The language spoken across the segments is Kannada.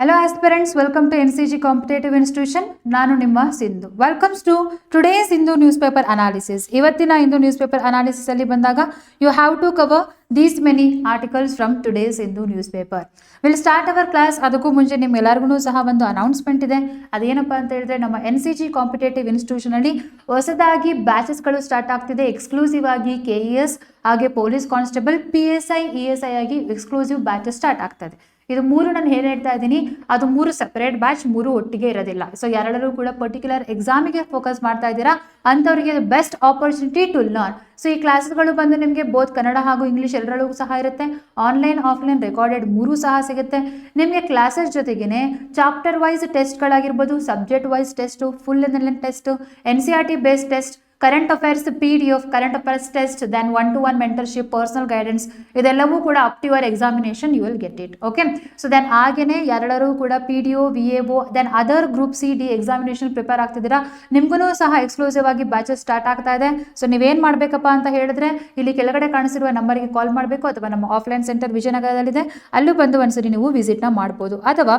Hello aspirants, welcome to NCG Competitive Institution. ನಾನು ನಿಮ್ಮ Sindhu. Welcomes to today's Hindu newspaper analysis. ಇವತ್ತಿನ Hindu newspaper analysis ಅಲ್ಲಿ ಬಂದಾಗ you have to cover these many articles from today's Hindu newspaper. We'll start our class. ಅದಕ್ಕೂ ಮುಂಚೆ ನಿಮ್ಮೆಲ್ಲರಿಗೂ ಸಹ ಒಂದು ಅನೌನ್ಸ್ಮೆಂಟ್ ಇದೆ. ಅದೇನಪ್ಪ ಅಂತ ಹೇಳಿದ್ರೆ ನಮ್ಮ NCG Competitive Institution ಅಲ್ಲಿ ಹೊಸದಾಗಿ ಬ್ಯಾಚಸ್ಗಳು ಸ್ಟಾರ್ಟ್ ಆಗ್ತಿದೆ. ಎಕ್ಸ್ಕ್ಲೂಸಿವ್ ಆಗಿ KES ಹಾಗೆ ಪೊಲೀಸ್ ಕಾನ್ಸ್ಟೇಬಲ್ PSI ESI ಆಗಿ ಎಕ್ಸ್ಕ್ಲೂಸಿವ್ ಬ್ಯಾಚಸ್ ಸ್ಟಾರ್ಟ್ ಆಗ್ತದೆ. ಇದು ಮೂರು ನಾನು ಏನು ಹೇಳ್ತಾ ಇದ್ದೀನಿ, ಅದು ಮೂರು ಸೆಪರೇಟ್ ಬ್ಯಾಚ್, ಮೂರು ಒಟ್ಟಿಗೆ ಇರೋದಿಲ್ಲ. ಸೊ ಯಾರೆಲ್ಲರೂ ಕೂಡ ಪರ್ಟಿಕ್ಯುಲರ್ ಎಕ್ಸಾಮಿಗೆ ಫೋಕಸ್ ಮಾಡ್ತಾ ಇದ್ದೀರಾ ಅಂಥವರಿಗೆ best opportunity to learn. So ಈ ಕ್ಲಾಸ್ಗಳು ಬಂದು ನಿಮಗೆ ಬೋತ್ ಕನ್ನಡ ಹಾಗೂ ಇಂಗ್ಲೀಷ್ ಎಲ್ಲರಲ್ಲೂ ಸಹ ಇರುತ್ತೆ. ಆನ್ಲೈನ್ ಆಫ್ಲೈನ್ ರೆಕಾರ್ಡೆಡ್ ಮೂರು ಸಹ ಸಿಗುತ್ತೆ ನಿಮಗೆ. ಕ್ಲಾಸಸ್ ಜೊತೆಗೇನೆ ಚಾಪ್ಟರ್ ವೈಸ್ ಟೆಸ್ಟ್ಗಳಾಗಿರ್ಬೋದು, subject wise test, full test, NCERT based test, current affairs PDF, current affairs test, then 1-to-1 mentorship, personal guidance, ಇದೆಲ್ಲವೂ ಕೂಡ up to your examination you will get it. Okay, so then ಹಾಗೇನೆ ಯಾರೆಲ್ಲರೂ ಕೂಡ PDO VAO then other group CD examination prepare ಆಗ್ತಿದ್ದೀರಾ, ನಿಮ್ಗೂ ಸಹ ಎಕ್ಸ್ಕ್ಲೂಸಿವ್ ಆಗಿ ಬ್ಯಾಚಸ್ ಸ್ಟಾರ್ಟ್ ಆಗ್ತಾ ಇದೆ. ಸೊ ನೀವೇನು ಮಾಡಬೇಕಪ್ಪ ಅಂತ ಹೇಳಿದ್ರೆ ಇಲ್ಲಿ ಕೆಳಗಡೆ ಕಾಣಿಸಿರುವ ನಂಬರ್ಗೆ ಕಾಲ್ ಮಾಡಬೇಕು, ಅಥವಾ ನಮ್ಮ ಆಫ್ಲೈನ್ ಸೆಂಟರ್ ವಿಜಯನಗರದಲ್ಲಿದೆ, ಅಲ್ಲೂ ಬಂದು ಒಂದ್ಸರಿ ನೀವು ವಿಸಿಟ್ನ ಮಾಡ್ಬೋದು. ಅಥವಾ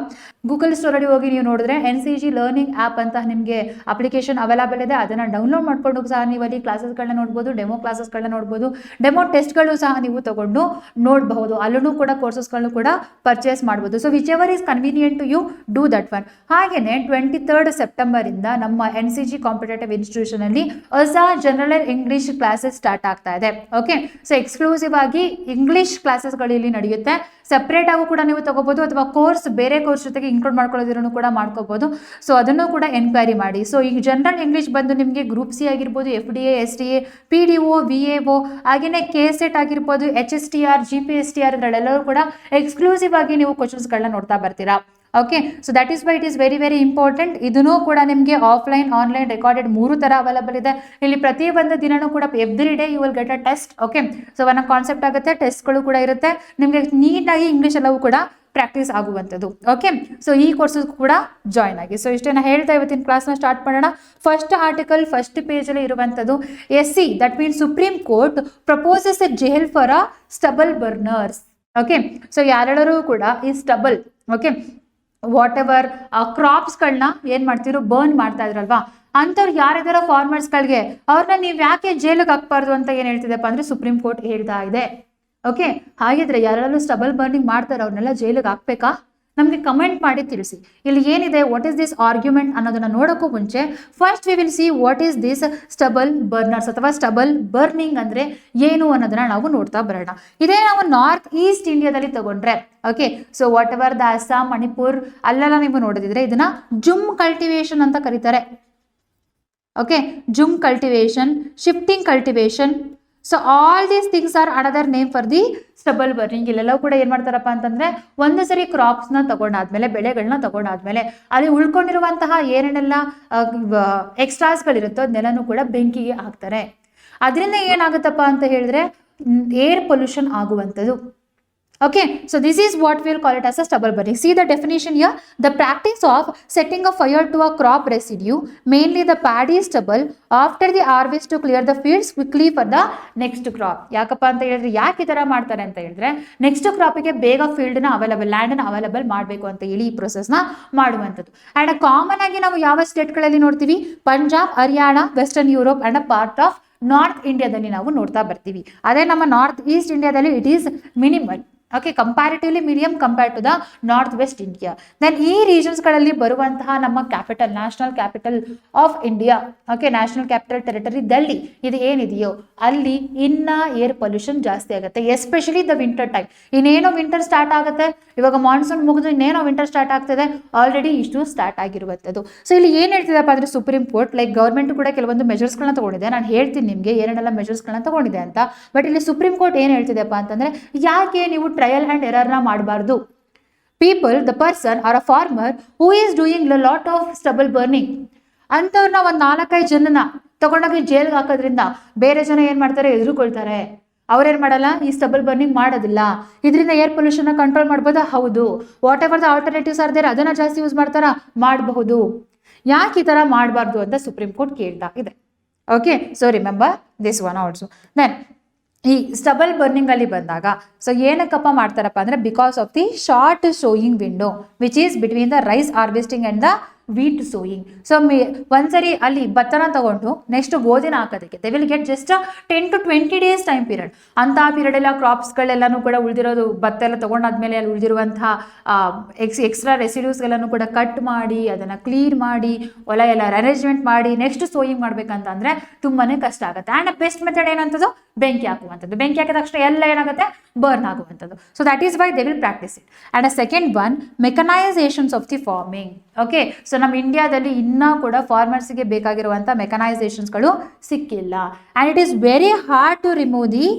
ಗೂಗಲ್ ಸ್ಟೋರಲ್ಲಿ ಹೋಗಿ ನೀವು ನೋಡಿದ್ರೆ NCG ಲರ್ನಿಂಗ್ ಆ್ಯಪ್ ಅಂತ ನಿಮಗೆ ಅಪ್ಲಿಕೇಶನ್ ಅವೈಲೇಬಲ್ ಇದೆ. ಅದನ್ನು ಡೌನ್ಲೋಡ್ ಮಾಡ್ಕೊಂಡು ಸಹ ನೀವು ಅಲ್ಲಿ ಕ್ಲಾಸಸ್ಗಳನ್ನ ನೋಡ್ಬೋದು, ಡೆಮೋ ಕ್ಲಾಸಸ್ಗಳನ್ನ ನೋಡ್ಬೋದು, ಡೆಮೋ ಟೆಸ್ಟ್ಗಳು ಸಹ ನೀವು ತಗೊಂಡು ನೋಡಬಹುದು. ಅಲ್ಲೂ ಕೂಡ ಕೋರ್ಸಸ್ಗಳನ್ನು ಕೂಡ ಪರ್ಚೇಸ್ ಮಾಡ್ಬೋದು. So whichever is convenient to you do that one. ಹಾಗೆಯೇ 23rd ಸೆಪ್ಟೆಂಬರ್ ಇಂದ ನಮ್ಮ NCG ಕಾಂಪಿಟೇಟಿವ್ ಇನ್ಸ್ಟಿಟ್ಯೂಷನ್ ಅಲ್ಲಿ ಹೊಸ ಜನರಲ್ ಇಂಗ್ಲಿಷ್ ಕ್ಲಾಸಸ್ ಸ್ಟಾರ್ಟ್ ಆಗ್ತಾ ಇದೆ. ಓಕೆ, ಸೊ ಎಕ್ಸ್ಕ್ಲೂಸಿವ್ ಆಗಿ ಇಂಗ್ಲಿಷ್ ಕ್ಲಾಸಸ್ಗಳು ಇಲ್ಲಿ ನಡೆಯುತ್ತೆ. ಸೆಪ್ರೇಟ್ ಆಗು ಕೂಡ ನೀವು ತಗೋಬಹುದು, ಅಥವಾ ಕೋರ್ಸ್ ಬೇರೆ ಕೋರ್ಸ್ ಜೊತೆಗೆ ಇನ್ಕ್ಲೂಡ್ ಮಾಡ್ಕೊಳ್ಳೋದಿರೋನು ಕೂಡ ಮಾಡ್ಕೋಬಹುದು. ಸೊ ಅದನ್ನು ಕೂಡ ಎನ್ಕ್ವೈರಿ ಮಾಡಿ. ಸೊ ಈಗ ಜನರಲ್ ಇಂಗ್ಲಿಷ್ ಬಂದು ನಿಮಗೆ ಗ್ರೂಪ್ C ಆಗಿರ್ಬೋದು, FDA STA PDO VAO ಹಾಗೇನೆ KSET ಆಗಿರ್ಬೋದು, HSTR GPSTR ಇದರಲ್ಲೆಲ್ಲರೂ ಕೂಡ ಎಕ್ಸ್ಕ್ಲೂಸಿವ್ ಆಗಿ ನೀವು ಕ್ವಶನ್ಸ್ಗಳನ್ನ ನೋಡ್ತಾ ಬರ್ತೀರಾ. Okay, so that is why it is very very important. ಇದನ್ನು ಕೂಡ ನಿಮಗೆ ಆಫ್ಲೈನ್ ಆನ್ಲೈನ್ ರೆಕಾರ್ಡೆಡ್ ಮೂರು ಥರ ಅವೈಲೇಬಲ್ ಇದೆ. ಇಲ್ಲಿ ಪ್ರತಿ ಒಂದು ದಿನನೂ ಕೂಡ every day you will get a test. Okay, so ಒಂದು ಕಾನ್ಸೆಪ್ಟ್ ಆಗುತ್ತೆ, ಟೆಸ್ಟ್ಗಳು ಕೂಡ ಇರುತ್ತೆ, ನಿಮಗೆ ನೀಟಾಗಿ ಇಂಗ್ಲೀಷ್ ಎಲ್ಲವೂ ಕೂಡ ಪ್ರಾಕ್ಟೀಸ್ ಆಗುವಂಥದ್ದು. ಓಕೆ, ಸೊ ಈ ಕೋರ್ಸಸ್ ಕೂಡ ಜಾಯ್ನ್ ಆಗಿ. ಸೊ ಇಷ್ಟೇನ ಹೇಳ್ತಾ ಇವತ್ತಿನ ಕ್ಲಾಸ್ನ ಸ್ಟಾರ್ಟ್ ಮಾಡೋಣ. ಫಸ್ಟ್ ಆರ್ಟಿಕಲ್ ಫಸ್ಟ್ ಪೇಜಲ್ಲಿ ಇರುವಂಥದ್ದು SC that means supreme court proposes a jail for a stubble burners. Okay, so ಯಾರೆಲ್ಲರೂ ಕೂಡ ಈ ಸ್ಟಬಲ್ ವಾಟ್ ಎವರ್ ಕ್ರಾಪ್ಸ್ಗಳನ್ನ ಏನು ಮಾಡ್ತಿರೋ ಬರ್ನ್ ಮಾಡ್ತಾ ಇದ್ರಲ್ವಾ, ಅಂಥವ್ರು ಯಾರಿದಾರ ಫಾರ್ಮರ್ಸ್ಗಳಿಗೆ ಅವ್ರನ್ನ ನೀವು ಯಾಕೆ ಜೈಲಿಗೆ ಹಾಕ್ಬಾರ್ದು ಅಂತ ಏನು ಹೇಳ್ತಿದೆಪ್ಪ ಅಂದರೆ ಸುಪ್ರೀಂ ಕೋರ್ಟ್ ಹೇಳ್ತಾ ಇದೆ. ಓಕೆ, ಹಾಗಿದ್ರೆ ಯಾರೆಲ್ಲರೂ ಸ್ಟಬಲ್ ಬರ್ನಿಂಗ್ ಮಾಡ್ತಾರೆ ಅವ್ರನ್ನೆಲ್ಲ ಜೈಲಿಗೆ ಹಾಕ್ಬೇಕಾ? ನಮಗೆ ಕಮೆಂಟ್ ಮಾಡಿ ತಿಳಿಸಿ. ಇಲ್ಲಿ ಏನಿದೆ, ವಾಟ್ ಈಸ್ ದಿಸ್ ಆರ್ಗ್ಯುಮೆಂಟ್ ಅನ್ನೋದನ್ನ ನೋಡೋಕ್ಕೂ ಮುಂಚೆ first we will see what is this stubble burners ಅಥವಾ ಸ್ಟಬಲ್ ಬರ್ನಿಂಗ್ ಅಂದರೆ ಏನು ಅನ್ನೋದನ್ನ ನಾವು ನೋಡ್ತಾ ಬರೋಣ. ಇದೇ ನಾವು ನಾರ್ತ್ ಈಸ್ಟ್ ಇಂಡಿಯಾದಲ್ಲಿ ತಗೊಂಡ್ರೆ, okay, so whatever the Assam Manipur ಅಲ್ಲೆಲ್ಲ ನೀವು ನೋಡಿದ್ರೆ ಇದನ್ನ ಜುಮ್ ಕಲ್ಟಿವೇಶನ್ ಅಂತ ಕರೀತಾರೆ. Okay, jhum cultivation, shifting cultivation. So all these things are another name for the stubble burning. ಇಲ್ಲೆಲ್ಲವೂ ಕೂಡ ಏನು ಮಾಡ್ತಾರಪ್ಪ ಅಂತಂದ್ರೆ ಒಂದು ಸರಿ ಕ್ರಾಪ್ಸ್ನ ತಗೊಂಡಾದ್ಮೇಲೆ, ಬೆಳೆಗಳನ್ನ ತಗೊಂಡಾದ್ಮೇಲೆ ಅಲ್ಲಿ ಉಳ್ಕೊಂಡಿರುವಂತಹ ಏನೇನೆಲ್ಲ ಎಕ್ಸ್ಟ್ರಾಸ್ಗಳಿರುತ್ತೋ ಅದನ್ನೆಲ್ಲನೂ ಕೂಡ ಬೆಂಕಿಗೆ ಹಾಕ್ತಾರೆ. ಅದರಿಂದ ಏನಾಗುತ್ತಪ್ಪ ಅಂತ ಹೇಳಿದ್ರೆ ಏರ್ ಪೊಲ್ಯೂಷನ್ ಆಗುವಂಥದ್ದು. Okay, so this is what we will call it as a stubble burning. See the definition here. The practice of setting a fire to a crop residue, mainly the paddy stubble, after the harvest to clear the fields quickly for the next crop. ಯಾಕಪ್ಪ ಅಂತ ಹೇಳಿದ್ರೆ ಯಾಕೆ ಈ ಥರ ಮಾಡ್ತಾರೆ ಅಂತ ಹೇಳಿದ್ರೆ ನೆಕ್ಸ್ಟ್ ಕ್ರಾಪಿಗೆ ಬೇಗ ಫೀಲ್ಡ್ನ ಅವೈಲಬಲ್, ಲ್ಯಾಂಡನ್ನ ಅವೈಲಬಲ್ ಮಾಡಬೇಕು ಅಂತ ಹೇಳಿ ಈ ಪ್ರೊಸೆಸ್ನ ಮಾಡುವಂಥದ್ದು. ಆ್ಯಂಡ್ ಕಾಮನ್ ಆಗಿ ನಾವು ಯಾವ ಸ್ಟೇಟ್ಗಳಲ್ಲಿ ನೋಡ್ತೀವಿ, Punjab, Haryana, western Europe and a part of north ಇಂಡಿಯಾದಲ್ಲಿ ನಾವು ನೋಡ್ತಾ ಬರ್ತೀವಿ. ಅದೇ ನಮ್ಮ ನಾರ್ತ್ ಈಸ್ಟ್ ಇಂಡಿಯಾದಲ್ಲಿ it is minimal. Okay, comparatively medium compare to the north west India. Then ಈ ರೀಜನ್ಸ್ಗಳಲ್ಲಿ ಬರುವಂತಹ ನಮ್ಮ capital, national capital of India, okay, national capital territory Delhi, ಇದು ಏನಿದೆಯೋ ಅಲ್ಲಿ ಇನ್ನ ಏರ್ ಪೊಲ್ಯೂಷನ್ ಜಾಸ್ತಿ ಆಗುತ್ತೆ, ಎಸ್ಪೆಷಲಿ ದ ವಿಂಟರ್ ಟೈಮ್. ಇನ್ನೇನೋ ವಿಂಟರ್ ಸ್ಟಾರ್ಟ್ ಆಗುತ್ತೆ, ಇವಾಗ ಮಾನ್ಸೂನ್ ಮುಗಿದು ಇನ್ನೇನೋ ವಿಂಟರ್ ಸ್ಟಾರ್ಟ್ ಆಗ್ತದೆ, ಆಲ್ರೆಡಿ ಇಷ್ಟು ಸ್ಟಾರ್ಟ್ ಆಗಿರುವಂಥದ್ದು. ಸೊ ಇಲ್ಲಿ ಏನು ಹೇಳ್ತಿದೆಪ್ಪ ಅಂದರೆ ಸುಪ್ರೀಂ ಕೋರ್ಟ್ ಲೈಕ್ ಗೌರ್ಮೆಂಟ್ ಕೂಡ ಕೆಲವೊಂದು ಮೆಜರ್ಸ್ಗಳನ್ನ ತಗೊಂಡಿದೆ. ನಾನು ಹೇಳ್ತೀನಿ ನಿಮಗೆ ಏನೇನೆಲ್ಲ ಮೆಜರ್ಸ್ಗಳನ್ನ ತಗೊಂಡಿದೆ ಅಂತ. ಬಟ್ ಇಲ್ಲಿ ಸುಪ್ರೀಂ ಕೋರ್ಟ್ ಏನು ಹೇಳ್ತಿದೆಪ್ಪ ಅಂತಂದ್ರೆ ಯಾಕೆ ನೀವು ಟ್ರಯಲ್ ಆ್ಯಂಡ್ ಎರರ್ನ ಮಾಡಬಾರ್ದು. People, the person are a farmer who is doing ಲ ಲಾಟ್ ಆಫ್ ಸ್ಟಬಲ್ ಬರ್ನಿಂಗ್, ಅಂಥವ್ರನ್ನ ಒಂದು 4-5 ಜನನ ತಗೊಂಡೋಗಿ ಜೈಲ್ಗೆ ಹಾಕೋದ್ರಿಂದ ಬೇರೆ ಜನ ಏನು ಮಾಡ್ತಾರೆ, ಎದುರುಕೊಳ್ತಾರೆ. ಅವ್ರೇನು ಮಾಡಲ್ಲ, ಈ ಸ್ಟಬಲ್ ಬರ್ನಿಂಗ್ ಮಾಡೋದಿಲ್ಲ. ಇದರಿಂದ ಏರ್ ಪೊಲ್ಯೂಷನ್ನ ಕಂಟ್ರೋಲ್ ಮಾಡ್ಬೋದಾ? ಹೌದು. Whatever the alternatives are there ಅದನ್ನು ಜಾಸ್ತಿ ಯೂಸ್ ಮಾಡ್ತಾರಾ? ಮಾಡಬಹುದು. ಯಾಕೆ ಈ ಥರ ಮಾಡಬಾರ್ದು ಅಂತ ಸುಪ್ರೀಂ ಕೋರ್ಟ್ ಕೇಳ್ತಾ ಇದೆ. Okay, so remember this one also. Then ಈ ಸ್ಟಬಲ್ ಬರ್ನಿಂಗ್ ಅಲ್ಲಿ ಬಂದಾಗ ಸೊ ಏನಕ್ಕಪ್ಪ ಮಾಡ್ತಾರಪ್ಪ ಅಂದ್ರೆ because of the short sowing window which is between the rice harvesting and the wheat sowing. So ಒಂದ್ಸರಿ ಅಲ್ಲಿ ಭತ್ತನ ತಗೊಂಡು ನೆಕ್ಸ್ಟ್ ಗೋಧಿನ ಹಾಕೋದಕ್ಕೆ they will get just 10 to 20 days time period. ಅಂತ ಪೀರಿಯಡ್ ಎಲ್ಲ ಕ್ರಾಪ್ಸ್ಗಳೆಲ್ಲನೂ ಕೂಡ ಉಳಿದಿರೋದು ಭತ್ತ ಎಲ್ಲ ತಗೊಂಡಾದ್ಮೇಲೆ ಅಲ್ಲಿ ಉಳಿದಿರುವಂತಹ ಎಕ್ಸ್ಟ್ರಾ ರೆಸಿಡ್ಯೂಸ್ಗಳನ್ನು ಕೂಡ ಕಟ್ ಮಾಡಿ ಅದನ್ನು ಕ್ಲೀನ್ ಮಾಡಿ ಹೊಲ ಎಲ್ಲ ಅರೇಂಜ್ಮೆಂಟ್ ಮಾಡಿ ನೆಕ್ಸ್ಟ್ ಸೋಯಿಂಗ್ ಮಾಡ್ಬೇಕಂತಂದ್ರೆ ತುಂಬಾನೇ ಕಷ್ಟ ಆಗುತ್ತೆ. ಆ್ಯಂಡ್ ಬೆಸ್ಟ್ ಮೆಥಡ್ ಏನಂತದ್ದು ಬೆಂಕಿ ಹಾಕುವಂಥದ್ದು. ಬೆಂಕಿ ಹಾಕಿದ ತಕ್ಷಣ ಎಲ್ಲ ಏನಾಗುತ್ತೆ ಬರ್ನ್ ಆಗುವಂಥದ್ದು. So that is why they will practise it. And a second one mechanisations of the farming. Okay, so ನಮ್ಮ ಇಂಡಿಯಾದಲ್ಲಿ ಇನ್ನೂ ಕೂಡ ಫಾರ್ಮರ್ಸ್ಗೆ ಬೇಕಾಗಿರುವಂಥ ಮೆಕನೈಸೇಷನ್ಸ್ಗಳು ಸಿಕ್ಕಿಲ್ಲ. And it is very hard to remove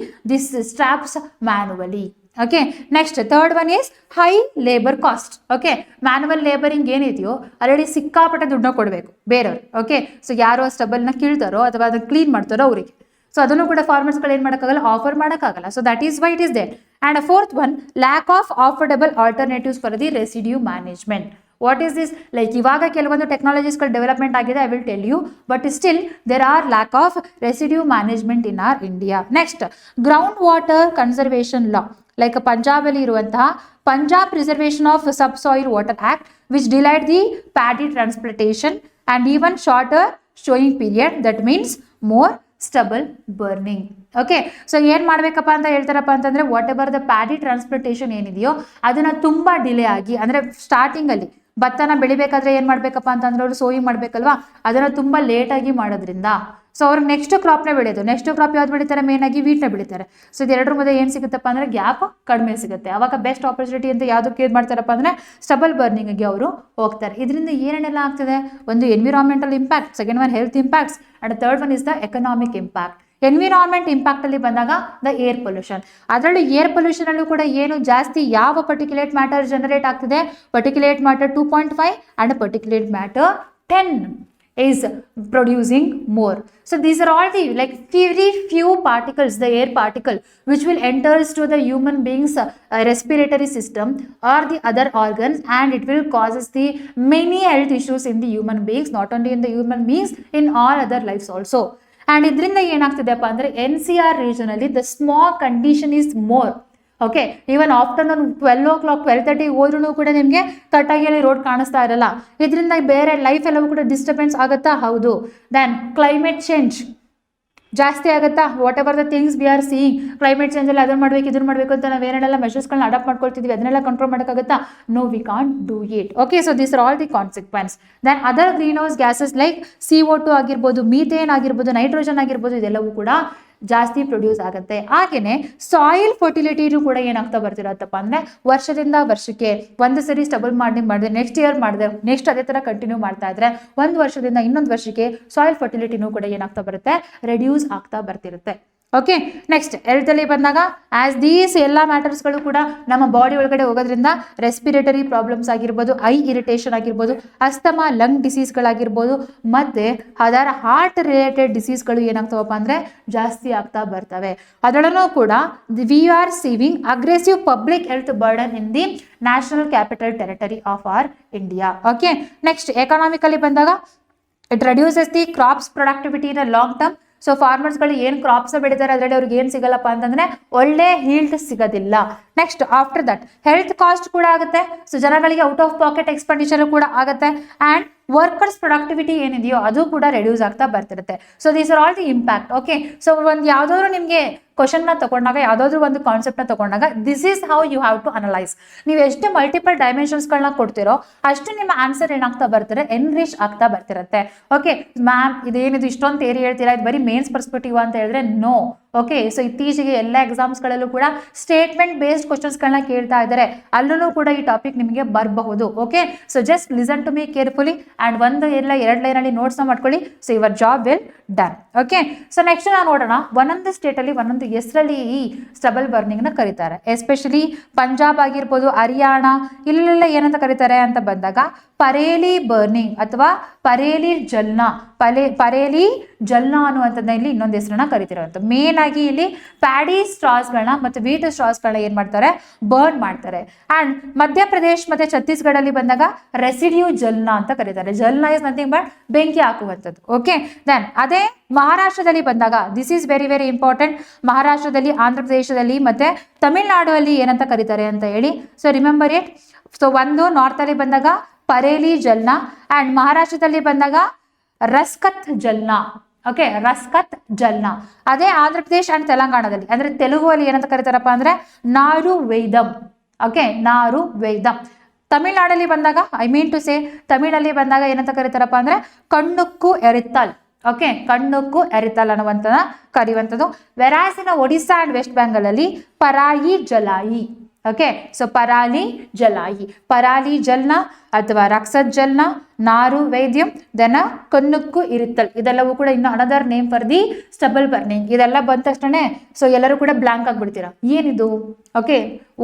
this straps manually. Okay, next third one is high labour cost. Okay, manual labouring ಏನಿದೆಯೋ ಆಲ್ರೆಡಿ ಸಿಕ್ಕಾಪಟ್ಟೆ ದುಡ್ಡನ್ನ ಕೊಡಬೇಕು ಬೇರೆಯವರು. ಓಕೆ, ಸೊ ಯಾರೋ ಸ್ಟಬಲ್ನ ಕೀಳ್ತಾರೋ ಅಥವಾ ಅದನ್ನು ಕ್ಲೀನ್ ಮಾಡ್ತಾರೋ ಅವರಿಗೆ. ಸೊ ಅದನ್ನು ಕೂಡ ಫಾರ್ಮರ್ಸ್ಗಳು ಏನು ಮಾಡೋಕ್ಕಾಗಲ್ಲ, ಆಫರ್ ಮಾಡೋಕ್ಕಾಗಲ್ಲ. So that is why it is there. And fourth one lack of affordable alternatives for the residue management. What is this? Like ಇವಾಗ ಕೆಲವೊಂದು ಟೆಕ್ನಾಲಜೀಸ್ಗಳು ಡೆವಲಪ್ಮೆಂಟ್ ಆಗಿದೆ, I will tell you, but still there are lack of residue management in our India. Next ground water conservation law, like ಪಂಜಾಬಲ್ಲಿ ಇರುವಂತಹ Punjab preservation of sub soil water act which delayed the paddy transplantation and even shorter showing period. That means more stubble burning. Okay, so ಏನು ಮಾಡಬೇಕಪ್ಪ ಅಂತ ಹೇಳ್ತಾರಪ್ಪ ಅಂತಂದರೆ what ever the paddy transplantation ಏನಿದೆಯೋ ಅದನ್ನು ತುಂಬ ಡಿಲೇ ಆಗಿ, ಅಂದರೆ ಸ್ಟಾರ್ಟಿಂಗಲ್ಲಿ ಭತ್ತನ ಬೆಳಿಬೇಕಾದ್ರೆ ಏನು ಮಾಡಬೇಕಪ್ಪ ಅಂತಂದ್ರೆ ಅವರು ಸೋಯಿಂಗ್ ಮಾಡಬೇಕಲ್ವಾ, ಅದನ್ನು ತುಂಬ ಲೇಟಾಗಿ ಮಾಡೋದ್ರಿಂದ ಸೊ ಅವ್ರಿಗೆ ನೆಕ್ಸ್ಟ್ ಕ್ರಾಪ್ನ ಬೆಳೆಯೋದು. ನೆಕ್ಸ್ಟ್ ಕ್ರಾಪ್ ಯಾವ್ದು ಬೆಳೀತಾರೆ? ಮೇನಾಗಿ ವೀಟ್ನ ಬೆಳೀತಾರೆ. ಸೊ ಇದೆರಡರ ಮಧ್ಯೆ ಏನು ಸಿಗುತ್ತಪ್ಪ ಅಂದರೆ ಗ್ಯಾಪ್ ಕಡಿಮೆ ಸಿಗುತ್ತೆ. ಅವಾಗ ಬೆಸ್ಟ್ ಆಪರ್ಚುನಿಟಿ ಅಂತ ಯಾವುದಕ್ಕೆ ಏನು ಮಾಡ್ತಾರಪ್ಪ ಅಂದರೆ ಸ್ಟಬಲ್ ಬರ್ನಿಂಗ್ಗೆ ಅವರು ಹೋಗ್ತಾರೆ. ಇದರಿಂದ ಏನೇನೆಲ್ಲ ಆಗ್ತದೆ? ಒಂದು environmental impact, second one health impacts, and third one is the economic impact. Environment impact ಅಲ್ಲಿ ಬಂದಾಗ ದ ಏರ್ ಪೊಲ್ಯೂಷನ್. ಅದರಲ್ಲೂ ಏರ್ ಪೊಲ್ಯೂಷನ್ ಅಲ್ಲೂ ಕೂಡ ಏನು ಜಾಸ್ತಿ ಯಾವ ಪರ್ಟಿಕ್ಯುಲೇಟ್ ಮ್ಯಾಟರ್ ಜನರೇಟ್ ಆಗ್ತಿದೆ? Particulate matter 2.5 and particulate matter 10 is producing more. So these are all the like very few particles, the air particle which will enters to the human beings respiratory system or the other organs, and it will causes the many health issues in the human beings, not only in the human beings, in all other lives also. And ಇದರಿಂದ ಏನಾಗ್ತಿದೆಪ್ಪ ಅಂದರೆ NCR regionally the smog condition is more. Okay, even afternoon 12 o'clock 12:30 ಹೋದ್ರೂ ಕೂಡ ನಿಮಗೆ ಕಟ್ಟಾಗಿಯಲ್ಲಿ ರೋಡ್ ಕಾಣಿಸ್ತಾ ಇರಲ್ಲ. ಇದರಿಂದ ಬೇರೆ ಲೈಫ್ ಎಲ್ಲವೂ ಕೂಡ ಡಿಸ್ಟರ್ಬೆನ್ಸ್ ಆಗುತ್ತಾ? ಹೌದು. ದೆನ್ ಕ್ಲೈಮೇಟ್ ಚೇಂಜ್ ಜಾಸ್ತಿ ಆಗುತ್ತಾ? Whatever the things we are seeing, climate ಚೇಂಜಲ್ಲಿ ಅದನ್ನು ಮಾಡಬೇಕು ಇದನ್ನು ಮಾಡಬೇಕು ಅಂತ ನಾವು ಏನೆಲ್ಲ ಮೆಷರ್ಸ್ಗಳನ್ನ ಅಡಾಪ್ಟ್ ಮಾಡ್ಕೊಳ್ತಿದ್ವಿ, ಅದನ್ನೆಲ್ಲ ಕಂಟ್ರೋಲ್ ಮಾಡೋಕ್ಕಾಗುತ್ತಾ? No, we can't do it. Okay, so this are all the consequence. Then other greenhouse gases like CO2 ಆಗಿರ್ಬೋದು, ಮೀಥೇನ್ ಆಗಿರ್ಬೋದು, ನೈಟ್ರೋಜನ್ ಆಗಿರ್ಬೋದು, ಇದೆಲ್ಲವೂ ಕೂಡ ಜಾಸ್ತಿ ಪ್ರೊಡ್ಯೂಸ್ ಆಗುತ್ತೆ. ಹಾಗೆಯೇ ಸಾಯಿಲ್ ಫರ್ಟಿಲಿಟಿನೂ ಕೂಡ ಏನಾಗ್ತಾ ಬರ್ತಿರತ್ತಪ್ಪ ಅಂದರೆ ವರ್ಷದಿಂದ ವರ್ಷಕ್ಕೆ ಒಂದು ಸರಿ ಸ್ಟಬಲ್ ಮಾಡಿದೆ, ನೆಕ್ಸ್ಟ್ ಇಯರ್ ಮಾಡಿದೆ, ನೆಕ್ಸ್ಟ್ ಅದೇ ಥರ ಕಂಟಿನ್ಯೂ ಮಾಡ್ತಾ ಇದ್ರೆ ಒಂದು ವರ್ಷದಿಂದ ಇನ್ನೊಂದು ವರ್ಷಕ್ಕೆ ಸಾಯಿಲ್ ಫರ್ಟಿಲಿಟಿನೂ ಕೂಡ ಏನಾಗ್ತಾ ಬರುತ್ತೆ? ರೆಡ್ಯೂಸ್ ಆಗ್ತಾ ಬರ್ತಿರುತ್ತೆ. ಓಕೆ, ನೆಕ್ಸ್ಟ್ ಹೆಲ್ತಲ್ಲಿ ಬಂದಾಗ ಆಸ್ ದೀಸ್ ಎಲ್ಲ ಮ್ಯಾಟರ್ಸ್ಗಳು ಕೂಡ ನಮ್ಮ ಬಾಡಿ ಒಳಗಡೆ ಹೋಗೋದ್ರಿಂದ ರೆಸ್ಪಿರೇಟರಿ ಪ್ರಾಬ್ಲಮ್ಸ್ ಆಗಿರ್ಬೋದು, ಐ ಇರಿಟೇಷನ್ ಆಗಿರ್ಬೋದು, ಅಸ್ತಮಾ, ಲಂಗ್ ಡಿಸೀಸ್ಗಳಾಗಿರ್ಬೋದು, ಮತ್ತು ಅದರ ಹಾರ್ಟ್ ರಿಲೇಟೆಡ್ ಡಿಸೀಸ್ಗಳು ಏನಾಗ್ತಾವಪ್ಪ ಅಂದರೆ ಜಾಸ್ತಿ ಆಗ್ತಾ ಬರ್ತವೆ. ಅದರಲ್ಲೂ ಕೂಡ we are seeing aggressive public health burden in the national capital territory of our India. Okay, next economically ಬಂದಾಗ it reduces the crops productivity in a long term. So ಫಾರ್ಮರ್ಸ್ಗಳು ಏನು ಕ್ರಾಪ್ಸ್ ಬೆಳೀತಾರೆ ಅದರಲ್ಲಿ ಅವ್ರಿಗೆ ಏನು ಸಿಗಲ್ಲಪ್ಪ ಅಂತಂದರೆ ಒಳ್ಳೆ ಹೀಲ್ಡ್ ಸಿಗೋದಿಲ್ಲ. Next after that health cost ಕೂಡ ಆಗುತ್ತೆ. ಸೊ ಜನಗಳಿಗೆ ಔಟ್ ಆಫ್ ಪಾಕೆಟ್ ಎಕ್ಸ್ಪೆಂಡಿಚರ್ ಕೂಡ ಆಗುತ್ತೆ. ಆ್ಯಂಡ್ ವರ್ಕರ್ಸ್ ಪ್ರೊಡಕ್ಟಿವಿಟಿ ಏನಿದೆಯೋ ಅದು ಕೂಡ ರೆಡ್ಯೂಸ್ ಆಗ್ತಾ ಬರ್ತಿರುತ್ತೆ. So these are all the impact. Okay, so ಒಂದು ಯಾವುದಾದ್ರು ನಿಮಗೆ ಕ್ವಶನ್ನ ತಗೊಂಡಾಗ, ಯಾವುದಾದ್ರೂ ಒಂದು ಕಾನ್ಸೆಪ್ಟ್ನ ತಗೊಂಡಾಗ this is how you have to analyse. ನೀವು ಎಷ್ಟು ಮಲ್ಟಿಪಲ್ ಡೈಮೆನ್ಷನ್ಸ್ಗಳನ್ನ ಕೊಡ್ತಿರೋ ಅಷ್ಟು ನಿಮ್ಮ ಆನ್ಸರ್ ಏನಾಗ್ತಾ ಬರ್ತಾರೆ? ಎನ್ರಿಚ್ ಆಗ್ತಾ ಬರ್ತಿರುತ್ತೆ. ಓಕೆ ಮ್ಯಾಮ್, ಇದೇನಿದು ಇಷ್ಟೊಂದು ಥಿಯರಿ ಹೇಳ್ತೀರಾ, ಇದು ಬರೀ ಮೇನ್ಸ್ ಪರ್ಸ್ಪೆಕ್ಟಿವ್ ಅಂತ ಹೇಳಿದ್ರೆ ನೋ. ಓಕೆ, ಸೊ ಇತ್ತೀಚೆಗೆ ಎಲ್ಲ ಎಕ್ಸಾಮ್ಸ್ಗಳಲ್ಲೂ ಕೂಡ ಸ್ಟೇಟ್ಮೆಂಟ್ ಬೇಸ್ಡ್ ಕ್ವಶನ್ಸ್ಗಳನ್ನ ಕೇಳ್ತಾ ಇದ್ದಾರೆ, ಅಲ್ಲೂ ಕೂಡ ಈ ಟಾಪಿಕ್ ನಿಮಗೆ ಬರಬಹುದು. Okay, so just listen to me carefully and ಒಂದು ಇಲ್ಲ 2 ಲೈನಲ್ಲಿ ನೋಟ್ಸ್ನ ಮಾಡ್ಕೊಳ್ಳಿ. So your job will done. Okay, so next ನಾವು ನೋಡೋಣ, ಒಂದೊಂದು ಸ್ಟೇಟಲ್ಲಿ ಒಂದೊಂದು ಹೆಸರಲ್ಲಿ ಈ ಸ್ಟಬಲ್ ಬರ್ನಿಂಗ್ನ ಕರೀತಾರೆ. ಎಸ್ಪೆಷಲಿ ಪಂಜಾಬ್ ಆಗಿರ್ಬೋದು, ಹರಿಯಾಣ, ಇಲ್ಲೆಲ್ಲ ಏನಂತ ಕರೀತಾರೆ ಅಂತ ಬಂದಾಗ ಪರೇಲಿ ಬರ್ನಿಂಗ್ ಅಥವಾ ಪರೇಲಿ ಜಲ್ನಾ, ಪರೇಲಿ ಜಲ್ನಾ ಅನ್ನುವಂಥದ್ದನ್ನ ಇಲ್ಲಿ ಇನ್ನೊಂದು ಹೆಸರನ್ನ ಕರಿತಿರೋಂಥ. ಮೇನ್ ಆಗಿ ಇಲ್ಲಿ ಪ್ಯಾಡಿ ಸ್ಟ್ರಾಸ್ಗಳನ್ನ ಮತ್ತು ವೀಟ್ ಸ್ಟ್ರಾಸ್ಗಳನ್ನ ಏನು ಮಾಡ್ತಾರೆ? ಬರ್ನ್ ಮಾಡ್ತಾರೆ. ಆ್ಯಂಡ್ ಮಧ್ಯಪ್ರದೇಶ್ ಮತ್ತು ಛತ್ತೀಸ್ಗಢಲ್ಲಿ ಬಂದಾಗ ರೆಸಿಡ್ಯೂ ಜಲ್ನಾ ಅಂತ ಕರೀತಾರೆ. ಜಲ್ನಾ ಇಸ್ ನಥಿಂಗ್ ಬಟ್ ಬೆಂಕಿ ಹಾಕುವಂಥದ್ದು. ಓಕೆ, ದೆನ್ ಅದೇ ಮಹಾರಾಷ್ಟ್ರದಲ್ಲಿ ಬಂದಾಗ this is very very important. ಮಹಾರಾಷ್ಟ್ರದಲ್ಲಿ, ಆಂಧ್ರ ಪ್ರದೇಶದಲ್ಲಿ ಮತ್ತೆ ತಮಿಳುನಾಡು ಏನಂತ ಕರೀತಾರೆ ಅಂತ ಹೇಳಿ. So remember it. ಸೊ ಒಂದು ನಾರ್ತ್ ಅಲ್ಲಿ ಬಂದಾಗ ಪರೇಲಿ ಜಲ್ನಾ ಅಂಡ್ ಮಹಾರಾಷ್ಟ್ರದಲ್ಲಿ ಬಂದಾಗ ರಸ್ಕತ್ ಜಲ್ನಾ. ಓಕೆ, ರಸ್ಕತ್ ಜಲ್ನಾ. ಅದೇ ಆಂಧ್ರ ಪ್ರದೇಶ್ ಅಂಡ್ ತೆಲಂಗಾಣದಲ್ಲಿ ಅಂದ್ರೆ ತೆಲುಗು ಅಲ್ಲಿ ಏನಂತ ಕರೀತಾರಪ್ಪ ಅಂದ್ರೆ ನಾರು ವೇದಂ. ಓಕೆ, ನಾರು ವೇದಂ. ತಮಿಳ್ನಾಡಲ್ಲಿ ಬಂದಾಗ ತಮಿಳಲ್ಲಿ ಬಂದಾಗ ಏನಂತ ಕರೀತಾರಪ್ಪ ಅಂದ್ರೆ ಕಣ್ಣುಕ್ಕು ಎರಿತಲ್. ಓಕೆ, ಕಣ್ಣುಕ್ಕು ಎರಿತಲ್ ಅನ್ನುವಂತ ಕರೆಯುವಂಥದ್ದು. ವೆರಾಸಿನ ಒಡಿಸ್ಸಾ ಅಂಡ್ ವೆಸ್ಟ್ ಬೆಂಗಾಲ್ ಅಲ್ಲಿ ಪರಾಯಿ ಜಲಾಯಿ. ಓಕೆ, ಸೊ ಪರಾಲಿ ಜಲ್ನಾ ಅಥವಾ ರಕ್ಸತ್ ಜಲ್ನಾ, ನಾರು ವೈದ್ಯಂ, ದೆನ್ ಕಣ್ಣುಕ್ಕು ಇರಿತ್ತಲ್. ಇದೆಲ್ಲವೂ ಕೂಡ ಇನ್ನು another name for the stubble burning. ಇದೆಲ್ಲ ಬಂದ ತಕ್ಷಣ ಸೊ ಎಲ್ಲರೂ ಕೂಡ ಬ್ಲಾಂಕ್ ಆಗ್ಬಿಡ್ತೀರಾ, ಏನಿದು. ಓಕೆ,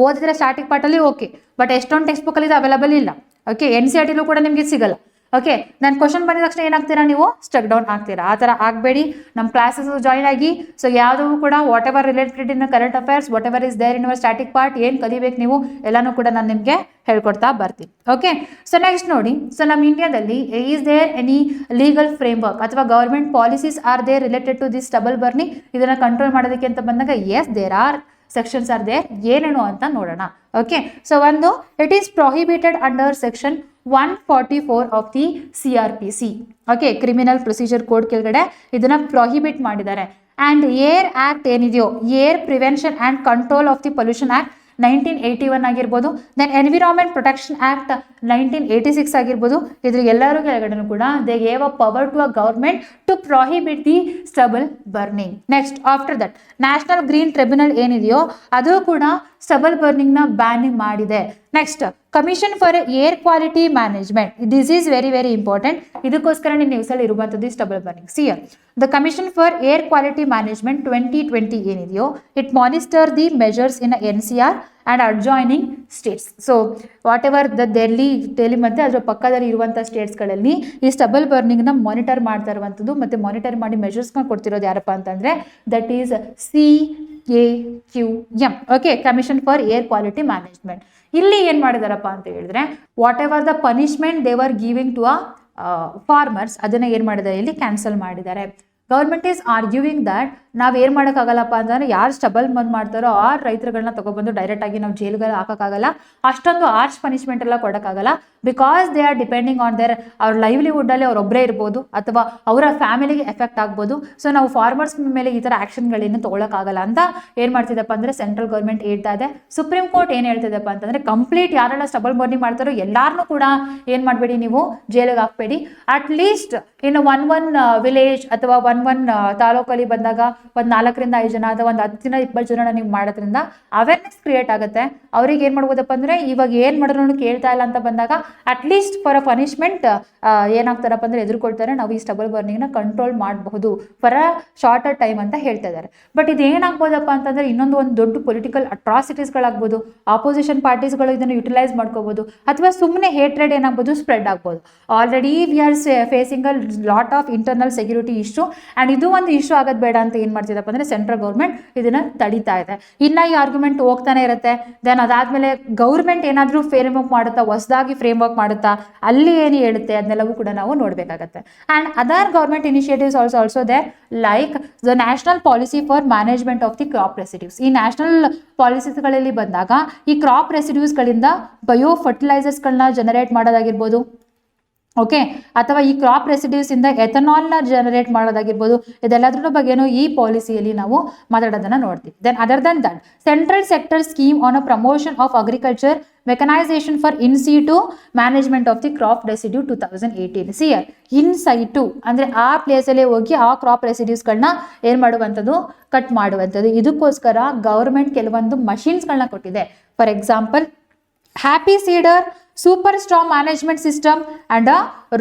ಓದಿದ್ರೆ ಸ್ಟಾರ್ಟಿಂಗ್ ಪಾರ್ಟಲ್ಲಿ ಓಕೆ, ಬಟ್ ಎಷ್ಟೊಂದು ಟೆಕ್ಸ್ಟ್ ಬುಕ್ ಅಲ್ಲಿ ಇದು ಅವೈಲಬಲ್ ಇಲ್ಲ. ಓಕೆ, NCERT ಕೂಡ ನಿಮಗೆ ಸಿಗಲ್ಲ. ಓಕೆ, ನಾನು ಕ್ವಶನ್ ಬಂದ ತಕ್ಷಣ ಏನಾಗ್ತೀರಾ, ನೀವು ಸ್ಟಕ್ ಡೌನ್ ಆಗ್ತೀರಾ. ಆ ಥರ ಆಗಬೇಡಿ. ನಮ್ಮ ಕ್ಲಾಸಸ್ ಜಾಯಿನ್ ಆಗಿ. ಸೊ ಯಾವುದೂ ಕೂಡ whatever related in current affairs, whatever is there in your static part, ಏನು ಕಲಿಬೇಕು ನೀವು ಎಲ್ಲನೂ ಕೂಡ ನಾನು ನಿಮಗೆ ಹೇಳ್ಕೊಡ್ತಾ ಬರ್ತೀನಿ. ಓಕೆ, ಸೊ ನೆಕ್ಸ್ಟ್ ನೋಡಿ. ಸೊ ನಮ್ಮ ಇಂಡಿಯಾದಲ್ಲಿ is there any legal framework ಅಥವಾ government policies are there related to this stubble burning? ಇದನ್ನು ಕಂಟ್ರೋಲ್ ಮಾಡೋದಕ್ಕೆ ಅಂತ ಬಂದಾಗ yes, there are sections are there. ಏನೇನು ಅಂತ ನೋಡೋಣ. ಓಕೆ, ಸೊ ಒಂದು, it is prohibited under section 144 of the CRPC. Okay, criminal procedure code ಕೆಳಗಡೆ ಇದನ್ನ ಪ್ರೊಹಿಬಿಟ್ ಮಾಡಿದ್ದಾರೆ. ಆ್ಯಂಡ್ ಏರ್ ಆಕ್ಟ್ ಏನಿದೆಯೋ, air prevention and control of the pollution act 1981 ಆಗಿರ್ಬೋದು, ದೆನ್ ಎನ್ವಿರಾನ್ಮೆಂಟ್ ಪ್ರೊಟೆಕ್ಷನ್ ಆಕ್ಟ್ 1986 ಆಗಿರ್ಬೋದು. ಇದ್ರ ಎಲ್ಲರೂ ಕೆಳಗಡೆನೂ ಕೂಡ they gave a power to a government to prohibit the stubble burning. Next after that National Green Tribunal ಏನಿದೆಯೋ ಅದು ಕೂಡ ಸ್ಟಬಲ್ ಬರ್ನಿಂಗ್ ನ ಬ್ಯಾನ್ ಮಾಡಿದೆ. Next Commission for Air Quality Management. This is very very important. ಇದಕ್ಕೋಸ್ಕರ ನೀವು ನ್ಯೂಸಲ್ಲಿ ಇರುವಂಥದ್ದು stubble burning. See the Commission for Air Quality Management 2020 ಏನಿದೆಯೋ it monitor the measures in NCR and adjoining states. So whatever the Delhi ಮತ್ತೆ ಅದರ ಪಕ್ಕದಲ್ಲಿ ಇರುವಂಥ ಸ್ಟೇಟ್ಸ್ಗಳಲ್ಲಿ ಈ ಸ್ಟಬಲ್ ಬರ್ನಿಂಗ್ನ ಮಾನಿಟರ್ ಮಾಡ್ತಾ ಇರುವಂಥದ್ದು ಮತ್ತು ಮಾನಿಟರ್ ಮಾಡಿ ಮೆಜರ್ಸ್ನ ಕೊಡ್ತಿರೋದು ಯಾರಪ್ಪ ಅಂತಂದರೆ that is CAQM. Okay, Commission for Air Quality Management. ಇಲ್ಲಿ ಏನು ಮಾಡಿದಾರಪ್ಪ ಅಂತ ಹೇಳಿದ್ರೆ whatever the punishment they were giving to farmers ಅದನ್ನು ಏನು ಮಾಡಿದ್ದಾರೆ, ಇಲ್ಲಿ ಕ್ಯಾನ್ಸಲ್ ಮಾಡಿದ್ದಾರೆ. ಗೌರ್ಮೆಂಟ್ ಈಸ್ ಆರ್ಗ್ಯೂವಿಂಗ್ ದಟ್ ನಾವು ಏನು ಮಾಡೋಕ್ಕಾಗಲ್ಲಪ್ಪ ಅಂತಂದರೆ ಯಾರು ಸ್ಟಬಲ್ ಬಂದ್ ಮಾಡ್ತಾರೋ ಆ ರೈತರುಗಳನ್ನ ತೊಗೊಬಂದು ಡೈರೆಕ್ಟಾಗಿ ನಾವು ಜೈಲ್ಗಳು ಹಾಕೋಕ್ಕಾಗಲ್ಲ, ಅಷ್ಟೊಂದು ಆರ್ಚ್ ಪನಿಷ್ಮೆಂಟ್ ಎಲ್ಲ ಕೊಡೋಕ್ಕಾಗಲ್ಲ. Because they are depending on their ಅವ್ರ ಲೈವ್ಲಿಹುಡ್ಡಲ್ಲಿ ಅವರೊಬ್ಬರೇ ಇರ್ಬೋದು ಅಥವಾ ಅವರ ಫ್ಯಾಮಿಲಿಗೆ ಎಫೆಕ್ಟ್ ಆಗ್ಬೋದು. ಸೊ ನಾವು ಫಾರ್ಮರ್ಸ್ ಮೇಲೆ ಈ ಥರ ಆ್ಯಕ್ಷನ್ಗಳೇನು ತೊಗೊಳಕ್ಕಾಗಲ್ಲ ಅಂತ ಏನು ಮಾಡ್ತಿದ್ದಪ್ಪ ಅಂದರೆ ಸೆಂಟ್ರಲ್ ಗೌರ್ಮೆಂಟ್ ಹೇಳ್ತಾ ಇದೆ. ಸುಪ್ರೀಂ ಕೋರ್ಟ್ ಏನು ಹೇಳ್ತಿದ್ದಪ್ಪ ಅಂತಂದರೆ ಕಂಪ್ಲೀಟ್ ಯಾರೆಲ್ಲ ಸ್ಟಬಲ್ ಬರ್ನಿಂಗ್ ಮಾಡ್ತಾರೋ ಎಲ್ಲಾರನ್ನೂ ಕೂಡ ಏನು ಮಾಡಬೇಡಿ, ನೀವು ಜೈಲಿಗೆ ಹಾಕಬೇಡಿ. ಅಟ್ಲೀಸ್ಟ್ ಇನ್ನು ಒನ್ ವಿಲೇಜ್ ಅಥವಾ ಒನ್ ತಾಲೂಕಲ್ಲಿ ಬಂದಾಗ ಒಂದು 4 ರಿಂದ 5 ಜನ ಅಥವಾ ಒಂದು 10 ರಿಂದ 20 ಜನ ನೀವು ಮಾಡೋದ್ರಿಂದ ಅವೇರ್ನೆಸ್ ಕ್ರಿಯೇಟ್ ಆಗುತ್ತೆ. ಅವ್ರಿಗೆ ಏನು ಮಾಡ್ಬೋದಪ್ಪ ಅಂದರೆ ಇವಾಗ ಏನು ಮಾಡಿದ್ರು ಕೇಳ್ತಾ ಇಲ್ಲ ಅಂತ ಬಂದಾಗ ಅಟ್ಲೀಸ್ಟ್ ಫಾರ್ ಅ ಪನಿಷ್ಮೆಂಟ್ ಏನಾಗ್ತಾರಪ್ಪ ಅಂದರೆ ಎದುರುಕೊಳ್ತಾರೆ. ನಾವು ಈ ಸ್ಟಬಲ್ ಬರ್ನಿಂಗ್ನ ಕಂಟ್ರೋಲ್ ಮಾಡಬಹುದು ಫಾರ್ ಅ ಶಾರ್ಟರ್ ಟೈಮ್ ಅಂತ ಹೇಳ್ತಾ ಇದ್ದಾರೆ. ಬಟ್ ಇದು ಏನಾಗ್ಬೋದಪ್ಪ ಅಂತಂದರೆ ಒಂದು ದೊಡ್ಡ ಪೊಲಿಟಿಕಲ್ ಅಟ್ರಾಸಿಟೀಸ್ಗಳಾಗ್ಬೋದು, ಆಪೋಸಿಷನ್ ಪಾರ್ಟೀಸ್ಗಳು ಇದನ್ನು ಯುಟಿಲೈಸ್ ಮಾಡ್ಕೋಬೋದು ಅಥವಾ ಸುಮ್ಮನೆ ಹೇಟ್ರೆಡ್ ಏನಾಗ್ಬೋದು ಸ್ಪ್ರೆಡ್ ಆಗ್ಬೋದು. Already we are facing a lot of internal security issue and ಇದು ಒಂದು ಇಶ್ಯೂ ಆಗೋದು ಬೇಡ ಅಂತ ಏನು ಮಾಡ್ತಿದ್ದಪ್ಪ ಅಂದರೆ ಸೆಂಟ್ರಲ್ ಗೌರ್ಮೆಂಟ್ ಇದನ್ನು ತಡೀತಾ ಇದೆ. ಇನ್ನು ಈ ಆರ್ಗ್ಯುಮೆಂಟ್ ಹೋಗ್ತಾನೆ ಇರುತ್ತೆ. ದೆನ್ ಅದಾದಮೇಲೆ ಗೌರ್ಮೆಂಟ್ ಏನಾದರೂ ಫ್ರೇಮ್ ವರ್ಕ್ ಮಾಡುತ್ತಾ, ಹೊಸದಾಗಿ ಫ್ರೇಮ್ ವರ್ಕ್ ಮಾಡುತ್ತಾ, ಅಲ್ಲಿ ಏನು ಹೇಳುತ್ತೆ ಅದನ್ನೆಲ್ಲವೂ ಕೂಡ ನಾವು ನೋಡಬೇಕಾಗತ್ತೆ. And other government initiatives also they like the national policy for management of the crop residues. ಈ ನ್ಯಾಷನಲ್ ಪಾಲಿಸೀಸ್ಗಳಲ್ಲಿ ಬಂದಾಗ ಈ ಕ್ರಾಪ್ ರೆಸಿಡ್ಯೂಸ್ಗಳಿಂದ ಬಯೋ ಫರ್ಟಿಲೈಸರ್ಸ್ಗಳನ್ನ ಜನರೇಟ್ ಮಾಡೋದಾಗಿರ್ಬೋದು, ಓಕೆ, ಅಥವಾ ಈ ಕ್ರಾಪ್ ರೆಸಿಡ್ಯೂಸ್ ಇಂದ ಎಥನಾಲ್ನ ಜನರೇಟ್ ಮಾಡೋದಾಗಿರ್ಬೋದು. ಇದೆಲ್ಲದ್ರ ಬಗ್ಗೆನೂ ಈ ಪಾಲಿಸಿಯಲ್ಲಿ ನಾವು ಮಾತಾಡೋದನ್ನ ನೋಡ್ತೀವಿ. Then other than that central sector scheme on a promotion of agriculture mechanisation for in situ management of the crop residue 2018. CR in situ ಅಂದರೆ ಆ ಪ್ಲೇಸಲ್ಲೇ ಹೋಗಿ ಆ ಕ್ರಾಪ್ ರೆಸಿಡ್ಯೂಸ್ಗಳನ್ನ ಏನು ಮಾಡುವಂಥದ್ದು, ಕಟ್ ಮಾಡುವಂಥದ್ದು. ಇದಕ್ಕೋಸ್ಕರ ಗೌರ್ಮೆಂಟ್ ಕೆಲವೊಂದು ಮಷಿನ್ಸ್ಗಳನ್ನ ಕೊಟ್ಟಿದೆ. For example happy seeder, super strong management system and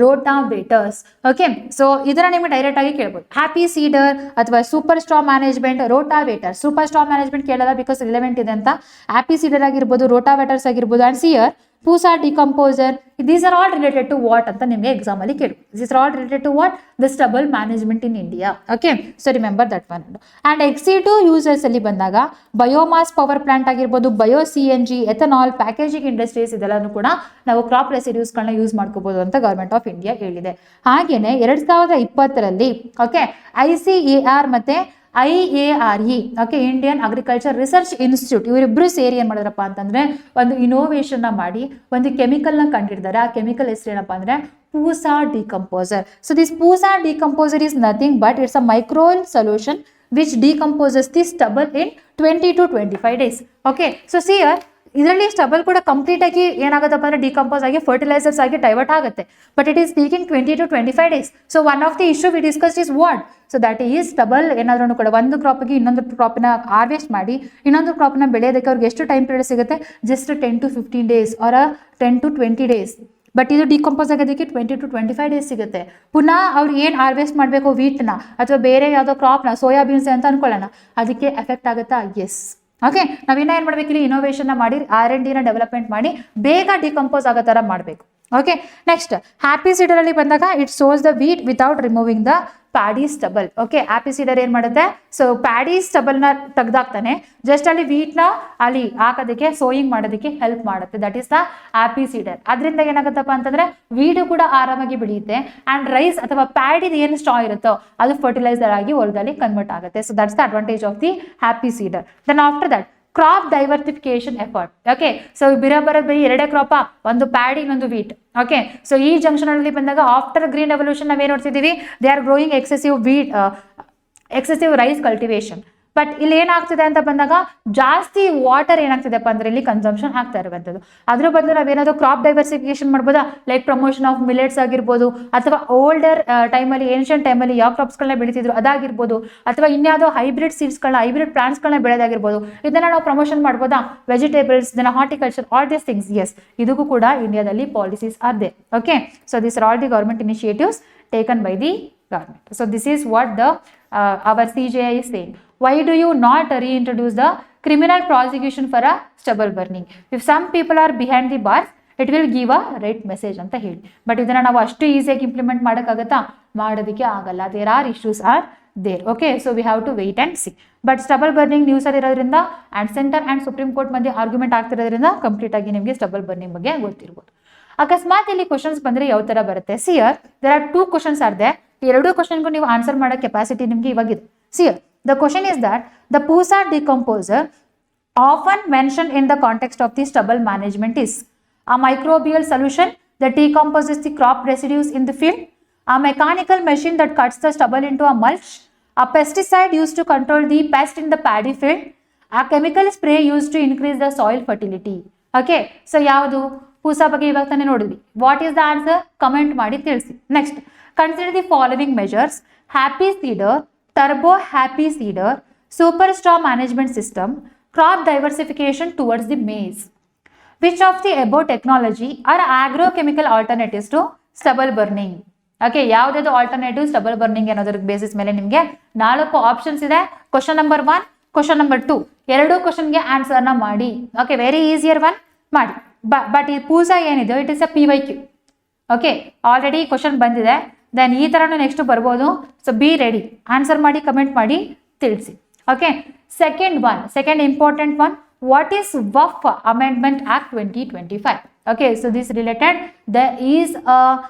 rotavators. Okay, so ಇದನ್ನ ನಿಮಗೆ ಡೈರೆಕ್ಟ್ ಆಗಿ ಕೇಳ್ಬೋದು. ಹ್ಯಾಪಿ ಸೀಡರ್ ಅಥವಾ super strong management, rotavator. Super strong management ಕೇಳಲ್ಲ ಬಿಕಾಸ್ ರಿಲೆವೆಂಟ್ ಇದೆ ಅಂತ. ಹ್ಯಾಪಿ ಸೀಡರ್ ಆಗಿರ್ಬೋದು, ರೋಟಾವೇಟರ್ಸ್ ಆಗಿರ್ಬೋದು, and CR Pusa decomposer. These are all related to what ಅಂತ ನಿಮಗೆ ಎಕ್ಸಾಮ್ ಅಲ್ಲಿ ಕೇಳಿ. These are all related to what, the stubble management in India. Okay, so remember that one. And exit users ಅಲ್ಲಿ ಬಂದಾಗ ಬಯೋಮಾಸ್ ಪವರ್ ಪ್ಲಾಂಟ್ ಆಗಿರ್ಬೋದು, bio CNG, ethanol, packaging industries ಇದೆಲ್ಲನೂ ಕೂಡ ನಾವು ಕ್ರಾಪ್ ರೆಸಿಡ್ಯೂಸ್ಗಳನ್ನ ಯೂಸ್ ಮಾಡ್ಕೋಬಹುದು ಅಂತ ಗವರ್ಮೆಂಟ್ ಆಫ್ ಇಂಡಿಯಾ ಹೇಳಿದೆ. ಹಾಗೇನೆ 2020ರಲ್ಲಿ ಓಕೆ ICAR ಮತ್ತೆ IARE, okay, Indian agriculture research institute, ಇವರಿಬ್ರು ಸೇರಿ ಏನ್ ಮಾಡಿದ್ರಪ್ಪ ಅಂತಂದ್ರೆ ಒಂದು ಇನೋವೇಷನ್ ಮಾಡಿ ಒಂದು ಕೆಮಿಕಲ್ ನ ಕಂಡಿಡಿದಾರೆ. ಆ ಕೆಮಿಕಲ್ ಹೆಸರು ಏನಪ್ಪಾ ಅಂದ್ರೆ Pusa decomposer. So this Pusa decomposer is nothing but it's a microbial solution which decomposes the stubble in 20 to 25 days. Okay, so see here, ಇದರಲ್ಲಿ ಸ್ಟಬಲ್ ಕೂಡ ಕಂಪ್ಲೀಟ್ ಆಗಿ ಏನಾಗುತ್ತಪ್ಪ ಅಂದ್ರೆ ಡಿಕಂಪೋಸ್ ಆಗಿ ಫರ್ಟಿಲೈಸರ್ಸ್ ಆಗಿ ಡೈವರ್ಟ್ ಆಗುತ್ತೆ. But it is taking 20 to 25 days. So one of the issue we discussed is what? So that is stubble ಏನಾದ್ರೂ ಕೂಡ ಒಂದು ಕ್ರಾಪ್ಗೆ ಇನ್ನೊಂದು ಕ್ರಾಪ್ನ ಹಾರ್ವೆಸ್ಟ್ ಮಾಡಿ ಇನ್ನೊಂದು ಕ್ರಾಪ್ನ ಬೆಳೆಯೋದಕ್ಕೆ ಅವ್ರಿಗೆ ಎಷ್ಟು ಟೈಮ್ ಪೀರಿಯಡ್ ಸಿಗುತ್ತೆ? Just 10 to 15 days or 10 to 20 days. But ಇದು ಡಿಕಂಪೋಸ್ ಆಗೋದಕ್ಕೆ 20 to 25 days ಸಿಗುತ್ತೆ. ಪುನಃ ಅವ್ರು ಏನು ಹಾರ್ವೆಸ್ಟ್ ಮಾಡಬೇಕು ವೀಟ್ನ ಅಥವಾ ಬೇರೆ ಯಾವುದೋ ಕ್ರಾಪ್ನ, ಸೋಯಾಬೀನ್ಸ್ ಅಂತ ಅನ್ಕೊಳ್ಳೋಣ, ಅದಕ್ಕೆ ಎಫೆಕ್ಟ್ ಆಗುತ್ತಾ? ಎಸ್. ಓಕೆ, ನಾವಿನ್ನ ಏನು ಮಾಡಬೇಕು? ಇಲ್ಲಿ ಇನೋವೇಷನ್ನ ಮಾಡಿ R&Dನ ಡೆವಲಪ್ಮೆಂಟ್ ಮಾಡಿ ಬೇಗ ಡಿಕಂಪೋಸ್ ಆಗೋ ಥರ ಮಾಡಬೇಕು. ಓಕೆ, ನೆಕ್ಸ್ಟ್ ಹ್ಯಾಪಿ ಸೀಡರ್ ಅಲ್ಲಿ ಬಂದಾಗ it sows the wheat without removing the paddy stubble. Okay, Happy Seeder ಏನ್ ಮಾಡುತ್ತೆ? ಸೊ ಪ್ಯಾಡಿ ಸ್ಟಬಲ್ನ ತೆಗ್ದಾಕ್ತಾನೆ, ಜಸ್ಟ್ ಅಲ್ಲಿ ವೀಟ್ನ ಅಲ್ಲಿ ಹಾಕೋದಕ್ಕೆ ಸೋಯಿಂಗ್ ಮಾಡೋದಕ್ಕೆ ಹೆಲ್ಪ್ ಮಾಡುತ್ತೆ. That is the Happy Seeder. ಅದರಿಂದ ಏನಾಗುತ್ತಪ್ಪ ಅಂತಂದ್ರೆ ವೀಡು ಕೂಡ ಆರಾಮಾಗಿ ಬೆಳೆಯುತ್ತೆ ಅಂಡ್ ರೈಸ್ ಅಥವಾ ಪ್ಯಾಡಿದ ಏನು ಸ್ಟ್ರಾ ಇರುತ್ತೋ ಅದು ಫರ್ಟಿಲೈಸರ್ ಆಗಿ ಹೊಲದಲ್ಲಿ ಕನ್ವರ್ಟ್ ಆಗುತ್ತೆ. So that's the advantage of the happy seeder. Then after that crop diversification effort. Okay, so ಬರೀ ಎರಡೇ ಕ್ರಾಪ, ಒಂದು ಪ್ಯಾಡಿ ಇನ್ನೊಂದು ವೀಟ್. ಓಕೆ, ಸೊ ಈ ಜಂಕ್ಷನ್ ಅಲ್ಲಿ ಬಂದಾಗ ಆಫ್ಟರ್ ಗ್ರೀನ್ ರೆವಲ್ಯೂಷನ್ ನಾವೇನು ನೋಡ್ತಿದ್ದೀವಿ? They are growing excessive rice cultivation. But ಇಲ್ಲಿ ಏನಾಗ್ತಿದೆ ಅಂತ ಬಂದಾಗ ಜಾಸ್ತಿ ವಾಟರ್ ಏನಾಗ್ತಿದೆಪ್ಪ ಅಂದ್ರೆ ಇಲ್ಲಿ ಕನ್ಸಂಪ್ಷನ್ ಆಗ್ತಾ ಇರುವಂಥದ್ದು. ಅದ್ರ ಬದಲು ನಾವೇನಾದ್ರು ಕ್ರಾಪ್ ಡೈವರ್ಸಿಫಿಕೇಶನ್ ಮಾಡ್ಬೋದಾ? ಲೈಕ್ ಪ್ರಮೋಷನ್ ಆಫ್ ಮಿಲೆಟ್ಸ್ ಆಗಿರ್ಬೋದು, ಅಥವಾ ಓಲ್ಡರ್ ಟೈಮಲ್ಲಿ ಏನ್ಷಿಯಂಟ್ ಟೈಮಲ್ಲಿ ಯಾವ ಕ್ರಾಪ್ಸ್ಗಳನ್ನ ಬೆಳೀತಿದ್ರು ಅದಾಗಿರ್ಬೋದು, ಅಥವಾ ಇನ್ಯಾವುದೋ ಹೈಬ್ರಿಡ್ ಸೀಡ್ಸ್ಗಳನ್ನ ಹೈಬ್ರಿಡ್ ಪ್ಲಾಂಟ್ಸ್ಗಳನ್ನ ಬೆಳೆದಾಗಿರ್ಬೋದು. ಇದನ್ನ ನಾವು ಪ್ರಮೋಷನ್ ಮಾಡ್ಬೋದಾ? Vegetables, then horticulture, all these things. Yes, ಇದಕ್ಕೂ ಕೂಡ ಇಂಡಿಯಾದಲ್ಲಿ policies are there. Okay, so this are all the government initiatives taken by the government. So this is what the our CJI is saying. Why do you not reintroduce the criminal prosecution for a stubble burning? If some people are behind the bars, it will give a right message ಅಂತ ಹೇಳಿ. ಬಟ್ ಇದನ್ನ ನಾವು ಅಷ್ಟು ಈಸಿಯಾಗಿ ಇಂಪ್ಲಿಮೆಂಟ್ ಮಾಡೋಕ್ಕಾಗತ್ತಾ? ಮಾಡೋದಕ್ಕೆ ಆಗಲ್ಲ. There are issues are there. Okay, so we have to wait and see. But stubble burning news ಅಲ್ಲಿ ಇರೋದ್ರಿಂದ and centre and Supreme Court ಮಧ್ಯೆ ಆರ್ಗ್ಯುಮೆಂಟ್ ಆಗ್ತಿರೋದ್ರಿಂದ ಕಂಪ್ಲೀಟ್ ಆಗಿ ನಿಮಗೆ ಸ್ಟಬಲ್ ಬರ್ನಿಂಗ್ ಬಗ್ಗೆ ಗೊತ್ತಿರ್ಬೋದು. ಅಕಸ್ಮಾತ್ ಇಲ್ಲಿ ಕ್ವಶನ್ಸ್ ಬಂದರೆ ಯಾವ ಥರ ಬರುತ್ತೆ? See here there are 2 questions are they. ಎರಡೂ ಕ್ವಶನ್ಗೂ ನೀವು ಆನ್ಸರ್ ಮಾಡೋ ಕೆಪಾಸಿಟಿ ನಿಮಗೆ ಇವಾಗಿದೆ. See here the question is that the Pusa decomposer often mention in the context of the stubble management is a microbial solution that decomposes the crop residues in the field, a mechanical machine that cuts the stubble into a mulch, a pesticide used to control the pest in the paddy field, a chemical spray used to increase the soil fertility. Okay, so ಯಾವುದು ಪೂಸಾ ಬಗ್ಗೆ ಇವಾಗ ತಾನೇ ನೋಡಿದ್ವಿ. What is the answer? Comment ಮಾಡಿ ತಿಳಿಸಿ. Next, consider the following measures: happy seeder, turbo happy seeder, super straw management system, crop diversification towards the maize. Which of the above technology are agrochemical alternatives to stubble burning? Okay, ಯಾವುದಾದ್ರು ಆಲ್ಟರ್ನೇಟಿವ್ ಸ್ಟಬಲ್ ಬರ್ನಿಂಗ್ ಅನ್ನೋದ್ರ ಬೇಸಿಸ್ ಮೇಲೆ ನಿಮಗೆ 4 ಆಪ್ಷನ್ಸ್ ಇದೆ. ಕ್ವಶನ್ ನಂಬರ್ 1, ಕ್ವಶನ್ ನಂಬರ್ 2, ಎರಡೂ ಕ್ವಶನ್ಗೆ ಆನ್ಸರ್ನ ಮಾಡಿ. ಓಕೆ, ವೆರಿ ಈಸಿಯರ್ ಒನ್ ಮಾಡಿ. ಬಟ್ ಈ ಪೂಸಾ ಏನಿದೆ it is a PYQ. Okay, already question ಬಂದಿದೆ. ದೆನ್ ಈ ಥರನೂ ನೆಕ್ಸ್ಟ್ ಬರ್ಬೋದು. ಸೊ ಬಿ ರೆಡಿ, ಆನ್ಸರ್ ಮಾಡಿ, ಕಮೆಂಟ್ ಮಾಡಿ, ತಿಳಿಸಿ. Okay, second important one, what is WAF Amendment Act 2025? Okay, so this related, there is a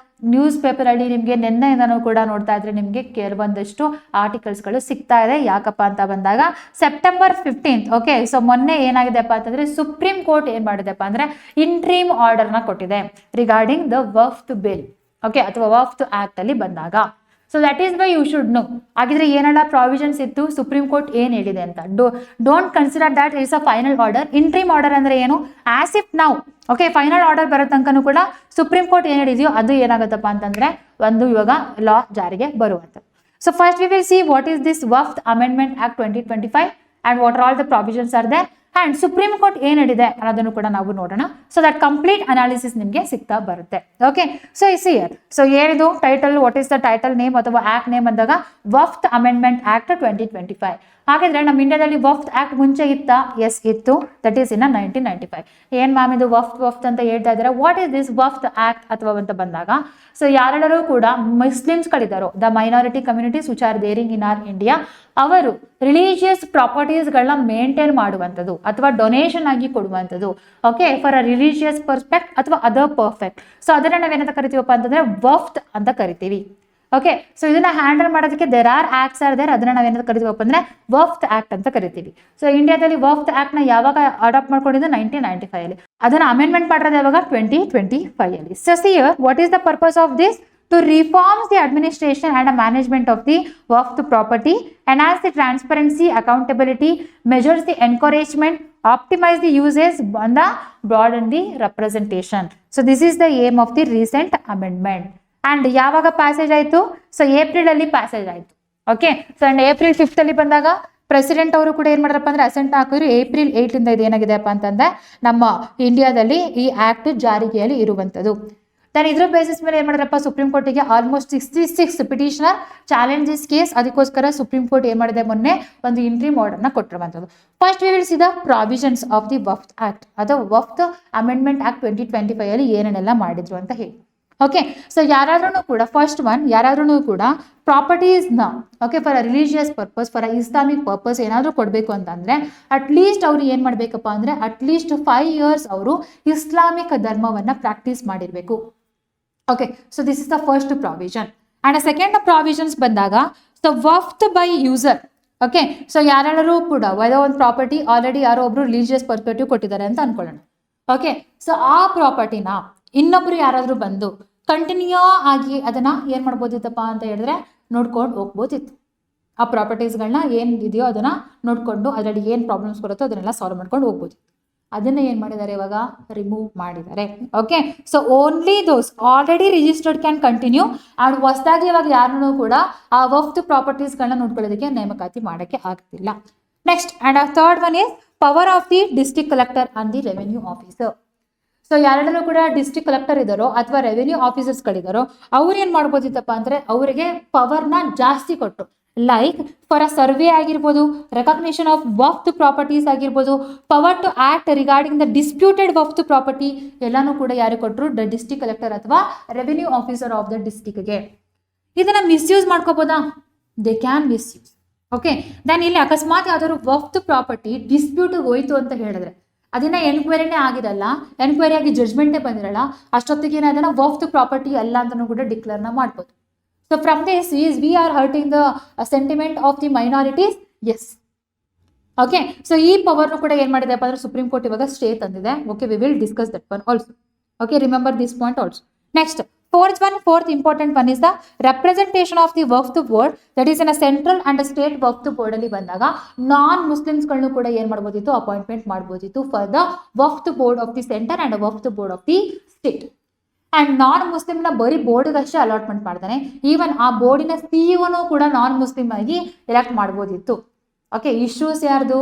news paper ಅಲ್ಲಿ ನಿಮಗೆ ನಿನ್ನೆಯಿಂದನೂ ಕೂಡ ನೋಡ್ತಾ ಇದ್ರೆ ನಿಮಗೆ ಕೆಲವೊಂದಷ್ಟು ಆರ್ಟಿಕಲ್ಸ್ಗಳು ಸಿಗ್ತಾ ಇದೆ. ಯಾಕಪ್ಪ ಅಂತ ಬಂದಾಗ September 15th, ಓಕೆ, ಸೊ ಮೊನ್ನೆ ಏನಾಗಿದೆಪ್ಪ ಅಂತಂದ್ರೆ ಸುಪ್ರೀಂ ಕೋರ್ಟ್ ಏನ್ ಮಾಡಿದೆಪ್ಪ ಅಂದ್ರೆ ಇಂಟ್ರೀಮ್ ಆರ್ಡರ್ನ ಕೊಟ್ಟಿದೆ ರಿಗಾರ್ಡಿಂಗ್ ದ ವಫ್ತ್ ಬಿಲ್. ಓಕೆ, ಅಥವಾ ವಫ್ತ್ ಆಕ್ಟ್ ಅಲ್ಲಿ ಬಂದಾಗ. So that is why you should know. ಹಾಗಿದ್ರೆ ಏನೆಲ್ಲ ಪ್ರಾವಿಷನ್ಸ್ ಇತ್ತು, ಸುಪ್ರೀಂ ಕೋರ್ಟ್ ಏನು ಹೇಳಿದೆ ಅಂತ. Don't consider that it's a final order. Interim order ಅಂದ್ರೆ ಏನು? ಆಸ್ ಇಫ್ ನಾವು ಓಕೆ ಫೈನಲ್ ಆರ್ಡರ್ ಬರೋ ತನಕನೂ ಕೂಡ ಸುಪ್ರೀಂ ಕೋರ್ಟ್ ಏನು ಹೇಳಿದೆಯೋ ಅದು ಏನಾಗುತ್ತಪ್ಪ ಅಂತಂದ್ರೆ ಒಂದು ಇವಾಗ ಲಾ ಜಾರಿಗೆ ಬರುವಂಥದ್ದು. So first we will see what is this ವಫ್ತ್ amendment act 2025 and what are all the provisions are there and supreme court ಏನು ಹೇಳಿದೆ ಅನ್ನೋದನ್ನು ಕೂಡ ನಾವು ನೋಡೋಣ. ಸೊ ದಟ್ ಕಂಪ್ಲೀಟ್ ಅನಾಲಿಸಿಸ್ ನಿಮಗೆ ಸಿಗ್ತಾ ಬರುತ್ತೆ. Okay, so is here. So ಏನಿದು title, what is the title name ಅಥವಾ ಆಕ್ಟ್ ನೇಮ್ ಅಂದಾಗ ವಫ್ತ್ ಅಮೆಂಡ್ಮೆಂಟ್ ಆಕ್ಟ್ 2025. ಹಾಗಿದ್ರೆ ನಮ್ಮ ಇಂಡಿಯಾದಲ್ಲಿ ವಫ್ತ್ ಆಕ್ಟ್ ಮುಂಚೆ ಇತ್ತಾ? ಎಸ್ ಇತ್ತು. That is in 1995. ಏನ್ ಮ್ಯಾಮ್ ಇದು ವಫ್ತ್ ಅಂತ ಹೇಳ್ತಾ ಇದ್ದಾರೆ? ವಾಟ್ ಈಸ್ ದಿಸ್ ವಫ್ತ್ ಆಕ್ಟ್ ಅಥವಾ ಅಂತ ಬಂದಾಗ, ಸೊ ಯಾರೆಲ್ಲರೂ ಕೂಡ ಮುಸ್ಲಿಮ್ಸ್ಗಳಿದ್ದಾರೋ, the minority communities which are there in in our India, ಅವರು ರಿಲಿಜಿಯಸ್ ಪ್ರಾಪರ್ಟೀಸ್ಗಳನ್ನ ಮೇಂಟೈನ್ ಮಾಡುವಂಥದ್ದು ಅಥವಾ ಡೊನೇಷನ್ ಆಗಿ ಕೊಡುವಂಥದ್ದು. Okay, for a religious perspective ಅಥವಾ ಅದರ್ ಪರ್ಫೆಕ್ಟ್. ಸೊ ಅದನ್ನ ನಾವೇನಂತ ಕರಿತೀವಪ್ಪ ಅಂತಂದ್ರೆ ವಫ್ತ್ ಅಂತ ಕರಿತೀವಿ. ಓಕೆ, ಸೊ ಇದನ್ನ ಹ್ಯಾಂಡಲ್ ಮಾಡೋದಕ್ಕೆ there are acts are there, ಅದನ್ನ ನಾವೇನಾದ್ರು ಕರಿತೀವಪ್ಪ ಅಂದ್ರೆ ವಫ್ತ್ ಆಕ್ಟ್ ಅಂತ ಕರಿತೀವಿ. ಸೊ ಇಂಡಿಯಾದಲ್ಲಿ ವಫ್ತ್ ಆಕ್ಟ್ ನ ಯಾವಾಗ ಅಡಾಪ್ಟ್ ಮಾಡ್ಕೊಂಡಿದ್ದು 1995 ಅಲ್ಲಿ, ಅದನ್ನ ಅಮೆಂಡ್ಮೆಂಟ್ ಮಾಡಿರೋದು ಯಾವಾಗ 2025 ಅಲ್ಲಿ. So here what is the purpose of this? To reform the administration and management of the Waqf property, enhance the transparency, accountability, measures the encouragement, optimize the usage, and broaden the representation. So this is the aim of the recent amendment. And ಯಾವಾಗ ಪ್ಯಾಸೇಜ್ ಆಯಿತು? ಸೊ ಏಪ್ರಿಲ್ ಅಲ್ಲಿ ಪ್ಯಾಸೇಜ್ ಆಯಿತು. Okay, so and April 5th ಅಲ್ಲಿ ಬಂದಾಗ ಪ್ರೆಸಿಡೆಂಟ್ ಅವರು ಕೂಡ ಏನ್ ಮಾಡ್ರಪ್ಪ ಅಂದ್ರೆ ಅಸೆಂಟ್ ಹಾಕಿದ್ರು. ಏಪ್ರಿಲ್ 8 ಇಂದ ಇದು ಏನಾಗಿದೆಪ್ಪ ಅಂತಂದ್ರೆ ನಮ್ಮ ಇಂಡಿಯಾದಲ್ಲಿ ಈ ಆಕ್ಟ್ ಜಾರಿಗೆಯಲ್ಲಿ ಇರುವಂಥದ್ದು. ದೆನ್ ಇದ್ರ ಬೇಸಿಸ್ ಮೇಲೆ ಏನ್ ಮಾಡಿದ್ರಪ್ಪ, ಸುಪ್ರೀಂ ಕೋರ್ಟಿಗೆ almost 66 petitioner challenge this case. ಅದಕ್ಕೋಸ್ಕರ ಸುಪ್ರೀಂ ಕೋರ್ಟ್ ಏನ್ ಮಾಡಿದೆ, ಮೊನ್ನೆ ಒಂದು ಇಂಟ್ರಿಮ್ ಆರ್ಡರ್ ನ ಕೊಟ್ಟಿರುವಂತದ್ದು. First we will see the provisions of the ವಫ್ತ್ ಆಕ್ಟ್, ಅದು ವಫ್ತ್ ಅಮೆಂಡ್ಮೆಂಟ್ ಆಕ್ಟ್ 2025 ಅಲ್ಲಿ ಏನೇನೆಲ್ಲ ಮಾಡಿದ್ರು ಅಂತ ಹೇಳಿ. ಓಕೆ, ಸೊ ಯಾರಾದ್ರೂ ಕೂಡ ಫಸ್ಟ್ ಒನ್, ಯಾರಾದ್ರೂ ಕೂಡ ಪ್ರಾಪರ್ಟೀಸ್ ನ okay for a religious purpose, for a Islamic purpose ಏನಾದ್ರು ಕೊಡಬೇಕು ಅಂತಂದ್ರೆ ಅಟ್ಲೀಸ್ಟ್ ಅವ್ರು ಏನ್ ಮಾಡ್ಬೇಕಪ್ಪ ಅಂದ್ರೆ ಅಟ್ಲೀಸ್ಟ್ 5 years ಅವರು ಇಸ್ಲಾಮಿಕ್ ಧರ್ಮವನ್ನ ಪ್ರಾಕ್ಟೀಸ್ ಮಾಡಿರ್ಬೇಕು. Okay, so this is the first provision. And second provisions ಬಂದಾಗ ಸೊ ವಫ್ತ್ ಬೈ ಯೂಸರ್. ಓಕೆ, ಸೊ ಯಾರು ಕೂಡ ಯಾವುದೋ ಒಂದು ಪ್ರಾಪರ್ಟಿ ಆಲ್ರೆಡಿ ಯಾರೋ ಒಬ್ರು ರಿಲಿಜಿಯಸ್ ಪರ್ಸ್ಪೆಕ್ಟಿವ್ ಕೊಟ್ಟಿದ್ದಾರೆ ಅಂತ ಅನ್ಕೊಳ್ಳೋಣ. ಓಕೆ, ಸೊ ಆ ಪ್ರಾಪರ್ಟಿನ ಇನ್ನೊಬ್ರು ಯಾರಾದ್ರೂ ಬಂದು ಕಂಟಿನ್ಯೂ ಆಗಿ ಅದನ್ನ ಏನ್ ಮಾಡ್ಬೋದಿತ್ತಪ್ಪ ಅಂತ ಹೇಳಿದ್ರೆ ನೋಡ್ಕೊಂಡು ಹೋಗ್ಬೋದಿತ್ತು. ಆ ಪ್ರಾಪರ್ಟೀಸ್ಗಳನ್ನ ಏನ್ ಇದೆಯೋ ಅದನ್ನ ನೋಡ್ಕೊಂಡು ಅದರಲ್ಲಿ ಏನ್ ಪ್ರಾಬ್ಲಮ್ಸ್ ಬರುತ್ತೋ ಅದನ್ನೆಲ್ಲ ಸಾಲ್ವ್ ಮಾಡ್ಕೊಂಡು ಹೋಗ್ಬೋದಿತ್ತು. ಅದನ್ನ ಏನ್ ಮಾಡಿದ್ದಾರೆ, ಇವಾಗ ರಿಮೂವ್ ಮಾಡಿದ್ದಾರೆ. Okay, so only those already registered can continue. And ಹೊಸದಾಗಿ ಇವಾಗ ಯಾರನ್ನೂ ಕೂಡ ಆ ವಫ್ತ್ ಪ್ರಾಪರ್ಟೀಸ್ಗಳನ್ನ ನೋಡ್ಕೊಳ್ಳೋದಕ್ಕೆ ನೇಮಕಾತಿ ಮಾಡಕ್ಕೆ ಆಗ್ತಿಲ್ಲ. Next and third one is power of the district collector and the revenue officer. So ಯಾರೆಲ್ಲರೂ ಕೂಡ ಡಿಸ್ಟ್ರಿಕ್ಟ್ ಕಲೆಕ್ಟರ್ ಇದ್ದಾರೋ ಅಥವಾ ರೆವೆನ್ಯೂ ಆಫೀಸರ್ಸ್ಗಳಿದ್ದಾರೋ ಅವ್ರು ಏನ್ ಮಾಡ್ಬೋದಿತ್ತಪ್ಪ ಅಂದ್ರೆ ಅವರಿಗೆ ಪವರ್ನ ಜಾಸ್ತಿ ಕೊಟ್ಟು, ಲೈಕ್ ಫಾರ್ ಅ ಸರ್ವೆ ಆಗಿರ್ಬೋದು, ರೆಕಗ್ನಿಷನ್ ಆಫ್ ವಫ್ತ್ ಪ್ರಾಪರ್ಟೀಸ್ ಆಗಿರ್ಬೋದು, power to act regarding the disputed ವಫ್ತ್ ಪ್ರಾಪರ್ಟಿ ಎಲ್ಲಾನು ಕೂಡ ಯಾರು ಕೊಟ್ಟರು, ಡಿಸ್ಟ್ರಿಕ್ಟ್ ಕಲೆಕ್ಟರ್ ಅಥವಾ ರೆವೆನ್ಯೂ ಆಫೀಸರ್ ಆಫ್ ದ ಡಿಸ್ಟ್ರಿಕ್ಟ್ಗೆ. ಇದನ್ನ ಮಿಸ್ಯೂಸ್ ಮಾಡ್ಕೋಬೋದಾ? They can misuse. Okay, then ಇಲ್ಲಿ ಅಕಸ್ಮಾತ್ ಯಾವ್ದಾದ್ರು ವಫ್ತ್ ಪ್ರಾಪರ್ಟಿ ಡಿಸ್ಪ್ಯೂಟ್ ಹೋಯ್ತು ಅಂತ ಹೇಳಿದ್ರೆ ಅದನ್ನ ಎನ್ಕ್ವೈರಿನೇ ಆಗಿರಲ್ಲ, ಎನ್ಕ್ವೈರಿ ಆಗಿ ಜಡ್ಜ್ಮೆಂಟೇ ಬಂದಿರಲ್ಲ, ಅಷ್ಟೊತ್ತಿಗೆ ಅದನ್ನ ವಫ್ತ್ ಪ್ರಾಪರ್ಟಿ ಅಲ್ಲ ಅಂತಲೂ ಕೂಡ ಡಿಕ್ಲೇರ್ನ ಮಾಡ್ಬೋದು. So from this is we are hurting the sentiment of the minorities. Yes. Okay. So ಈ ಪವರ್ ಕೂಡ ಏನ್ ಮಾಡಿದೆಪ್ಪ ಅಂದ್ರೆ ಸುಪ್ರೀಂ ಕೋರ್ಟ್ ಇವಾಗ ಸ್ಟೇ ತಂದಿದೆ. Okay, we will discuss that one also. Okay, remember this point also. Next, fourth important one is the representation of the Waqf board, that is in a central and a state Waqf board ಅಲ್ಲಿ ಬಂದಾಗ ನಾನ್ ಮುಸ್ಲಿಮ್ಸ್ ಗಳನ್ನು ಕೂಡ ಏನ್ ಮಾಡಬಹುದಿತ್ತು, ಅಪಾಯಿಂಟ್ಮೆಂಟ್ ಮಾಡಬಹುದಿತ್ತು for the Waqf board of the center and Waqf board of the state. And non ಮುಸ್ಲಿಮ್ನ ಬರೀ ಬೋರ್ಡ್ಗೆ ಅಷ್ಟೇ ಅಲಾಟ್ಮೆಂಟ್ ಮಾಡ್ತಾನೆ. ಈವನ್ ಆ ಬೋರ್ಡಿನ ಸಿಇಒನೂ ಕೂಡ ನಾನ್ ಮುಸ್ಲಿಮ್ ಆಗಿ ಎಲೆಕ್ಟ್ ಮಾಡ್ಬೋದಿತ್ತು. ಓಕೆ, ಇಶ್ಯೂಸ್ ಯಾರ್ದು?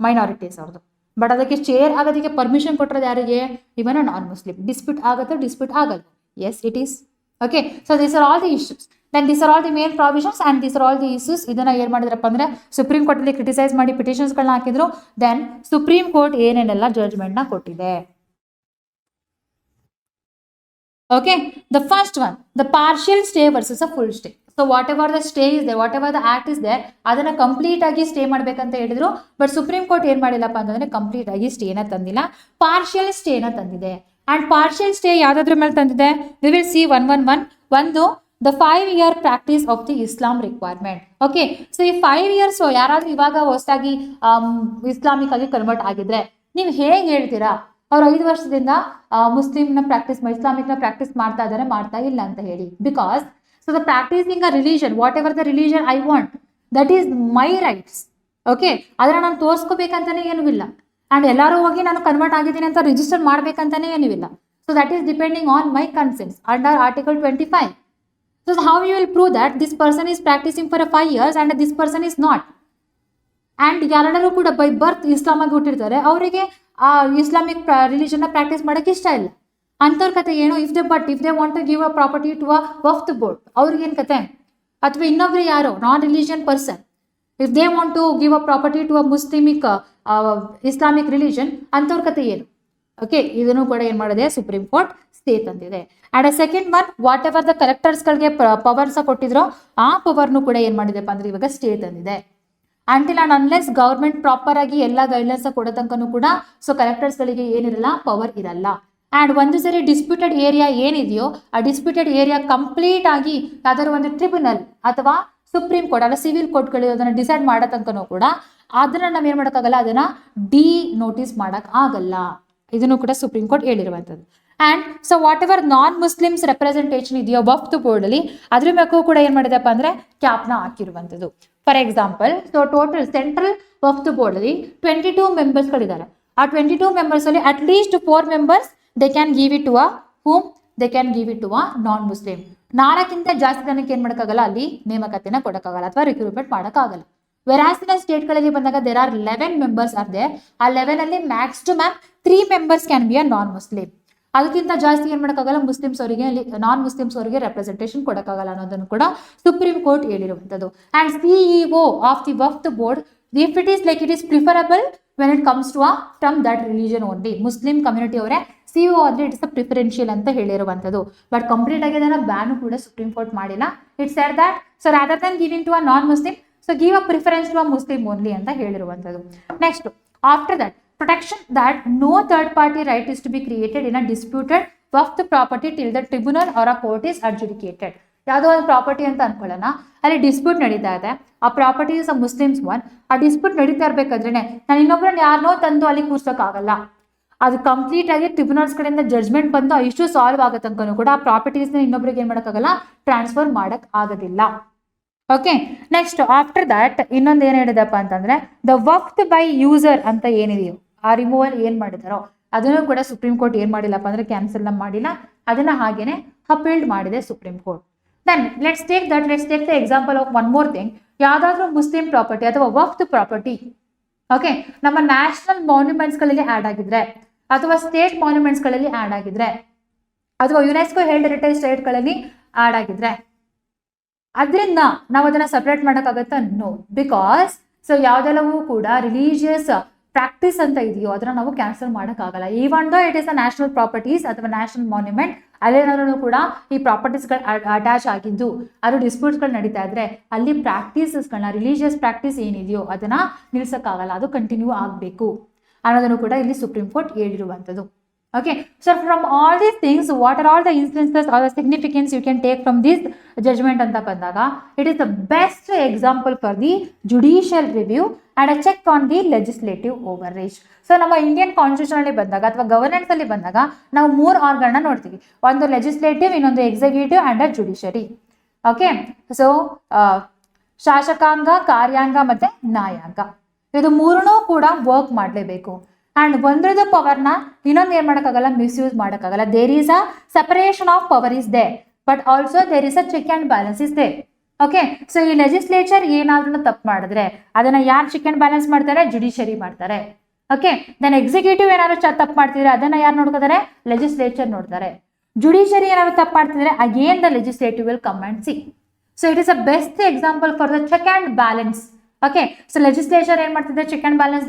ಮೈನಾರಿಟೀಸ್ ಅವ್ರದ್ದು. ಬಟ್ ಅದಕ್ಕೆ ಚೇರ್ ಆಗೋದಕ್ಕೆ ಪರ್ಮಿಷನ್ ಕೊಟ್ಟಿರೋದು ಯಾರಿಗೆ? Even non Muslim. ಡಿಸ್ಪ್ಯೂಟ್ ಆಗುತ್ತೆ, ಡಿಸ್ಪ್ಯೂಟ್ ಆಗಲ್ಲ. Yes, it is. Okay, so these are all the issues. Then these are all the main provisions and these are all the issues. ಇದನ್ನ ಏನ್ ಮಾಡಿದ್ರಪ್ಪ ಅಂದ್ರೆ ಸುಪ್ರೀಂ ಕೋರ್ಟ್ ಅಲ್ಲಿ ಕ್ರಿಟಿಸೈಸ್ ಮಾಡಿ ಪಿಟಿಷನ್ಸ್ಗಳನ್ನ ಹಾಕಿದ್ರು. ದೆನ್ ಸುಪ್ರೀಂ ಕೋರ್ಟ್ ಏನೇನೆಲ್ಲ ಜಡ್ಜ್ಮೆಂಟ್ ನ ಕೊಟ್ಟಿದೆ. Okay, the first one, the partial stay versus a full stay. So whatever the stay is there, whatever the act is there, ಅದನ್ನ ಕಂಪ್ಲೀಟ್ ಆಗಿ ಸ್ಟೇ ಮಾಡ್ಬೇಕಂತ ಹೇಳಿದ್ರು. ಬಟ್ ಸುಪ್ರೀಂ ಕೋರ್ಟ್ ಏನ್ ಮಾಡಿಲ್ಲಪ್ಪ ಅಂತಂದ್ರೆ ಕಂಪ್ಲೀಟ್ ಆಗಿ ಸ್ಟೇನ ತಂದಿಲ್ಲ, ಪಾರ್ಷಿಯಲ್ ಸ್ಟೇನ ತಂದಿದೆ. ಅಂಡ್ ಪಾರ್ಷಿಯಲ್ ಸ್ಟೇ ಯಾವ್ದಾದ್ರ ಮೇಲೆ ತಂದಿದೆ? ವಿ ವಿಲ್ ಸಿ ಒಂದು the 5-year practice of the Islam requirement. Okay, so ಈ 5 years ಯಾರಾದ್ರೂ ಇವಾಗ ಹೊಸದಾಗಿ ಇಸ್ಲಾಮಿಕ್ ಆಗಿ ಕನ್ವರ್ಟ್ ಆಗಿದ್ರೆ ನೀವು ಹೇಗೆ ಹೇಳ್ತೀರಾ ಅವ್ರು 5 ವರ್ಷದಿಂದ ಮುಸ್ಲಿಮ್ನ ಪ್ರಾಕ್ಟೀಸ್ ಇಸ್ಲಾಮಿಕ್ನ ಪ್ರಾಕ್ಟೀಸ್ ಮಾಡ್ತಾ ಇದ್ದಾರೆ, ಮಾಡ್ತಾ ಇಲ್ಲ ಅಂತ ಹೇಳಿ? Because so the practising a religion, what ever the religion I want, that is my rights. Okay, ಅದನ್ನ ನಾನು ತೋರಿಸ್ಕೋಬೇಕಂತಾನೆ ಏನೂ ಇಲ್ಲ. ಅಂಡ್ ಎಲ್ಲರೂ ಹೋಗಿ ನಾನು ಕನ್ವರ್ಟ್ ಆಗಿದ್ದೀನಿ ಅಂತ ರಿಜಿಸ್ಟರ್ ಮಾಡ್ಬೇಕಂತಾನೆ ಏನೂ ಇಲ್ಲ. So that is depending on my conscience under article 25. So how you will prove that this person is practising for 5 years and this person is not? And ಯಾರೆಲ್ಲರೂ ಕೂಡ ಬೈ ಬರ್ತ್ ಇಸ್ಲಾಮ್ ಆಗಿ ಹುಟ್ಟಿರ್ತಾರೆ, ಅವರಿಗೆ ಆ ಇಸ್ಲಾಮಿಕ್ ರಿಲಿಜನ್ ಪ್ರಾಕ್ಟೀಸ್ ಮಾಡಕ್ಕೆ ಇಷ್ಟ ಇಲ್ಲ. ಅಂಥವ್ರ ಕತೆ ಏನು? If they want to give a property to a ವಫ್ತ್ ಬೋರ್ಡ್, ಅವ್ರಿಗೇನು ಕತೆ? ಅಥವಾ ಇನ್ನೊಬ್ರು ಯಾರೋ non religion person, if they want to give a property to a ಮುಸ್ಲಿಮಿಕ್ ಇಸ್ಲಾಮಿಕ್ ರಿಲಿಜನ್, ಅಂಥವ್ರ ಕತೆ ಏನು? ಓಕೆ, ಇದನ್ನು ಕೂಡ ಏನ್ ಮಾಡಿದೆ ಸುಪ್ರೀಂ ಕೋರ್ಟ್ ಸ್ಟೇ ತಂದಿದೆ. And second one, whatever the ಕಲೆಕ್ಟರ್ಸ್ಗಳಿಗೆ ಪವರ್ಸ್ ಕೊಟ್ಟಿದ್ರು ಆ ಪವರ್ನು ಕೂಡ ಏನ್ ಮಾಡಿದೆಪ್ಪ ಅಂದ್ರೆ ಇವಾಗ ಸ್ಟೇ ತಂದಿದೆ. Until and unless government proper ಆಗಿ ಎಲ್ಲ ಗೈಡ್ಲೈನ್ಸ್ ಕೊಡೋ ತನಕನೂ ಕೂಡ ಸೊ ಕಲೆಕ್ಟರ್ಸ್ಗಳಿಗೆ ಏನಿರಲ್ಲ, ಪವರ್ ಇರಲ್ಲ. ಆ್ಯಂಡ್ ಒಂದು ಸರಿ ಡಿಸ್ಪ್ಯೂಟೆಡ್ ಏರಿಯಾ ಏನಿದೆಯೋ ಆ ಡಿಸ್ಪ್ಯೂಟೆಡ್ ಏರಿಯಾ ಕಂಪ್ಲೀಟ್ ಆಗಿ ಯಾವ್ದಾದ್ರು ಒಂದು ಟ್ರಿಬ್ಯುನಲ್ ಅಥವಾ ಸುಪ್ರೀಂ ಕೋರ್ಟ್ ಅಲ್ಲ ಸಿವಿಲ್ ಕೋರ್ಟ್ಗಳು ಅದನ್ನು ಡಿಸೈಡ್ ಮಾಡೋ ತನಕನೂ ಕೂಡ ಅದನ್ನು ನಾವು ಏನು ಮಾಡೋಕ್ಕಾಗಲ್ಲ, ಅದನ್ನು ಡಿ ನೋಟಿಸ್ ಆಗಲ್ಲ. ಇದನ್ನು ಕೂಡ ಸುಪ್ರೀಂ ಕೋರ್ಟ್ ಹೇಳಿರುವಂಥದ್ದು. And so whatever non Muslims representation ಇದೆಯೋ ವಕ್ಫ್ ಬೋರ್ಡಲ್ಲಿ ಅದ್ರ ಮೇಲೂ ಕೂಡ ಏನು ಮಾಡಿದೆಪ್ಪ ಅಂದರೆ ಕ್ಯಾಪ್ನ ಹಾಕಿರುವಂಥದ್ದು. For example, so total central Waqf ಬೋರ್ಡಲ್ಲಿ 22 ಮೆಂಬರ್ಸ್ಗಳಿದ್ದಾರೆ. ಆ 22 ಮೆಂಬರ್ಸಲ್ಲಿ at least 4 members they can give it to a whom, they can give it to a non Muslim. 4ಕ್ಕಿಂತ ಜಾಸ್ತಿ ಜನಕ್ಕೆ ಏನು ಮಾಡೋಕ್ಕಾಗಲ್ಲ, ಅಲ್ಲಿ ನೇಮಕಾತಿನ ಕೊಡೋಕ್ಕಾಗಲ್ಲ ಅಥವಾ ರಿಕ್ರೂಟ್ಮೆಂಟ್ ಮಾಡೋಕ್ಕಾಗಲ್ಲ. ವೆರಾಸಿನ ಸ್ಟೇಟ್ಗಳಲ್ಲಿ ಬಂದಾಗ ದೇರ್ ಆರ್ 11 ಮೆಂಬರ್ಸ್ ಆರ್ ಆ 11ಅಲ್ಲಿ maximum 3 members can be a non Muslim. ಅದಕ್ಕಿಂತ ಜಾಸ್ತಿ ಏನು ಮಾಡೋಕ್ಕಾಗಲ್ಲ, ಮುಸ್ಲಿಮ್ಸ್ ಅವರಿಗೆ ನಾನ್ ಮುಸ್ಲಿಮ್ಸ್ ಅವರಿಗೆ ರೆಪ್ರೆಸೆಂಟೇಷನ್ ಕೊಡೋಕ್ಕಾಗಲ್ಲ ಅನ್ನೋದನ್ನು ಕೂಡ ಸುಪ್ರೀಂ ಕೋರ್ಟ್ ಹೇಳಿರುವಂಥದ್ದು. And CEO of the Waqf board if it is like it is preferable when it comes to a from that religion only. Muslim community ಅವರೇ ಸಿಇಒ ಆದರೆ ಇಟ್ಸ್ ಅ ಪ್ರಿಫರೆನ್ಷಿಯಲ್ ಅಂತ ಹೇಳಿರುವಂಥದ್ದು. ಬಟ್ ಕಂಪ್ಲೀಟ್ ಆಗಿ ಅದನ್ನು ಬ್ಯಾನು ಕೂಡ ಸುಪ್ರೀಂ ಕೋರ್ಟ್ ಮಾಡಿಲ್ಲ. It's said that so rather than giving to a non Muslim, so give a preference to a Muslim only ಅಂತ ಹೇಳಿರುವಂಥದ್ದು. Next after that protection that no third party right is to be created in a disputed waqf property till the tribunal or a court is adjudicated. ಯಾವುದೋ ಒಂದು ಪ್ರಾಪರ್ಟಿ ಅಂತ ಅನ್ಕೊಳ್ಳೋಣ, ಅಲ್ಲಿ ಡಿಸ್ಪ್ಯೂಟ್ ನಡೀತಾ ಇದೆ, ಆ property is a Muslims one. ಆ ಡಿಸ್ಪ್ಯೂಟ್ ನಡೀತಾ ಇರ್ಬೇಕಾದ್ರೆ ನಾನು ಇನ್ನೊಬ್ಬರನ್ನ ಯಾರನ್ನೋ ತಂದು ಅಲ್ಲಿ ಕೂರ್ಸೋಕ್ಕಾಗಲ್ಲ. ಅದು ಕಂಪ್ಲೀಟ್ ಆಗಿ ಟ್ರಿಬ್ಯುನಲ್ಸ್ ಕಡೆಯಿಂದ ಜಡ್ಜ್ಮೆಂಟ್ ಬಂದು ಆ ಇಶ್ಯೂ ಸಾಲ್ವ್ ಆಗೋ ತನಕನೂ ಕೂಡ ಆ ಪ್ರಾಪರ್ಟೀಸ್ನ ಇನ್ನೊಬ್ರಿಗೆ ಏನು ಮಾಡೋಕ್ಕಾಗಲ್ಲ, ಟ್ರಾನ್ಸ್ಫರ್ ಮಾಡಕ್ ಆಗೋದಿಲ್ಲ. ಓಕೆ, ನೆಕ್ಸ್ಟ್ ಆಫ್ಟರ್ ದಟ್ ಇನ್ನೊಂದು ಏನು ಹೇಳಿದಪ್ಪ ಅಂತಂದ್ರೆ ದ ವಕ್ಫ್ ಬೈ ಯೂಸರ್ ಅಂತ ಏನಿದೆಯೋ ಆ ರಿಮೂವಲ್ ಏನು ಮಾಡಿದಾರೋ ಅದನ್ನು ಕೂಡ ಸುಪ್ರೀಂ ಕೋರ್ಟ್ ಏನು ಮಾಡಿಲ್ಲಪ್ಪ ಅಂದ್ರೆ ಕ್ಯಾನ್ಸಲ್ ಮಾಡಿಲ್ಲ, ಅದನ್ನ ಹಾಗೇನೆ ಅಪೀಲ್ಡ್ ಮಾಡಿದೆ supreme Court. Then let's take the example of one more thing. ಯಾವುದಾದ್ರೂ ಮುಸ್ಲಿಂ ಪ್ರಾಪರ್ಟಿ ಅಥವಾ ವಕ್ಫ್ ಪ್ರಾಪರ್ಟಿ ಓಕೆ ನಮ್ಮ ನ್ಯಾಷನಲ್ ಮಾನ್ಯುಮೆಂಟ್ಸ್ಗಳಲ್ಲಿ ಆ್ಯಡ್ ಆಗಿದ್ರೆ ಅಥವಾ ಸ್ಟೇಟ್ ಮಾನ್ಯುಮೆಂಟ್ಸ್ಗಳಲ್ಲಿ ಆ್ಯಡ್ ಆಗಿದ್ರೆ ಅಥವಾ ಯುನೆಸ್ಕೋ ಹೆಲ್ಡ್ ಹೆರಿಟೇಜ್ ಸೈಟ್ಗಳಲ್ಲಿ ಆ್ಯಡ್ ಆಗಿದ್ರೆ ಅದರಿಂದ ನಾವು ಅದನ್ನ ಸಪ್ರೇಟ್ ಮಾಡೋಕ್ಕಾಗತ್ತಾ? ನೋ, ಬಿಕಾಸ್ ಸೊ ಯಾವುದೆಲ್ಲವೂ ಕೂಡ ರಿಲಿಜಿಯಸ್ ಪ್ರಾಕ್ಟೀಸ್ ಅಂತ ಇದೆಯೋ ಅದನ್ನ ನಾವು ಕ್ಯಾನ್ಸಲ್ ಮಾಡೋಕ್ಕಾಗಲ್ಲ. Even though it is a national properties ಅಥವಾ ನ್ಯಾಷನಲ್ ಮಾನ್ಯುಮೆಂಟ್, ಅಲ್ಲೇನಾದ್ರೂ ಕೂಡ ಈ ಪ್ರಾಪರ್ಟೀಸ್ಗಳು ಅಟ್ಯಾಚ್ ಆಗಿದ್ದು ಅದು ಡಿಸ್ಪ್ಯೂಟ್ಸ್ಗಳು ನಡೀತಾ ಇದ್ರೆ ಅಲ್ಲಿ ಪ್ರಾಕ್ಟೀಸಸ್ಗಳನ್ನ ರಿಲಿಜಿಯಸ್ ಪ್ರಾಕ್ಟೀಸ್ ಏನಿದೆಯೋ ಅದನ್ನ ನಿಲ್ಸೋಕ್ಕಾಗಲ್ಲ, ಅದು ಕಂಟಿನ್ಯೂ ಆಗಬೇಕು ಅನ್ನೋದನ್ನು ಕೂಡ ಇಲ್ಲಿ ಸುಪ್ರೀಂ ಕೋರ್ಟ್ ಹೇಳಿರುವಂಥದ್ದು. Okay, so from all these things, what are all the instances or the significance you can take from this judgment anta bandaga? It is the best example for the judicial review and a check on the legislative overreach. So ನಮ್ಮ ಇಂಡಿಯನ್ ಕಾನ್ಸ್ಟಿಟ್ಯೂಷನ್ ಅಲ್ಲಿ ಬಂದಾಗ ಅಥವಾ ಗವರ್ನೆನ್ಸ್ ಅಲ್ಲಿ ಬಂದಾಗ ನಾವು 3 ಆರ್ಗನ್ ನೋಡ್ತೀವಿ. ಒಂದು ಲೆಜಿಸ್ಲೇಟಿವ್, ಇನ್ನೊಂದು executive and a judiciary. Okay, so ಶಾಸಕಾಂಗ, ಕಾರ್ಯಾಂಗ ಮತ್ತೆ ನ್ಯಾಯಾಂಗ, ಇದು 3 ಕೂಡ ವರ್ಕ್ ಮಾಡಲೇಬೇಕು. ಆ್ಯಂಡ್ ಒಂದ್ರದ್ದು ಪವರ್ನ ಇನ್ನೊಂದು ಏನು ಮಾಡೋಕ್ಕಾಗಲ್ಲ, ಮಿಸ್ಯೂಸ್ ಮಾಡೋಕ್ಕಾಗಲ್ಲ. There is a separation of power is there, but also there is a check and balance is there. Okay, so ಈ ಲೆಜಿಸ್ಲೇಚರ್ ಏನಾದ್ರೂ ತಪ್ಪು ಮಾಡಿದ್ರೆ ಅದನ್ನ ಯಾರು ಚೆಕ್ ಆ್ಯಂಡ್ ಬ್ಯಾಲೆನ್ಸ್ ಮಾಡ್ತಾರೆ? ಜುಡಿಷರಿ ಮಾಡ್ತಾರೆ. ಓಕೆ, ದೆನ್ ಎಕ್ಸಿಕ್ಯೂಟಿವ್ ಏನಾದ್ರು ತಪ್ಪು ಮಾಡ್ತಿದ್ರೆ ಅದನ್ನ ಯಾರು ನೋಡ್ಕೋತಾರೆ? ಲೆಜಿಸ್ಲೇಚರ್ ನೋಡ್ತಾರೆ. ಜುಡಿಷರಿ ಏನಾದ್ರು ತಪ್ಪು ಮಾಡ್ತಿದ್ರೆ again the legislative will come and see. So it is a best example for the check and balance. Okay, so legislature ಏನು ಮಾಡ್ತಿದೆ? ಚೆಕ್ ಆ್ಯಂಡ್ ಬ್ಯಾಲೆನ್ಸ್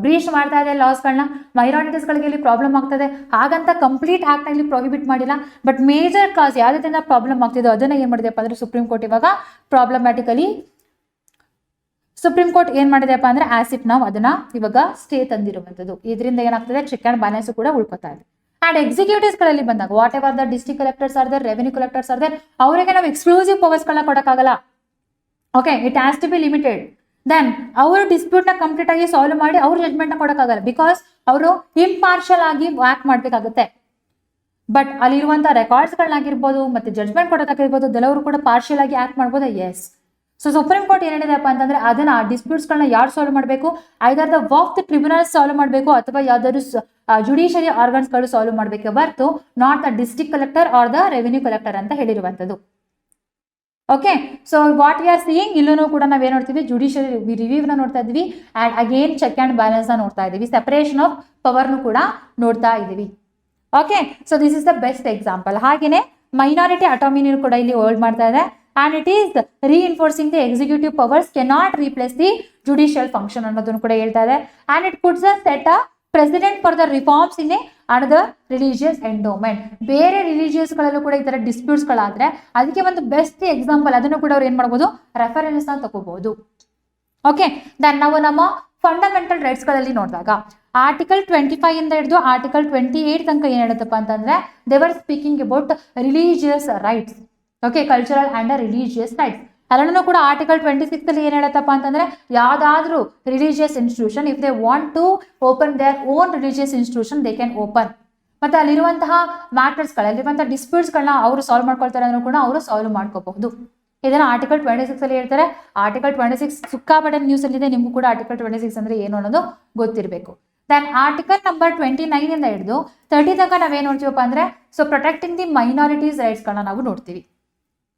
ಬ್ರೀಚ್ ಮಾಡ್ತಾ ಇದೆ ಲಾಸ್ಗಳನ್ನ, ಮೈನಾರಿಟೀಸ್ಗಳಿಗೆ ಇಲ್ಲಿ ಪ್ರಾಬ್ಲಮ್ ಆಗ್ತದೆ ಹಾಗಂತ ಕಂಪ್ಲೀಟ್ ಆಕ್ಟ್ನಲ್ಲಿ ಪ್ರೊಹಿಬಿಟ್ ಮಾಡಿಲ್ಲ. ಬಟ್ ಮೇಜರ್ ಕಾಸ್ ಯಾವುದರಿಂದ ಪ್ರಾಬ್ಲಮ್ ಆಗ್ತಿದೋ ಅದನ್ನ ಏನು ಮಾಡಿದೆಪ್ಪ ಅಂದ್ರೆ ಸುಪ್ರೀಂ ಕೋರ್ಟ್ ಇವಾಗ ಪ್ರಾಬ್ಲಮ್ಯಾಟಿಕಲಿ ಸುಪ್ರೀಂ ಕೋರ್ಟ್ ಏನು ಮಾಡಿದೆಪ್ಪ ಅಂದ್ರೆ ಆಸಿಫ್ ನಾವು ಅದನ್ನ ಇವಾಗ ಸ್ಟೇ ತಂದಿರುವಂಥದ್ದು. ಇದರಿಂದ ಏನಾಗ್ತದೆ? ಚೆಕ್ ಆ್ಯಂಡ್ ಬ್ಯಾಲೆನ್ಸ್ ಕೂಡ ಉಳ್ಕೊತಾ ಇದೆ. ಆ್ಯಂಡ್ ಎಕ್ಸಿಕ್ಯೂಟಿವ್ಸ್ಗಳಲ್ಲಿ ಬಂದಾಗ whatever the district collectors are there, revenue collectors are there, ಅವರಿಗೆ ನಾವು ಎಕ್ಸ್ಕ್ಲೂಸಿವ್ ಪವರ್ಸ್ಗಳನ್ನ ಕೊಡೋಕ್ಕಾಗಲ್ಲ. Okay, it has to be limited. Then ಅವರು ಡಿಸ್ಪ್ಯೂಟ್ನ ಕಂಪ್ಲೀಟ್ ಆಗಿ ಸಾಲ್ವ್ ಮಾಡಿ ಅವ್ರ ಜಡ್ಮೆಂಟ್ನ ಕೊಡೋಕ್ಕಾಗಲ್ಲ, ಬಿಕಾಸ್ ಅವರು ಇಂಪಾರ್ಷಿಯಲ್ ಆಗಿ ಆಕ್ಟ್ ಮಾಡಬೇಕಾಗುತ್ತೆ. ಬಟ್ ಅಲ್ಲಿರುವಂಥ ರೆಕಾರ್ಡ್ಸ್ಗಳನ್ನಾಗಿರ್ಬೋದು ಮತ್ತೆ ಜಡ್ಜ್ಮೆಂಟ್ ಕೊಡೋಕ್ಕಾಗಿರ್ಬೋದು ಕೆಲವರು ಕೂಡ ಪಾರ್ಷಿಯಲ್ ಆಗಿ ಆಕ್ಟ್ ಮಾಡ್ಬೋದು. ಎಸ್, ಸೊ ಸುಪ್ರೀಂ ಕೋರ್ಟ್ ಏನು ಹೇಳಿದೆಪ್ಪ ಅಂತಂದ್ರೆ ಅದನ್ನ ಡಿಸ್ಪ್ಯೂಟ್ಸ್ಗಳನ್ನ ಯಾರು ಸಾಲ್ವ್ ಮಾಡಬೇಕು? Either the Waqf tribunals solve ಮಾಡಬೇಕು ಅಥವಾ ಯಾವ್ದಾದ್ರು ಜುಡಿಷಿಯರಿ ಆರ್ಗನ್ಸ್ಗಳು ಸಾಲ್ವ್ ಮಾಡಬೇಕು, ಹೊರತು not the district collector or the revenue collector ಅಂತ ಹೇಳಿರುವಂಥದ್ದು. Okay, so what we are seeing ಇಲ್ಲೂ ಕೂಡ ನಾವೇನು ನೋಡ್ತೀವಿ? ಜುಡಿಷಿಯರಿ ರಿವ್ಯೂವ್ನ ನೋಡ್ತಾ ಇದ್ದೀವಿ ಆ್ಯಂಡ್ ಅಗೇನ್ ಚೆಕ್ ಆ್ಯಂಡ್ ಬ್ಯಾಲೆನ್ಸ್ನ ನೋಡ್ತಾ ಇದ್ದೀವಿ, ಸೆಪರೇಷನ್ ಆಫ್ ಪವರ್ನು ಕೂಡ ನೋಡ್ತಾ ಇದ್ದೀವಿ. Okay, so this is the best example. ಹಾಗೆಯೇ ಮೈನಾರಿಟಿ ಅಟಾಮಿನಿ ಕೂಡ ಇಲ್ಲಿ ಹೋಲ್ಡ್ ಮಾಡ್ತಾ ಇದೆ and it is reinforcing the executive powers cannot replace the judicial function ಅನ್ನೋದನ್ನು ಕೂಡ ಹೇಳ್ತಾ ಇದೆ. And it puts a set a precedent for the reforms in a another religious endowment. ಬೇರೆ ರಿಲಿಜಿಯಸ್ಗಳಲ್ಲೂ ಕೂಡ ಈ ಥರ ಡಿಸ್ಪ್ಯೂಟ್ಸ್ಗಳಾದರೆ ಅದಕ್ಕೆ ಒಂದು ಬೆಸ್ಟ್ ಎಕ್ಸಾಂಪಲ್, ಅದನ್ನು ಕೂಡ ಅವ್ರು ಏನು ಮಾಡ್ಬೋದು? ರೆಫರೆನ್ಸ್ನ ತಗೋಬಹುದು. ಓಕೆ ದೆನ್ ನಾವು ನಮ್ಮ ಫಂಡಮೆಂಟಲ್ ರೈಟ್ಸ್ಗಳಲ್ಲಿ ನೋಡಿದಾಗ ಆರ್ಟಿಕಲ್ 25 ಇಂದ ಹಿಡಿದು ಆರ್ಟಿಕಲ್ 28 ತನಕ ಏನ್ ಹೇಳುತ್ತಪ್ಪ ಅಂತಂದ್ರೆ they're speaking about religious rights. Okay cultural and religious rights ಅದನ್ನು ಕೂಡ ಆರ್ಟಿಕಲ್ 26 ಅಲ್ಲಿ ಏನ್ ಹೇಳುತ್ತಪ್ಪ ಅಂತಂದ್ರೆ ಯಾವ್ದಾದ್ರು religious institution if they want to open their own religious institution they can open. ಮತ್ತೆ ಅಲ್ಲಿರುವಂತಹ ಮ್ಯಾಟರ್ಸ್ಗಳು ಅಲ್ಲಿರುವಂತಹ ಡಿಸ್ಪ್ಯೂಟ್ಸ್ಗಳನ್ನ ಅವರು ಸಾಲ್ವ್ ಮಾಡ್ಕೊಳ್ತಾರೆ ಅಂದ್ರೂ ಕೂಡ ಅವರು ಸಾಲ್ವ್ ಮಾಡ್ಕೋಬಹುದು. ಇದನ್ನ ಆರ್ಟಿಕಲ್ 26 ಅಲ್ಲಿ ಹೇಳ್ತಾರೆ. ಆರ್ಟಿಕಲ್ 26 ಸಿಕ್ಕಾಪಟ್ಟೆ ನ್ಯೂಸ್ ಅಲ್ಲಿ ಇದೆ, ನಿಮ್ಗೂ ಕೂಡ ಆರ್ಟಿಕಲ್ 26 ಅಂದ್ರೆ ಏನು ಅನ್ನೋದು ಗೊತ್ತಿರಬೇಕು. ದೆನ್ ಆರ್ಟಿಕಲ್ ನಂಬರ್ 29 ಇಂದ ಹಿಡಿದು 30 ತನಕ ನಾವೇನ್ ನೋಡ್ತೀವಪ್ಪ ಅಂದ್ರೆ so protecting the minorities rights ಗಳನ್ನ ನಾವು ನೋಡ್ತೀವಿ.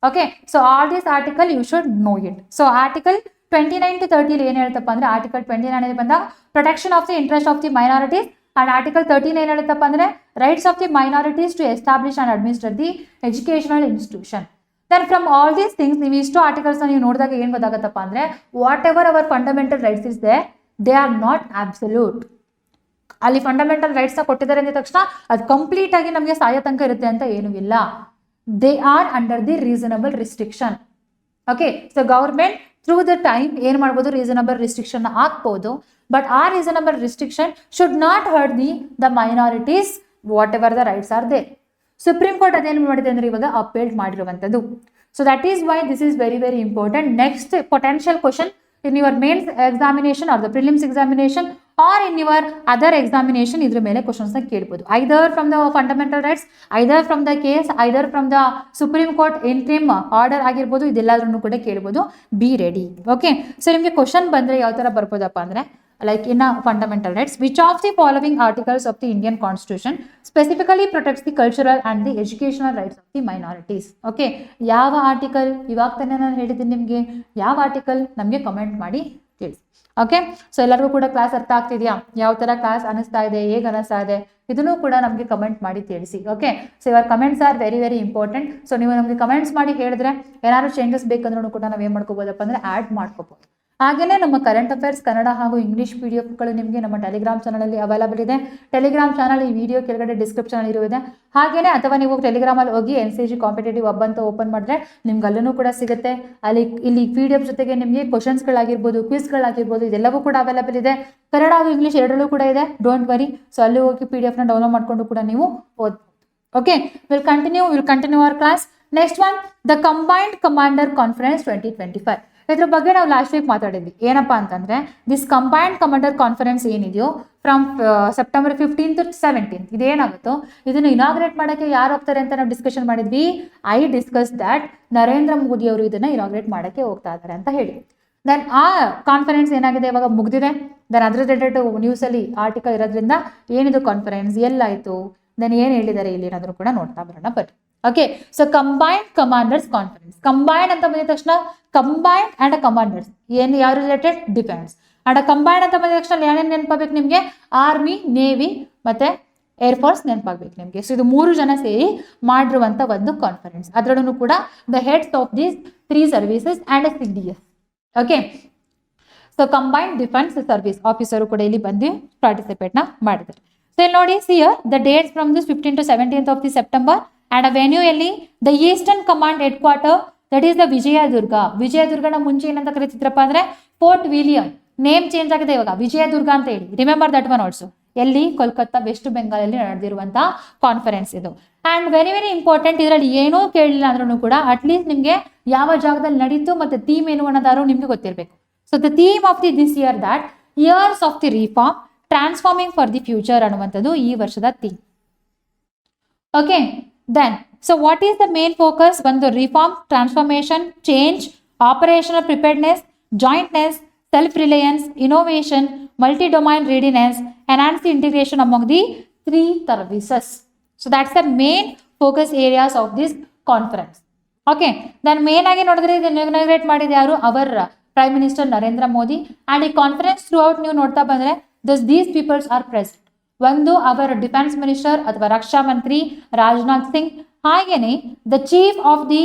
Okay so all this article you should know it. So article 29 to 30 ಏನ್ ಹೇಳ್ತಪ್ಪ ಅಂದ್ರೆ ಆರ್ಟಿಕಲ್ 29 ಬಂದಾಗ protection of the interest of the minorities and article 13 ಏನ್ ಹೇಳುತ್ತಪ್ಪ ಅಂದ್ರೆ rights of the minorities to establish and administer the educational institution. Then from all these things ನೀವು ಇಷ್ಟು ಆರ್ಟಿಕಲ್ಸ್ ನೀವು ನೋಡಿದಾಗ ಏನ್ ಗೊತ್ತಾಗತ್ತಪ್ಪ ಅಂದ್ರೆ what ever our fundamental rights is there are not absolute. ಅಲ್ಲಿ ಫಂಡಮೆಂಟಲ್ ರೈಟ್ಸ್ ಕೊಟ್ಟಿದ್ದಾರೆ ಅಂದ ತಕ್ಷಣ ಅದು ಕಂಪ್ಲೀಟ್ ಆಗಿ ನಮಗೆ ಸಾಯೋ ತನಕ ಇರುತ್ತೆ ಅಂತ ಏನೂ ಇಲ್ಲ. They are under the reasonable restriction. Okay so government through the time ಏನ್ ಮಾಡ್ಬೋದು ರೀಸನಬಲ್ ರಿಸ್ಟ್ರಿಕ್ಷನ್ ಹಾಕ್ಬೋದು. ಬಟ್ ಆ reasonable restriction should not hurt the minorities what ever the rights are they. Supreme court ಅದೇನು ಮಾಡಿದೆ ಅಂದ್ರೆ ಇವಾಗ ಅಪೇಲ್ ಮಾಡಿರುವಂಥದ್ದು. So that is why this is very very important. Next potential question in your mains examination or the prelims examination or in your other examination ಇದ್ರ ಮೇಲೆ ಕ್ವಶನ್ಸ್ ನ ಕೇಳಬಹುದು. either from the fundamental rights, either from the case, either from the supreme court interim order ಆಗಿರ್ಬೋದು, ಇದೆಲ್ಲದನ್ನು ಕೂಡ ಕೇಳಬಹುದು. Be ready. ಓಕೆ ಸೊ ನಿಮಗೆ ಕ್ವಶನ್ ಬಂದ್ರೆ ಯಾವ ತರ ಬರ್ಬೋದಪ್ಪ ಅಂದ್ರೆ like in fundamental rights, which of the following articles of the Indian Constitution specifically protects the cultural and the educational rights of the minorities. Okay, ಯಾವ ಆರ್ಟಿಕಲ್ ಇವಾಗ ತಾನೇ ನಾನು ಹೇಳಿದ್ದೀನಿ ನಿಮಗೆ, ಯಾವ ಆರ್ಟಿಕಲ್ ನಮಗೆ ಕಮೆಂಟ್ ಮಾಡಿ ತಿಳಿಸಿ. ಓಕೆ ಸೊ ಎಲ್ಲರಿಗೂ ಕೂಡ ಕ್ಲಾಸ್ ಅರ್ಥ ಆಗ್ತಿದೆಯಾ? ಯಾವ ತರ ಕ್ಲಾಸ್ ಅನಿಸ್ತಾ ಇದೆ, ಹೇಗೆ ಅನಿಸ್ತಾ ಇದೆ, ಇದನ್ನು ಕೂಡ ನಮಗೆ ಕಮೆಂಟ್ ಮಾಡಿ ತಿಳಿಸಿ. Okay so your comments are very very important. So ನೀವು ನಮಗೆ ಕಮೆಂಟ್ಸ್ ಮಾಡಿ ಹೇಳಿದ್ರೆ ಏನಾದ್ರು ಚೇಂಜಸ್ ಬೇಕಂದ್ರೂ ಕೂಡ ನಾವು ಏನು ಮಾಡ್ಕೋಬೋದಪ್ಪ ಅಂದ್ರೆ ಆ್ಯಡ್ ಮಾಡ್ಕೋಬಹುದು. ಹಾಗೆಯೇ ನಮ್ಮ ಕರೆಂಟ್ ಅಫೇರ್ಸ್ ಕನ್ನಡ ಹಾಗೂ ಇಂಗ್ಲಿಷ್ PDF-ಗಳು ನಿಮಗೆ ನಮ್ಮ ಟೆಲಿಗ್ರಾಮ್ ಚಾನಲಲ್ಲಿ ಅವೈಲಬಲ್ ಇದೆ. ಟೆಲಿಗ್ರಾಮ್ ಚಾನಲ್ ಈ ವಿಡಿಯೋ ಕೆಳಗಡೆ ಡಿಸ್ಕ್ರಿಪ್ಷನ್ ಇರುವುದೇ. ಹಾಗೆಯೇ ಅಥವಾ ನೀವು ಟೆಲಿಗ್ರಾಮಲ್ಲಿ ಹೋಗಿ NCG ಕಾಂಪಿಟೇಟಿವ್ ಹಬ್ ಅಂತ ಓಪನ್ ಮಾಡಿದ್ರೆ ನಿಮ್ಗೆ ಅಲ್ಲೂ ಕೂಡ ಸಿಗುತ್ತೆ. ಇಲ್ಲಿ PDF ಜೊತೆಗೆ ನಿಮಗೆ ಕ್ವಶನ್ಸ್ಗಳಾಗಿರ್ಬೋದು, ಕ್ವಿಸ್ಗಳಾಗಿರ್ಬೋದು, ಇದೆಲ್ಲವೂ ಕೂಡ ಅವೈಲಬಲ್ ಇದೆ. ಕನ್ನಡ ಹಾಗೂ ಇಂಗ್ಲಿಷ್ ಎರಡರಲ್ಲೂ ಕೂಡ ಇದೆ, ಡೋಂಟ್ ವರಿ. ಸೊ ಅಲ್ಲಿ ಹೋಗಿ PDF-ನ ಡೌನ್ಲೋಡ್ ಮಾಡಿಕೊಂಡು ಕೂಡ ನೀವು ಓದ್ಬೋದು. Okay will continue our class. Next one the combined commander conference 2025. ಇದ್ರ ಬಗ್ಗೆ ನಾವು ಲಾಸ್ಟ್ ವೀಕ್ ಮಾತಾಡಿದ್ವಿ. ಏನಪ್ಪಾ ಅಂತಂದ್ರೆ ದಿಸ್ ಕಂಬೈನ್ಡ್ ಕಮಾಂಡರ್ ಕಾನ್ಫರೆನ್ಸ್ ಏನಿದೆಯೋ ಫ್ರಮ್ ಸೆಪ್ಟೆಂಬರ್ 15 to 17 ಇದೇನಾಗುತ್ತೋ ಇದನ್ನು ಇನಾಗ್ರೇಟ್ ಮಾಡೋಕ್ಕೆ ಯಾರು ಹೋಗ್ತಾರೆ ಅಂತ ನಾವು ಡಿಸ್ಕಷನ್ ಮಾಡಿದ್ವಿ. I discuss that Narendra Modi ಅವರು ಇದನ್ನ ಇನಾಗ್ರೇಟ್ ಮಾಡೋಕ್ಕೆ ಹೋಗ್ತಾ ಇದ್ದಾರೆ ಅಂತ ಹೇಳಿ. ದೆನ್ ಆ ಕಾನ್ಫರೆನ್ಸ್ ಏನಾಗಿದೆ ಇವಾಗ ಮುಗ್ದಿದೆ. ದೆನ್ ಅದ್ರ ರಿಲೇಟೆಡ್ ನ್ಯೂಸಲ್ಲಿ ಆರ್ಟಿಕಲ್ ಇರೋದ್ರಿಂದ ಏನಿದು ಕಾನ್ಫರೆನ್ಸ್ ಎಲ್ಲಾಯಿತು, ದೆನ್ ಏನು ಹೇಳಿದ್ದಾರೆ ಇಲ್ಲಿ ಏನಾದರೂ ಕೂಡ ನೋಡ್ತಾ ಬರೋಣ ಬರ್ರಿ. Okay so combined commanders conference. Combined ಅಂತ ಬಂದಿದ ತಕ್ಷಣ ಕಂಬೈನ್ಡ್ ಅಂಡ್ ಕಮಾಂಡರ್ಸ್ ಏನು ಯಾವ ರಿಲೇಟೆಡ್ ಡಿಫೆನ್ಸ್ ಅಂಡ್ ಕಂಬೈನ್ಡ್ ಅಂತ ಬಂದಿದ ತಕ್ಷಣ ಏನೇನು ನೆನಪಾಗಬೇಕು ನಿಮಗೆ? ಆರ್ಮಿ, ನೇವಿ ಮತ್ತೆ ಏರ್ಫೋರ್ಸ್ ನೆನಪಾಗಬೇಕು ನಿಮಗೆ. ಸೊ ಇದು 3 ಜನ ಸೇರಿ ಮಾಡಿರುವಂಥ ಒಂದು ಕಾನ್ಫರೆನ್ಸ್. ಅದರಲ್ಲೂ ಕೂಡ the heads of these 3 services and CDS. Okay so combined defence service officer ಕೂಡ ಇಲ್ಲಿ ಬಂದು ಪಾರ್ಟಿಸಿಪೇಟ್ನ ಮಾಡಿದ್ದಾರೆ. ಸೊ ಇಲ್ಲಿ ನೋಡಿ see here the dates from this 15 to 17th of the September and a venue ಎಲ್ಲಿ the eastern command head quarter that is the Vijaydurg. ವಿಜಯದುರ್ಗನ ಮುಂಚೆ ಏನಂತ ಕರೀತಿದ್ರಪ್ಪ ಅಂದ್ರೆ ಫೋರ್ಟ್ ವಿಲಿಯಂ. ನೇಮ್ ಚೇಂಜ್ ಆಗಿದೆ ಇವಾಗ ವಿಜಯದುರ್ಗ ಅಂತ ಹೇಳಿ. Remember that one also. ಎಲ್ಲಿ ಕೋಲ್ಕತ್ತಾ ವೆಸ್ಟ್ ಬೆಂಗಾಲಲ್ಲಿ ನಡೆದಿರುವಂತಹ ಕಾನ್ಫರೆನ್ಸ್ ಇದು. And very very important. ಇದರಲ್ಲಿ ಏನೂ ಕೇಳಲಿಲ್ಲ ಅಂದ್ರೂ ಕೂಡ ಅಟ್ಲೀಸ್ಟ್ ನಿಮಗೆ ಯಾವ ಜಾಗದಲ್ಲಿ ನಡೀತು ಮತ್ತೆ ಥೀಮ್ ಏನು ಅನ್ನೋದಾದ್ರು ನಿಮ್ಗೆ ಗೊತ್ತಿರಬೇಕು. So the theme of this year that years of the reform transforming for the future ಅನ್ನುವಂಥದ್ದು ಈ ವರ್ಷದ theme. Okay then so what is the main focus? ಒಂದು reform, transformation, change, operational preparedness, jointness, self-reliance, innovation, multi-domain readiness, enhance the integration among the 3 services. So that's the main focus areas of this conference. Okay then main ಆಗಿ ನೋಡಿದ್ರೆ ಇದನ್ನು ಇನಾಗ್ರೇಟ್ ಮಾಡಿದ ಯಾರು? Our prime minister Narendra Modi. And ಈ ಕಾನ್ಫರೆನ್ಸ್ ಥ್ರೂ ಔಟ್ ನೀವು ನೋಡ್ತಾ ಬಂದ್ರೆ ದೀಸ್ ಪೀಪಲ್ಸ್ ಆರ್ ಪ್ರೆಸೆಂಟ್. ಒಂದು ಅವರ ಡಿಫೆನ್ಸ್ ಮಿನಿಸ್ಟರ್ ಅಥವಾ ರಕ್ಷಾ ಮಂತ್ರಿ ರಾಜನಾಥ್ ಸಿಂಗ್. ಹಾಗೇನೆ the chief of the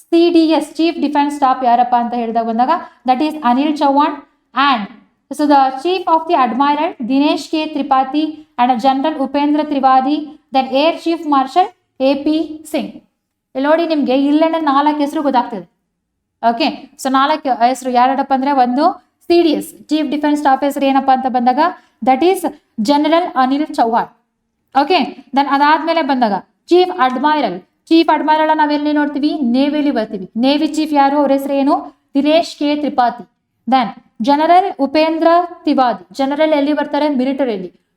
CDS chief defence staff ಯಾರಪ್ಪ ಅಂತ ಹೇಳಿದಾಗ ಬಂದಾಗ that is Anil Chauhan. And so the chief of the admiral Dinesh K Tripathi and general Upendra Trivedi. Then air chief marshal AP Singh. ಇಲ್ಲಿ ನೋಡಿ ನಿಮಗೆ ಇಲ್ಲೇನೆ 4 ಹೆಸರು ಗೊತ್ತಾಗ್ತದೆ. ಓಕೆ ಸೊ 4 ಹೆಸರು ಯಾರಪ್ಪ ಅಂದ್ರೆ ಒಂದು CDS ಚೀಫ್ ಡಿಫೆನ್ಸ್ ಆಫೀಸರ್ ಏನಪ್ಪಾ ಅಂತ ಬಂದಾಗ that is general Anil Chauhan. Okay, then ಅದಾದ್ಮೇಲೆ ಬಂದಾಗ ಚೀಫ್ ಅಡ್ಮೈರಲ್ ನಾವೆಲ್ಲಿ ನೋಡ್ತೀವಿ, ನೇವಿಲಿ ಬರ್ತೀವಿ. ನೇವಿ ಚೀಫ್ ಯಾರು, ಅವ್ರ ಹೆಸರು ಏನು, Dinesh K Tripathi. Then general Upendra Tiwari, general ಎಲ್ಲಿ ಬರ್ತಾರೆ,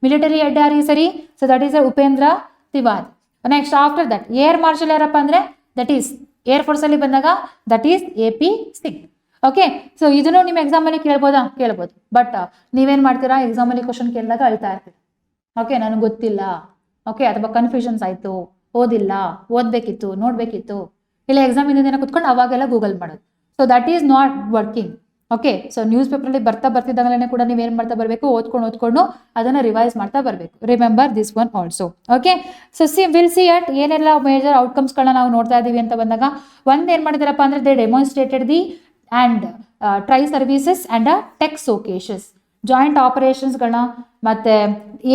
ಮಿಲಿಟರಿ ಹೆಡ್ ಯಾರು ಸರಿ, so that is Upendra Tiwari. Next after that air marshal ಯಾರಪ್ಪ ಅಂದ್ರೆ ದಟ್ ಈಸ್ ಏರ್ ಫೋರ್ಸ್ ಅಲ್ಲಿ ಬಂದಾಗ that is AP Singh. Okay, so ಇದನ್ನು ನಿಮ್ಮ ಎಕ್ಸಾಮ್ ಅಲ್ಲಿ ಕೇಳ್ಬೋದು. ಬಟ್ ನೀವೇನ್ ಮಾಡ್ತೀರಾ, ಎಕ್ಸಾಮ್ ಅಲ್ಲಿ ಕ್ವಶನ್ ಕೇಳಿದಾಗ ಅಳ್ತಾ ಇರ್ತೀರಿ. ಓಕೆ, ನನಗೆ ಗೊತ್ತಿಲ್ಲ, ಓಕೆ, ಅಥವಾ ಕನ್ಫ್ಯೂಷನ್ಸ್ ಆಯ್ತು, ಓದ್ಬೇಕಿತ್ತು, ನೋಡ್ಬೇಕಿತ್ತು, ಇಲ್ಲ ಎಕ್ಸಾಮ್ ಇಂದ ದಿನ ಕುತ್ಕೊಂಡು ಅವಾಗೆಲ್ಲ ಗೂಗಲ್ ಮಾಡೋದು. So that is not working. Okay, so news ಪೇಪರಲ್ಲಿ ಬರ್ತಿದ್ದಾಗಲೇ ಕೂಡ ನೀವೇನು ಮಾಡ್ತಾ ಬರಬೇಕು, ಓದ್ಕೊಂಡು ಅದನ್ನು ರಿವೈಸ್ ಮಾಡ್ತಾ ಬರಬೇಕು. Remember this one also. Okay, so will see at ಏನೆಲ್ಲ ಮೇಜರ್ ಔಟ್ಕಮ್ಸ್ಗಳನ್ನ ನಾವು ನೋಡ್ತಾ ಇದ್ದೀವಿ ಅಂತ ಬಂದಾಗ, ಏನ್ ಮಾಡಿದಾರಪ್ಪ ಅಂದ್ರೆ they demonstrated the and tri services and tech showcases, joint ಆಪರೇಷನ್ಸ್ಗಳನ್ನ, ಮತ್ತೆ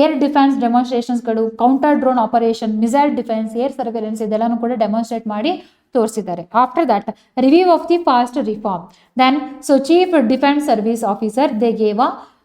ಏರ್ ಡಿಫೆನ್ಸ್ ಡೆಮಾನ್ಸ್ಟ್ರೇಷನ್ಸ್ಗಳು, counter drone operation, missile defence, air surveillance ಇದೆಲ್ಲನೂ ಕೂಡ ಡೆಮಾನ್ಸ್ಟ್ರೇಟ್ ಮಾಡಿ ತೋರಿಸಿದ್ದಾರೆ. After that review of the fast reform. Then so chief defence service officer they gave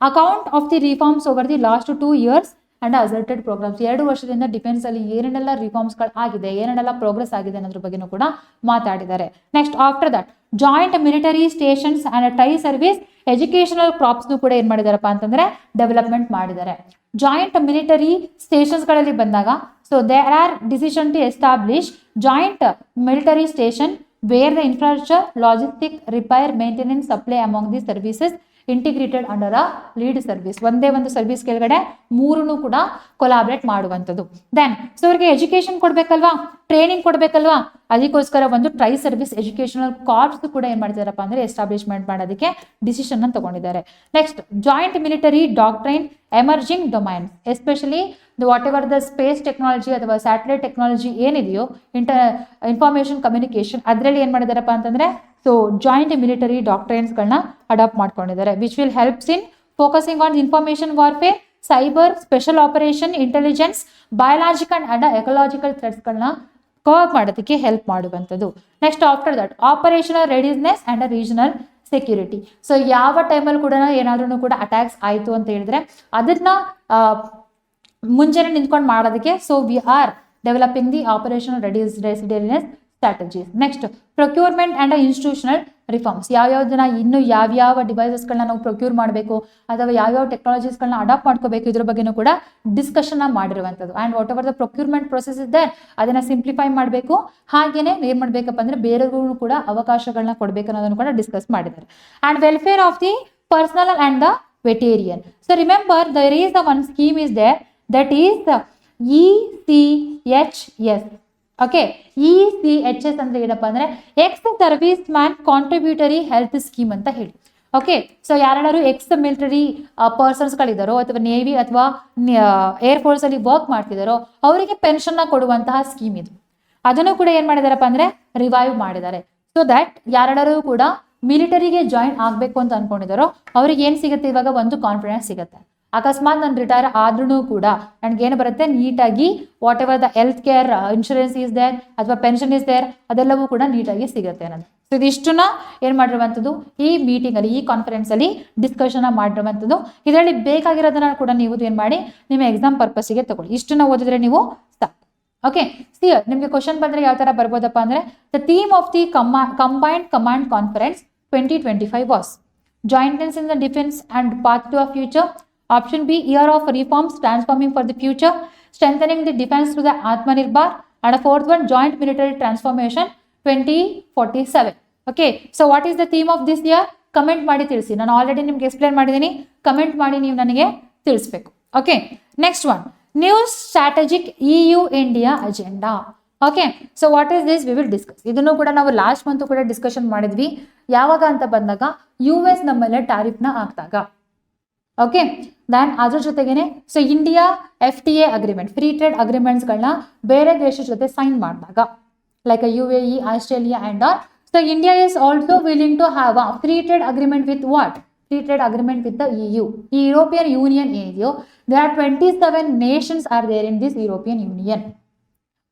account of the reforms over the last 2 years and asserted programs. 2 ವರ್ಷದಿಂದ ಡಿಫೆನ್ಸ್ ಅಲ್ಲಿ ಏನೇನೆಲ್ಲ ರಿಫಾರ್ಮ್ಸ್ಗಳು ಆಗಿದೆ, ಏನೇನೆಲ್ಲ ಪ್ರೋಗ್ರೆಸ್ ಆಗಿದೆ ಅನ್ನೋದ್ರ ಬಗ್ಗೆನೂ ಕೂಡ ಮಾತಾಡಿದ್ದಾರೆ. Next after that joint military stations and tri service educational ಕ್ರಾಪ್ಸ್ನು ಕೂಡ ಏನ್ ಮಾಡಿದಾರಪ್ಪ ಅಂತಂದ್ರೆ ಡೆವಲಪ್ಮೆಂಟ್ ಮಾಡಿದ್ದಾರೆ. ಜಾಯಿಂಟ್ ಮಿಲಿಟರಿ ಸ್ಟೇಷನ್ಸ್ಗಳಲ್ಲಿ ಬಂದಾಗ so there are decision to establish joint military station where the infrastructure, logistic, repair, maintenance, supply among the services integrated under a lead service. ಒಂದೇ ಒಂದು ಸರ್ವಿಸ್ ಕೆಳಗಡೆ 3 ಕೂಡ ಕೊಲಾಬ್ರೇಟ್ ಮಾಡುವಂಥದ್ದು. ದೆನ್ ಸೊ ಅವ್ರಿಗೆ ಎಜುಕೇಶನ್ ಕೊಡ್ಬೇಕಲ್ವಾ, ಟ್ರೈನಿಂಗ್ ಕೊಡ್ಬೇಕಲ್ವಾ, ಅದಕ್ಕೋಸ್ಕರ ಒಂದು ಟ್ರೈ ಸರ್ವಿಸ್ ಎಜುಕೇಶನಲ್ ಕಾರ್ಪ್ಸ್ ಕೂಡ ಏನ್ ಮಾಡಿದಾರಪ್ಪ ಅಂದ್ರೆ ಎಸ್ಟಾಬ್ಲಿಷ್ಮೆಂಟ್ ಮಾಡೋದಕ್ಕೆ ಡಿಸಿಷನ್ ಅನ್ನು ತಗೊಂಡಿದ್ದಾರೆ. Next joint military doctrine emerging domains, especially whatever the space technology ಅಥವಾ ಸ್ಯಾಟಲೈಟ್ ಟೆಕ್ನಾಲಜಿ ಏನಿದೆಯೋ, ಇನ್ಫಾರ್ಮೇಶನ್ ಕಮ್ಯುನಿಕೇಶನ್, ಅದರಲ್ಲಿ ಏನ್ ಮಾಡಿದಾರಪ್ಪ ಅಂತಂದ್ರೆ ಸೊ ಜಾಯಿಂಟ್ ಮಿಲಿಟರಿ ಡಾಕ್ಟ್ರೈನ್ಸ್ಗಳನ್ನ ಅಡಾಪ್ಟ್ ಮಾಡ್ಕೊಂಡಿದ್ದಾರೆ. Which will helps in focusing on information warfare, cyber, special operation, intelligence, biological and ecological ಥ್ರೆಟ್ಸ್ಗಳನ್ನ ಕವರ್ ಮಾಡೋದಕ್ಕೆ ಹೆಲ್ಪ್ ಮಾಡುವಂಥದ್ದು. Next after that operational readiness and regional security. So ಯಾವ ಟೈಮಲ್ಲಿ ಕೂಡ ಏನಾದ್ರೂ ಕೂಡ ಅಟ್ಯಾಕ್ಸ್ ಆಯಿತು ಅಂತ ಹೇಳಿದ್ರೆ ಅದನ್ನ ಮುಂಚೆನೆ ನಿಂತ್ಕೊಂಡು ಮಾಡೋದಕ್ಕೆ so we are developing the operational readiness strategies. Next procurement and institutional reforms, ಯಾವ್ಯಾವ್ದನ್ನ ಇನ್ನು ಯಾವ್ಯಾವ ಡಿವೈಸಸ್ಗಳನ್ನ ನಾವು ಪ್ರೊಕ್ಯೂರ್ ಮಾಡಬೇಕು ಅಥವಾ ಯಾವ್ಯಾವ ಟೆಕ್ನಾಲಜೀಸ್ಗಳನ್ನ ಅಡಾಪ್ಟ್ ಮಾಡ್ಕೋಬೇಕು ಇದ್ರ ಬಗ್ಗೆನೂ ಕೂಡ ಡಿಸ್ಕಷನ್ ಮಾಡಿರುವಂಥದ್ದು. And what ever the procurement process ಇದೆ ಅದನ್ನ ಸಿಂಪ್ಲಿಫೈ ಮಾಡಬೇಕು. ಹಾಗೇನೆ ಏನ್ ಮಾಡ್ಬೇಕಪ್ಪ ಅಂದ್ರೆ ಬೇರೆಗೂ ಕೂಡ ಅವಕಾಶಗಳನ್ನ ಕೊಡ್ಬೇಕು ಅನ್ನೋದನ್ನು ಕೂಡ ಡಿಸ್ಕಸ್ ಮಾಡಿದ್ದಾರೆ. And welfare of the personnel and the veteran. So remember there is the one scheme is there that is the ECHS. ಓಕೆ, ECHS ಅಂದ್ರೆ ಏನಪ್ಪಾ ಅಂದ್ರೆ ex service man contributory health scheme ಅಂತ ಹೇಳಿ. ಓಕೆ, ಸೊ ಯಾರು ಎಕ್ಸ್ ಮಿಲಿಟರಿ ಪರ್ಸನ್ಸ್ಗಳಿದ್ದಾರೋ ಅಥವಾ ನೇವಿ ಅಥವಾ ಏರ್ ಫೋರ್ಸ್ ಅಲ್ಲಿ ವರ್ಕ್ ಮಾಡ್ತಿದ್ದಾರೋ ಅವರಿಗೆ ಪೆನ್ಷನ್ ನ ಕೊಡುವಂತಹ ಸ್ಕೀಮ್ ಇದು. ಅದನ್ನು ಕೂಡ ಏನ್ ಮಾಡಿದಾರಪ್ಪ ಅಂದ್ರೆ ರಿವೈವ್ ಮಾಡಿದ್ದಾರೆ. ಸೊ ದಟ್ ಯಾರು ಕೂಡ ಮಿಲಿಟರಿಗೆ ಜಾಯಿನ್ ಆಗ್ಬೇಕು ಅಂತ ಅನ್ಕೊಂಡಿದಾರೋ ಅವ್ರಿಗೆ ಏನ್ ಸಿಗುತ್ತೆ, ಇವಾಗ ಒಂದು ಕಾನ್ಫಿಡೆನ್ಸ್ ಸಿಗುತ್ತೆ. ಅಕಸ್ಮಾತ್ ನಾನು ರಿಟೈರ್ ಆದ್ರೂ ಕೂಡ ನನಗೇನು ಬರುತ್ತೆ, ನೀಟಾಗಿ whatever the health care insurance is there ಅಥವಾ ಪೆನ್ಷನ್ ಈಸ್ ದೇರ್ ಅದೆಲ್ಲವೂ ಕೂಡ ನೀಟಾಗಿ ಸಿಗುತ್ತೆ ಅನ್ನೋದು. ಸೊ ಇದಿಷ್ಟನ್ನ ಏನ್ ಮಾಡಿರುವಂಥದ್ದು ಈ ಮೀಟಿಂಗ್ ಅಲ್ಲಿ, ಈ ಕಾನ್ಫರೆನ್ಸ್ ಅಲ್ಲಿ ಡಿಸ್ಕಷನ್ ಮಾಡಿರುವಂಥದ್ದು. ಇದರಲ್ಲಿ ಬೇಕಾಗಿರೋದನ್ನ ಕೂಡ ನೀವು ಏನ್ ಮಾಡಿ ನಿಮ್ಮ ಎಕ್ಸಾಮ್ ಪರ್ಪಸ್ಗೆ ತಗೊಳ್ಳಿ. ಇಷ್ಟನ್ನ ಓದಿದ್ರೆ ನೀವು ಸಾಕು. ಓಕೆ, ಸಿಯರ್ ನಿಮ್ಗೆ ಕ್ವಶನ್ ಬಂದ್ರೆ ಯಾವ ತರ ಬರ್ಬೋದಪ್ಪ ಅಂದ್ರೆ the theme of the combined command conference 2025 was ಜಾಯಿಂಟ್ನೆಸ್ in the defence and path to a future. Option B, year of reforms transforming for the future, strengthening the defense through the Atmanirbhar, and a fourth one, joint military transformation 2047. Okay, so what is the theme of this year? Comment ಮಾಡಿ ತಿಳಿಸಿ. ನಾನು ಆಲ್ರೆಡಿ ನಿಮ್ಗೆ ಎಕ್ಸ್ಪ್ಲೇನ್ ಮಾಡಿದ್ದೀನಿ, ಕಮೆಂಟ್ ಮಾಡಿ ನೀವು ನನಗೆ ತಿಳಿಸ್ಬೇಕು. Okay, next one new strategic EU India agenda. Okay, so what is this we will discuss. ಇದನ್ನು ಕೂಡ ನಾವು ಲಾಸ್ಟ್ ಮಂತ್ ಕೂಡ ಡಿಸ್ಕಷನ್ ಮಾಡಿದ್ವಿ. ಯಾವಾಗ ಅಂತ ಬಂದಾಗ US ನಮ್ಮ ಮೇಲೆ ಟ್ಯಾರಿಫ್ನ ಹಾಕಿದಾಗ. ಓಕೆ, ದೆನ್ ಅದ್ರ ಜೊತೆಗೇನೆ so India FTA agreement, free trade ಅಗ್ರಿಮೆಂಟ್ಸ್ಗಳನ್ನ ಬೇರೆ ದೇಶದ ಜೊತೆ ಸೈನ್ ಮಾಡಿದಾಗ like UAE, Australia and are. So India is also willing to have a free trade agreement with what? Free trade agreement with the EU. ಈ ಯುರೋಪಿಯನ್ ಯೂನಿಯನ್ ಏನಿದೆಯೋ there are 27 nations are there in this European Union.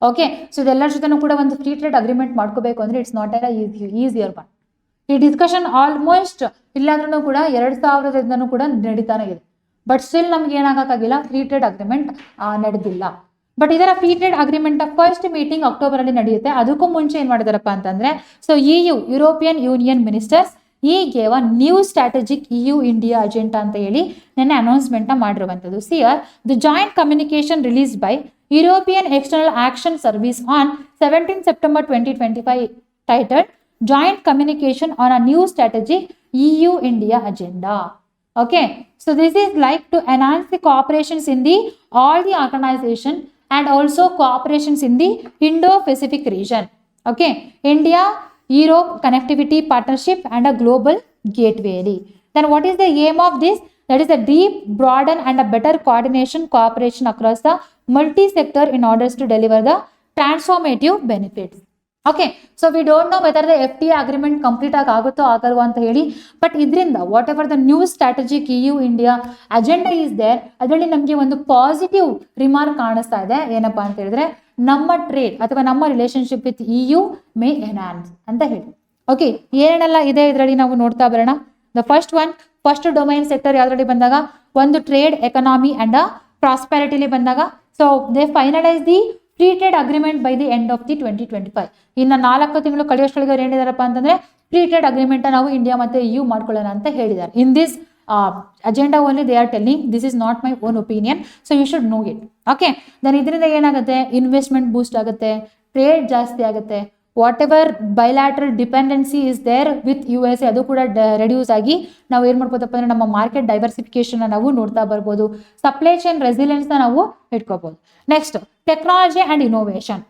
Okay, so ಇದೆಲ್ಲರ ಜೊತೆನೂ ಕೂಡ ಒಂದು ಫ್ರೀ ಟ್ರೇಡ್ ಅಗ್ರಿಮೆಂಟ್ ಮಾಡ್ಕೋಬೇಕು ಅಂದ್ರೆ it's not a easier one. ಈ ಡಿಸ್ಕಷನ್ ಆಲ್ಮೋಸ್ಟ್ ಇಲ್ಲಾಂದ್ರೂ ಕೂಡ 2000ದಿಂದನೂ ಕೂಡ ನಡೀತಾನೆ ಇದೆ. ಬಟ್ ಸ್ಟಿಲ್ ನಮ್ಗೆ ಏನಾಗಕ್ಕಾಗಿಲ್ಲ, ಫ್ರೀ ಟ್ರೇಡ್ ಅಗ್ರಿಮೆಂಟ್ ನಡೆದಿಲ್ಲ. ಬಟ್ ಇದರ free trade agreement first meeting October ಅಲ್ಲಿ ನಡೆಯುತ್ತೆ. ಅದಕ್ಕೂ ಮುಂಚೆ ಏನ್ ಮಾಡಿದಾರಪ್ಪ ಅಂತಂದ್ರೆ, so EU European Union ministers gave a new strategic EU India agenda ಅಂತ ಹೇಳಿ ನೆನ್ನೆ ಅನೌನ್ಸ್ಮೆಂಟ್ ಮಾಡಿರುವಂತದ್ದು. See here the joint communication release by European External Action Service on 17 September 2025 titled Joint Communication on a New Strategic EU India Agenda. Okay, so this is like to enhance the cooperations in the all the organization and also cooperations in the Indo-Pacific region. Okay, India Europe connectivity partnership and a global gateway. Then what is the aim of this? That is a deep, broaden and a better coordination cooperation across the multi-sector in order to deliver the transformative benefits. Okay, so we don't know whether the FTA agreement complete ಆಗುತ್ತೋ ಆಗಲ್ವಾ ಅಂತ ಹೇಳಿ. ಬಟ್ ಇದರಿಂದ whatever the new strategic EU India agenda is there, ಅದರಲ್ಲಿ ನಮಗೆ ಒಂದು ಪಾಸಿಟಿವ್ ರಿಮಾರ್ಕ್ ಕಾಣಿಸ್ತಾ ಇದೆ. ಏನಪ್ಪಾ ಅಂತ ಹೇಳಿದ್ರೆ, ನಮ್ಮ ಟ್ರೇಡ್ ಅಥವಾ ನಮ್ಮ relationship with EU May enhance ಅಂತ ಹೇಳಿ. ಓಕೆ, ಏನೆಲ್ಲ ಇದೆ ಇದರಲ್ಲಿ ನಾವು ನೋಡ್ತಾ ಬರೋಣ. ದ ಫಸ್ಟ್ ಡೊಮೈನ್ ಸೆಕ್ಟರ್ ಯಾವ್ದ್ರಲ್ಲಿ ಬಂದಾಗ, ಒಂದು ಟ್ರೇಡ್, ಎಕನಾಮಿ ಅಂಡ್ ಪ್ರಾಸ್ಪೆರಿಟಿಲಿ ಬಂದಾಗ, so they finalise the free trade agreement by the end of the 2025. ಇನ್ನು 4 ತಿಂಗಳು ಕಳೆಯೋಷ್ಟೊಳಗೆ ಅವ್ರು ಏನಿದಾರಪ್ಪ ಅಂತಂದ್ರೆ, ಫ್ರೀ ಟ್ರೇಡ್ ಅಗ್ರಿಮೆಂಟ್ ನಾವು ಇಂಡಿಯಾ ಮತ್ತೆ EU ಮಾಡ್ಕೊಳ್ಳೋಣ ಅಂತ ಹೇಳಿದ್ದಾರೆ. In this agenda only they are telling, this is not my own opinion, so you should know it. Okay, then ಇದರಿಂದ ಏನಾಗುತ್ತೆ, ಇನ್ವೆಸ್ಟ್ಮೆಂಟ್ ಬೂಸ್ಟ್ ಆಗುತ್ತೆ, ಟ್ರೇಡ್ ಜಾಸ್ತಿ ಆಗುತ್ತೆ, whatever bilateral dependency is there with USA ಅದು ಕೂಡ ರೆಡ್ಯೂಸ್ ಆಗಿ ನಾವು ಏನ್ ಮಾಡ್ಬೋದಪ್ಪ ಅಂದ್ರೆ, ನಮ್ಮ ಮಾರ್ಕೆಟ್ ಡೈವರ್ಸಿಫಿಕೇಶನ್ ನಾವು ನೋಡ್ತಾ ಬರ್ಬೋದು, ಸಪ್ಲೈ ಚೈನ್ ರೆಸಿಲಿಯನ್ಸ್ ನಾವು ಇಟ್ಕೋಬಹುದು. Next, technology and innovation.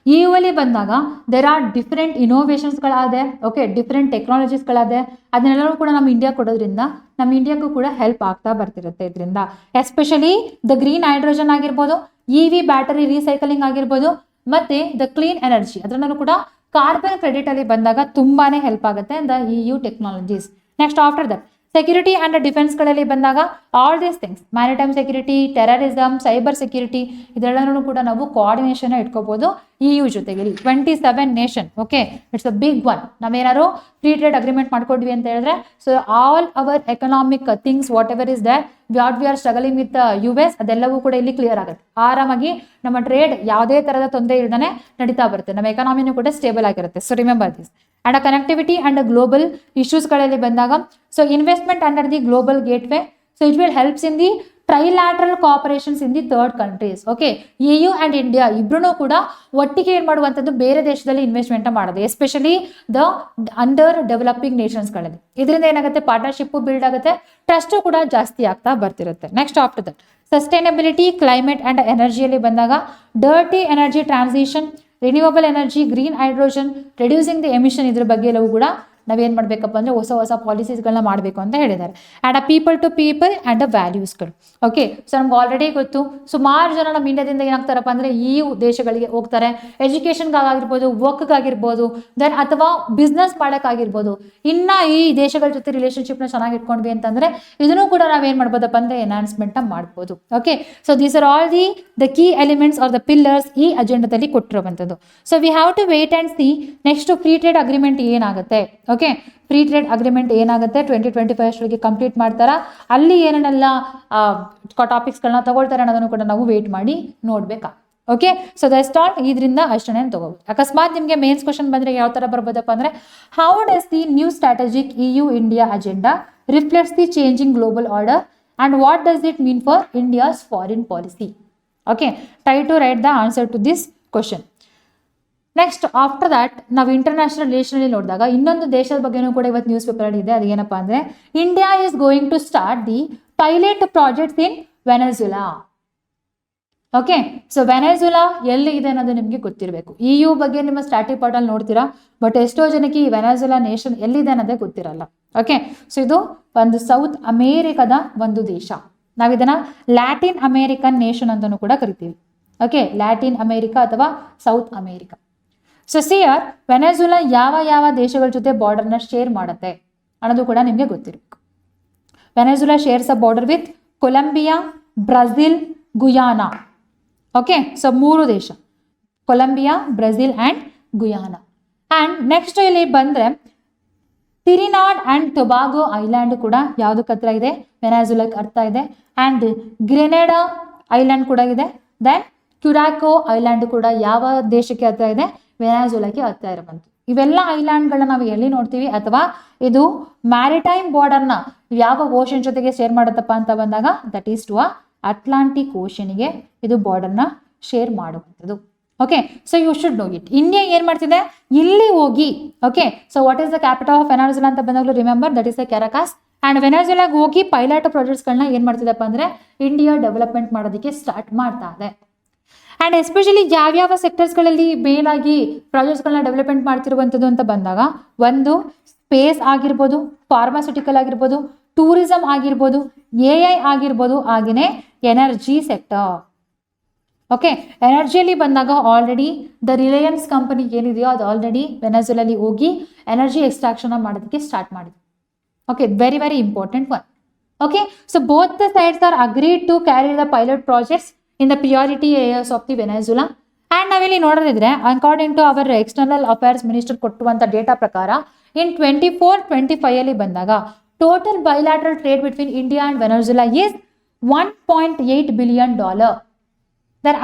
EU ಅಲ್ಲಿ ಬಂದಾಗ ದೇರ್ ಆರ್ ಡಿಫರೆಂಟ್ ಇನೋವೇಷನ್ಸ್ಗಳಾದೆ. ಓಕೆ, ಡಿಫರೆಂಟ್ ಟೆಕ್ನಾಲಜೀಸ್ಗಳಾದೆ. ಅದನ್ನೆಲ್ಲರೂ ಕೂಡ ನಮ್ಮ ಇಂಡಿಯಾ ಕೊಡೋದ್ರಿಂದ ನಮ್ಮ ಇಂಡಿಯಾಕ್ಕೂ ಕೂಡ ಹೆಲ್ಪ್ ಆಗ್ತಾ ಬರ್ತಿರುತ್ತೆ ಇದರಿಂದ. ಎಸ್ಪೆಷಲಿ ದ ಗ್ರೀನ್ ಹೈಡ್ರೋಜನ್ ಆಗಿರ್ಬೋದು, EV ಬ್ಯಾಟರಿ ರೀಸೈಕಲಿಂಗ್ ಆಗಿರ್ಬೋದು, ಮತ್ತೆ ದ ಕ್ಲೀನ್ ಎನರ್ಜಿ, ಅದರಲ್ಲೂ ಕೂಡ ಕಾರ್ಬನ್ ಕ್ರೆಡಿಟ್ ಅಲ್ಲಿ ಬಂದಾಗ ತುಂಬಾನೇ ಹೆಲ್ಪ್ ಆಗುತ್ತೆ the EU technologies. Next after that security and defence ಗಳಲ್ಲಿ ಬಂದಾಗ all these things, maritime security, terrorism, cyber security, ಇದೆಲ್ಲನೂ ಕೂಡ ನಾವು ಕೋಆರ್ಡಿನೇಷನ್ ಇಟ್ಕೋಬಹುದು EU ಜೊತೆಗೆ. 27 nation. Okay, it's a big one. ನಾವೇನಾದ್ರು ಫ್ರೀ ಟ್ರೇಡ್ ಅಗ್ರಿಮೆಂಟ್ ಮಾಡ್ಕೊಂಡ್ವಿ ಅಂತ ಹೇಳಿದ್ರೆ, so all our economic things whatever is that we are struggling with US, ಅದೆಲ್ಲವೂ ಕೂಡ ಇಲ್ಲಿ ಕ್ಲಿಯರ್ ಆಗುತ್ತೆ. ಆರಾಮಾಗಿ ನಮ್ಮ ಟ್ರೇಡ್ ಯಾವುದೇ ತರಹದ ತೊಂದರೆ ಇಲ್ಲದೆ ನಡೀತಾ ಬರುತ್ತೆ, ನಮ್ಮ ಎಕಾನಮಿನೂ ಕೂಡ ಸ್ಟೇಬಲ್ ಆಗಿರುತ್ತೆ. So remember this. And connectivity and global ಇಶ್ಯೂಸ್ಗಳಲ್ಲಿ ಬಂದಾಗ, so investment under the Global Gateway, so it will helps in the trilateral cooperations in the third countries. Okay, EU and India ಇಬ್ರು ಕೂಡ ಒಟ್ಟಿಗೆ ಏನ್ ಮಾಡುವಂಥದ್ದು, ಬೇರೆ ದೇಶದಲ್ಲಿ ಇನ್ವೆಸ್ಟ್ಮೆಂಟ್ ಮಾಡೋದು, ಎಸ್ಪೆಷಲಿ ದ ಅಂಡರ್ ಡೆವಲಪಿಂಗ್ ನೇಷನ್ಸ್ಗಳಲ್ಲಿ. ಇದರಿಂದ ಏನಾಗುತ್ತೆ, ಪಾರ್ಟ್ನರ್ಶಿಪ್ ಬಿಲ್ಡ್ ಆಗುತ್ತೆ, ಟ್ರಸ್ಟ್ ಕೂಡ ಜಾಸ್ತಿ ಆಗ್ತಾ ಬರ್ತಿರುತ್ತೆ. Next after that sustainability, climate and ಎನರ್ಜಿಯಲ್ಲಿ ಬಂದಾಗ, dirty energy transition, renewable energy, green hydrogen, reducing the emission, ಇದ್ರ ಬಗ್ಗೆ ಎಲ್ಲವೂ ಕೂಡ ನಾವೇನು ಮಾಡಬೇಕಪ್ಪ ಅಂದರೆ ಹೊಸ ಪಾಲಿಸೀಸ್ಗಳನ್ನ ಮಾಡಬೇಕು ಅಂತ ಹೇಳಿದ್ದಾರೆ. And a people to people and a ವ್ಯಾಲ್ಯೂಸ್ಗಳು. ಓಕೆ, ಸೊ ನಮ್ಗೆ ಆಲ್ರೆಡಿ ಗೊತ್ತು, ಸುಮಾರು ಜನ ನಮ್ಮ ಇಂಡಿಯಾದಿಂದ ಏನಾಗ್ತಾರಪ್ಪ ಅಂದರೆ EU ದೇಶಗಳಿಗೆ ಹೋಗ್ತಾರೆ, ಎಜುಕೇಷನ್ಗಾಗಿರ್ಬೋದು, ವರ್ಕ್ಗಾಗಿರ್ಬೋದು, ದೆನ್ ಅಥವಾ ಬಿಸ್ನೆಸ್ ಮಾಡೋಕ್ಕಾಗಿರ್ಬೋದು. ಇನ್ನು ಈ ದೇಶಗಳ ಜೊತೆ ರಿಲೇಷನ್ಶಿಪ್ನ ಚೆನ್ನಾಗಿ ಇಟ್ಕೊಂಡ್ವಿ ಅಂತಂದರೆ ಇದನ್ನು ಕೂಡ ನಾವೇನು ಮಾಡ್ಬೋದಪ್ಪ ಅಂದರೆ ಎನ್ಹಾನ್ಸ್ಮೆಂಟ್ನ ಮಾಡ್ಬೋದು. Okay, so these are all the key elements are the pillars ಈ ಅಜೆಂಡಾದಲ್ಲಿ ಕೊಟ್ಟಿರುವಂಥದ್ದು. So we have to wait and see next free trade agreement ಏನಾಗುತ್ತೆ. ಓಕೆ, ಫ್ರೀ ಟ್ರೇಡ್ ಅಗ್ರಿಮೆಂಟ್ ಏನಾಗುತ್ತೆ 2025 ಕಂಪ್ಲೀಟ್ ಮಾಡ್ತಾರಾ, ಅಲ್ಲಿ ಏನೇನೆಲ್ಲ ಟಾಪಿಕ್ಸ್ಗಳನ್ನ ತಗೊಳ್ತಾರೆ ಅನ್ನೋದನ್ನು ಕೂಡ ನಾವು ವೇಟ್ ಮಾಡಿ ನೋಡ್ಬೇಕಾ. Okay, so that's all. ಇದರಿಂದ ಅಷ್ಟೇ ತಗೋಬೋದು. ಅಕಸ್ಮಾತ್ ನಿಮಗೆ ಮೇನ್ಸ್ ಕ್ವಶನ್ ಬಂದರೆ ಯಾವ ಥರ ಬರ್ಬೋದಪ್ಪ ಅಂದರೆ, how does the new strategic EU India agenda reflects the changing global order and what does it mean for India's foreign policy. Okay, try to write the answer to this question. Next after that ನಾವು ಇಂಟರ್ನ್ಯಾಷನಲ್ ರಿಲೇಷನಲ್ಲಿ ನೋಡಿದಾಗ ಇನ್ನೊಂದು ದೇಶದ ಬಗ್ಗೆನೂ ಕೂಡ ಇವತ್ತು ನ್ಯೂಸ್ ಪೇಪರಲ್ಲಿ ಇದೆ. ಅದೇನಪ್ಪ ಅಂದರೆ, India is going to start the pilot projects in Venezuela. Okay, so Venezuela ಎಲ್ಲಿ ಇದೆ ಅನ್ನೋದು ನಿಮಗೆ ಗೊತ್ತಿರಬೇಕು. EU ಬಗ್ಗೆ ನಿಮ್ಮ ಸ್ಟ್ಯಾಟಿಕ್ ಪಾರ್ಟಲ್ಲಿ ನೋಡ್ತೀರಾ, ಬಟ್ ಎಷ್ಟೋ ಜನಕ್ಕೆ ಈ ವೆನೆಜುಲಾ ನೇಷನ್ ಎಲ್ಲಿದೆ ಅನ್ನೋದೇ ಗೊತ್ತಿರಲ್ಲ. ಓಕೆ, ಸೊ ಇದು ಒಂದು ಸೌತ್ ಅಮೇರಿಕಾದ ಒಂದು ದೇಶ. ನಾವು ಇದನ್ನ ಲ್ಯಾಟಿನ್ ಅಮೇರಿಕನ್ ನೇಷನ್ ಅಂತಲೂ ಕೂಡ ಕರಿತೀವಿ. ಓಕೆ, ಲ್ಯಾಟಿನ್ ಅಮೇರಿಕಾ ಅಥವಾ ಸೌತ್ ಅಮೇರಿಕಾ. ಸೊ ಸಿಯರ್ ವೆನೆಜುಲಾ ಯಾವ ದೇಶಗಳ ಜೊತೆ ಬಾರ್ಡರ್ನ ಶೇರ್ ಮಾಡುತ್ತೆ ಅನ್ನೋದು ಕೂಡ ನಿಮಗೆ ಗೊತ್ತಿರಬೇಕು. Venezuela shares a border with Colombia, Brazil, Guyana. Okay, so 3 ದೇಶ, Colombia, Brazil and Guyana. And next ಇಲ್ಲಿ ಬಂದರೆ ಟಿರಿನಾಡ್ ಅಂಡ್ ಟೊಬಾಗೋ ಐಲ್ಯಾಂಡ್ ಕೂಡ ಯಾವುದಕ್ಕೆ ಹತ್ರ ಇದೆ, ವೆನೆಜುಲಾಕ್ಕೆ ಹತ್ರ ಇದೆ. ಅಂಡ್ ಗ್ರೆನೇಡಾ ಐಲ್ಯಾಂಡ್ ಕೂಡ ಇದೆ. ದೆನ್ ಕ್ಯುರಾಕೋ ಐಲ್ಯಾಂಡ್ ಕೂಡ ಯಾವ ದೇಶಕ್ಕೆ ಹತ್ರ ಇದೆ, ವೆನೆಜುಲಾಕ್ಕೆ ಹತ್ರ ಇರುವಂಥದ್ದು. ಇವೆಲ್ಲ ಐಲ್ಯಾಂಡ್ಗಳನ್ನ ನಾವು ಎಲ್ಲಿ ನೋಡ್ತೀವಿ, ಅಥವಾ ಇದು ಮ್ಯಾರಿಟೈಮ್ ಬಾರ್ಡರ್ನ ಯಾವ ಓಷನ್ ಜೊತೆಗೆ ಶೇರ್ ಮಾಡುತ್ತಪ್ಪ ಅಂತ ಬಂದಾಗ ದಟ್ ಈಸ್ ಟು ಅಟ್ಲಾಂಟಿಕ್ ಓಷನ್ಗೆ ಇದು ಬಾರ್ಡರ್ನ ಶೇರ್ ಮಾಡುವಂಥದ್ದು. Okay, so you should know it. India ಏನ್ ಮಾಡ್ತಿದೆ, ಇಲ್ಲಿ ಹೋಗಿ, okay, so what is the capital of Venezuela ಅಂತ ಬಂದಾಗಲೂ remember that is the Caracas. And ವೆನೆಜುಲಾಗೆ ಹೋಗಿ ಪೈಲಟ್ ಪ್ರಾಜೆಕ್ಟ್ಸ್ಗಳನ್ನ ಏನ್ ಮಾಡ್ತಿದೆಪ್ಪ ಅಂದ್ರೆ ಇಂಡಿಯಾ ಡೆವಲಪ್ಮೆಂಟ್ ಮಾಡೋದಕ್ಕೆ ಸ್ಟಾರ್ಟ್ ಮಾಡ್ತಾ ಇದೆ. ಅಂಡ್ ಎಸ್ಪೆಷಲಿ ಯಾವ್ಯಾವ ಸೆಕ್ಟರ್ಸ್ಗಳಲ್ಲಿ ಮೇನ್ ಆಗಿ ಪ್ರಾಜೆಕ್ಟ್ಸ್ಗಳನ್ನ ಡೆವಲಪ್ಮೆಂಟ್ ಮಾಡ್ತಿರುವಂಥದ್ದು ಅಂತ ಬಂದಾಗ, ಒಂದು ಸ್ಪೇಸ್ ಆಗಿರ್ಬೋದು, ಫಾರ್ಮಾಸ್ಯೂಟಿಕಲ್ ಆಗಿರ್ಬೋದು, ಟೂರಿಸಂ ಆಗಿರ್ಬೋದು, AI ಆಗಿರ್ಬೋದು, ಹಾಗೆಯೇ ಎನರ್ಜಿ ಸೆಕ್ಟರ್. ಓಕೆ, ಎನರ್ಜಿಯಲ್ಲಿ ಬಂದಾಗ ಆಲ್ರೆಡಿ ದ ರಿಲಯನ್ಸ್ ಕಂಪನಿ ಏನಿದೆಯೋ ಅದು ಆಲ್ರೆಡಿ ವೆನೆಜುಲಾಲಿ ಹೋಗಿ ಎನರ್ಜಿ ಎಕ್ಸ್ಟ್ರಾಕ್ಷನ್ ಮಾಡೋದಕ್ಕೆ ಸ್ಟಾರ್ಟ್ ಮಾಡಿದೆ. Okay, very very important one. Okay, so both the sides are agreed to carry the pilot projects in the priority areas of the Venezuela. And ನಾವಿಲ್ಲಿ ನೋಡೋದಿದ್ರೆ according to our external affairs minister ಕೊಟ್ಟುವಂಥ ಡೇಟಾ ಪ್ರಕಾರ ಇನ್ 24-25 ಅಲ್ಲಿ ಬಂದಾಗ total bilateral trade between India and Venezuela is $1.8 billion.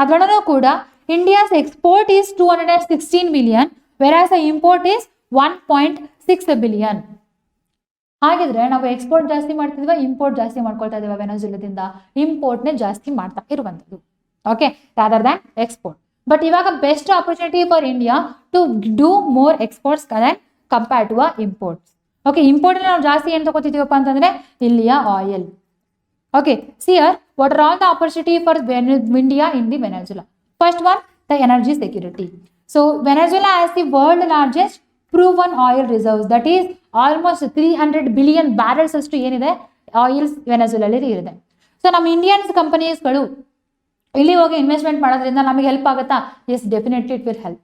ಅದರಲ್ಲೂ ಕೂಡ India's export is 216 million, whereas the import is 1.6 billion. ಹಾಗಿದ್ರೆ ನಾವು ಎಕ್ಸ್ಪೋರ್ಟ್ ಜಾಸ್ತಿ ಮಾಡ್ತಿದ್ವಿ, ಇಂಪೋರ್ಟ್ ಜಾಸ್ತಿ ಮಾಡ್ಕೊಳ್ತಾ ಇದೀವಿ ವೆನೆಜುಲಾದಿಂದ, ಇಂಪೋರ್ಟ್ನೇ ಜಾಸ್ತಿ ಮಾಡ್ತಾ ಇರುವಂಥದ್ದು. Okay, rather than export. But ಇವಾಗ best opportunity for India to do more exports than compare to imports. Okay, import ನಾವು ಜಾಸ್ತಿ ಏನು ತಗೋತಿದ್ದೀವಪ್ಪ ಅಂತಂದ್ರೆ ಇಲ್ಲಿಯ oil. Okay, see here what are all the opportunity for India in the Venezuela? First one, the energy security. So Venezuela has the world largest proven oil reserves, that is almost 300 billion barrels ಅಷ್ಟು ಏನಿದೆ ಆಯಿಲ್ಸ್ ವೆನೆಜುಲಾಲಿ ಇದೆ. ಸೊ ನಮ್ಮ ಇಂಡಿಯನ್ಸ್ ಕಂಪನೀಸ್ಗಳು ಇಲ್ಲಿ ಹೋಗಿ ಇನ್ವೆಸ್ಟ್ಮೆಂಟ್ ಮಾಡೋದ್ರಿಂದ ನಮಗೆ ಹೆಲ್ಪ್ ಆಗುತ್ತಾ? Yes, definitely it will help.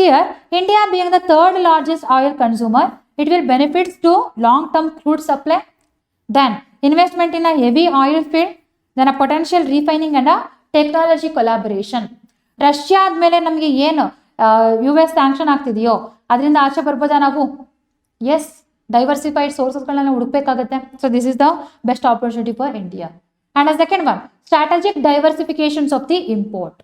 Here, India being the third largest oil consumer, it will benefits to long-term crude supply. Then investment in a heavy oil field, then a potential refining and a technology collaboration. Russia ಆದಮೇಲೆ ನಮಗೆ ಏನು US ಸ್ಯಾಂಕ್ಷನ್ ಆಗ್ತಿದೆಯೋ ಅದರಿಂದ ಆಚೆ ಬರ್ಬೋದಾ ನಾವು? ಎಸ್, ಡೈವರ್ಸಿಫೈಡ್ ಸೋರ್ಸಸ್ಗಳನ್ನ ಹುಡುಕ್ಬೇಕಾಗತ್ತೆ. So this is the best opportunity for India. And a second one, strategic diversifications of the import.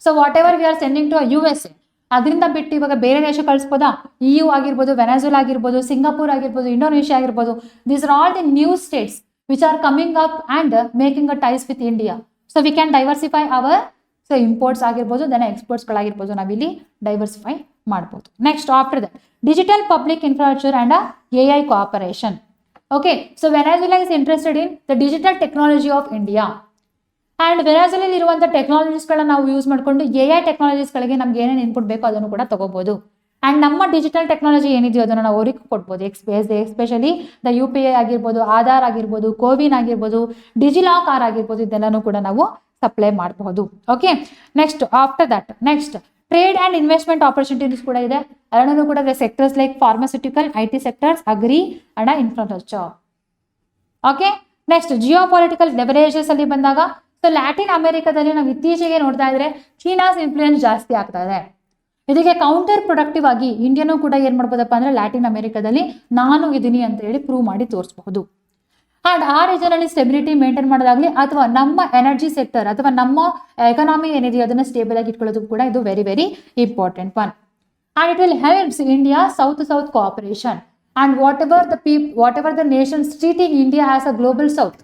So whatever we are sending to USA, ಅದರಿಂದ ಬಿಟ್ಟು ಇವಾಗ ಬೇರೆ ದೇಶ ಕಳಿಸ್ಬೋದಾ? EU ಆಗಿರ್ಬೋದು, ವೆನೆಜುಲಾ ಆಗಿರ್ಬೋದು, ಸಿಂಗಾಪುರ್ ಆಗಿರ್ಬೋದು, ಇಂಡೋನೇಷ್ಯಾ ಆಗಿರ್ಬೋದು, these are all the new States which are coming up and making a ties with India. So we can diversify our imports ಆಗಿರ್ಬೋದು, then exportsಗಳಾಗಿರ್ಬೋದು, ನಾವಿಲ್ಲಿ ಡೈವರ್ಸಿಫೈ ಮಾಡ್ಬೋದು. Next after that digital public infrastructure and AI cooperation. Okay, so Venezuela is interested in the digital technology of India. And ವೆನೆಜುಲಾದಲ್ಲಿ ಇರುವಂಥ ಟೆಕ್ನಾಲಜೀಸ್ಗಳನ್ನ ನಾವು ಯೂಸ್ ಮಾಡಿಕೊಂಡು AI ಟೆಕ್ನಾಲಜೀಸ್ಗಳಿಗೆ ನಮ್ಗೆ ಏನೇನು ಇನ್ಪುಟ್ ಬೇಕೋ ಅದನ್ನು ಕೂಡ ತಗೋಬೋದು. ಆ್ಯಂಡ್ ನಮ್ಮ ಡಿಜಿಟಲ್ ಟೆಕ್ನಾಲಜಿ ಏನಿದೆಯೋ ಅದನ್ನು ನಾವು ಅವ್ರಿಗೆ ಕೊಡ್ಬೋದು. ಎಸ್ಪೆಷಲಿ ದ UPI ಆಗಿರ್ಬೋದು, ಆಧಾರ್ ಆಗಿರ್ಬೋದು, ಕೋವಿನ್ ಆಗಿರ್ಬೋದು, ಡಿಜಿಲಾಕರ್ ಆಗಿರ್ಬೋದು, ಇದೆಲ್ಲನೂ ಕೂಡ ನಾವು ಸಪ್ಲೈ ಮಾಡಬಹುದು. Okay, next after that next trade and investment opportunities ಕೂಡ ಇದೆ. ಅದರಲ್ಲೂ ಕೂಡ sectors like pharmaceutical, IT sectors, agri and infrastructure. Okay, next geopolitical leverages ಅಲ್ಲಿ ಬಂದಾಗ, ಸೊ ಲ್ಯಾಟಿನ್ ಅಮೆರಿಕಾದಲ್ಲಿ ನಾವು ಇತ್ತೀಚೆಗೆ ನೋಡ್ತಾ ಇದ್ರೆ ಚೀನಾಸ್ ಇನ್ಫ್ಲೂಯೆನ್ಸ್ ಜಾಸ್ತಿ ಆಗ್ತಾ ಇದೆ. ಇದಕ್ಕೆ ಕೌಂಟರ್ ಪ್ರೊಡಕ್ಟಿವ್ ಆಗಿ ಇಂಡಿಯಾನೂ ಕೂಡ ಏನು ಮಾಡ್ಬೋದಪ್ಪ ಅಂದ್ರೆ ಲ್ಯಾಟಿನ್ ಅಮೆರಿಕಾದಲ್ಲಿ ನಾನು ಇದೀನಿ ಅಂತ ಹೇಳಿ ಪ್ರೂವ್ ಮಾಡಿ ತೋರಿಸಬಹುದು. ಆ್ಯಂಡ್ ಆ ರೀಜನಲ್ಲಿ ಸ್ಟೆಬಿಲಿಟಿ ಮೇಂಟೈನ್ ಮಾಡೋದಾಗ್ಲಿ ಅಥವಾ ನಮ್ಮ ಎನರ್ಜಿ ಸೆಕ್ಟರ್ ಅಥವಾ ನಮ್ಮ ಎಕನಾಮಿ ಏನಿದೆಯೋ ಅದನ್ನು ಸ್ಟೇಬಲ್ ಆಗಿ ಇಟ್ಕೊಳ್ಳೋದು ಕೂಡ ಇದು very very important one. And it will helps India south cooperation and what ever the Nations treating India as a global south,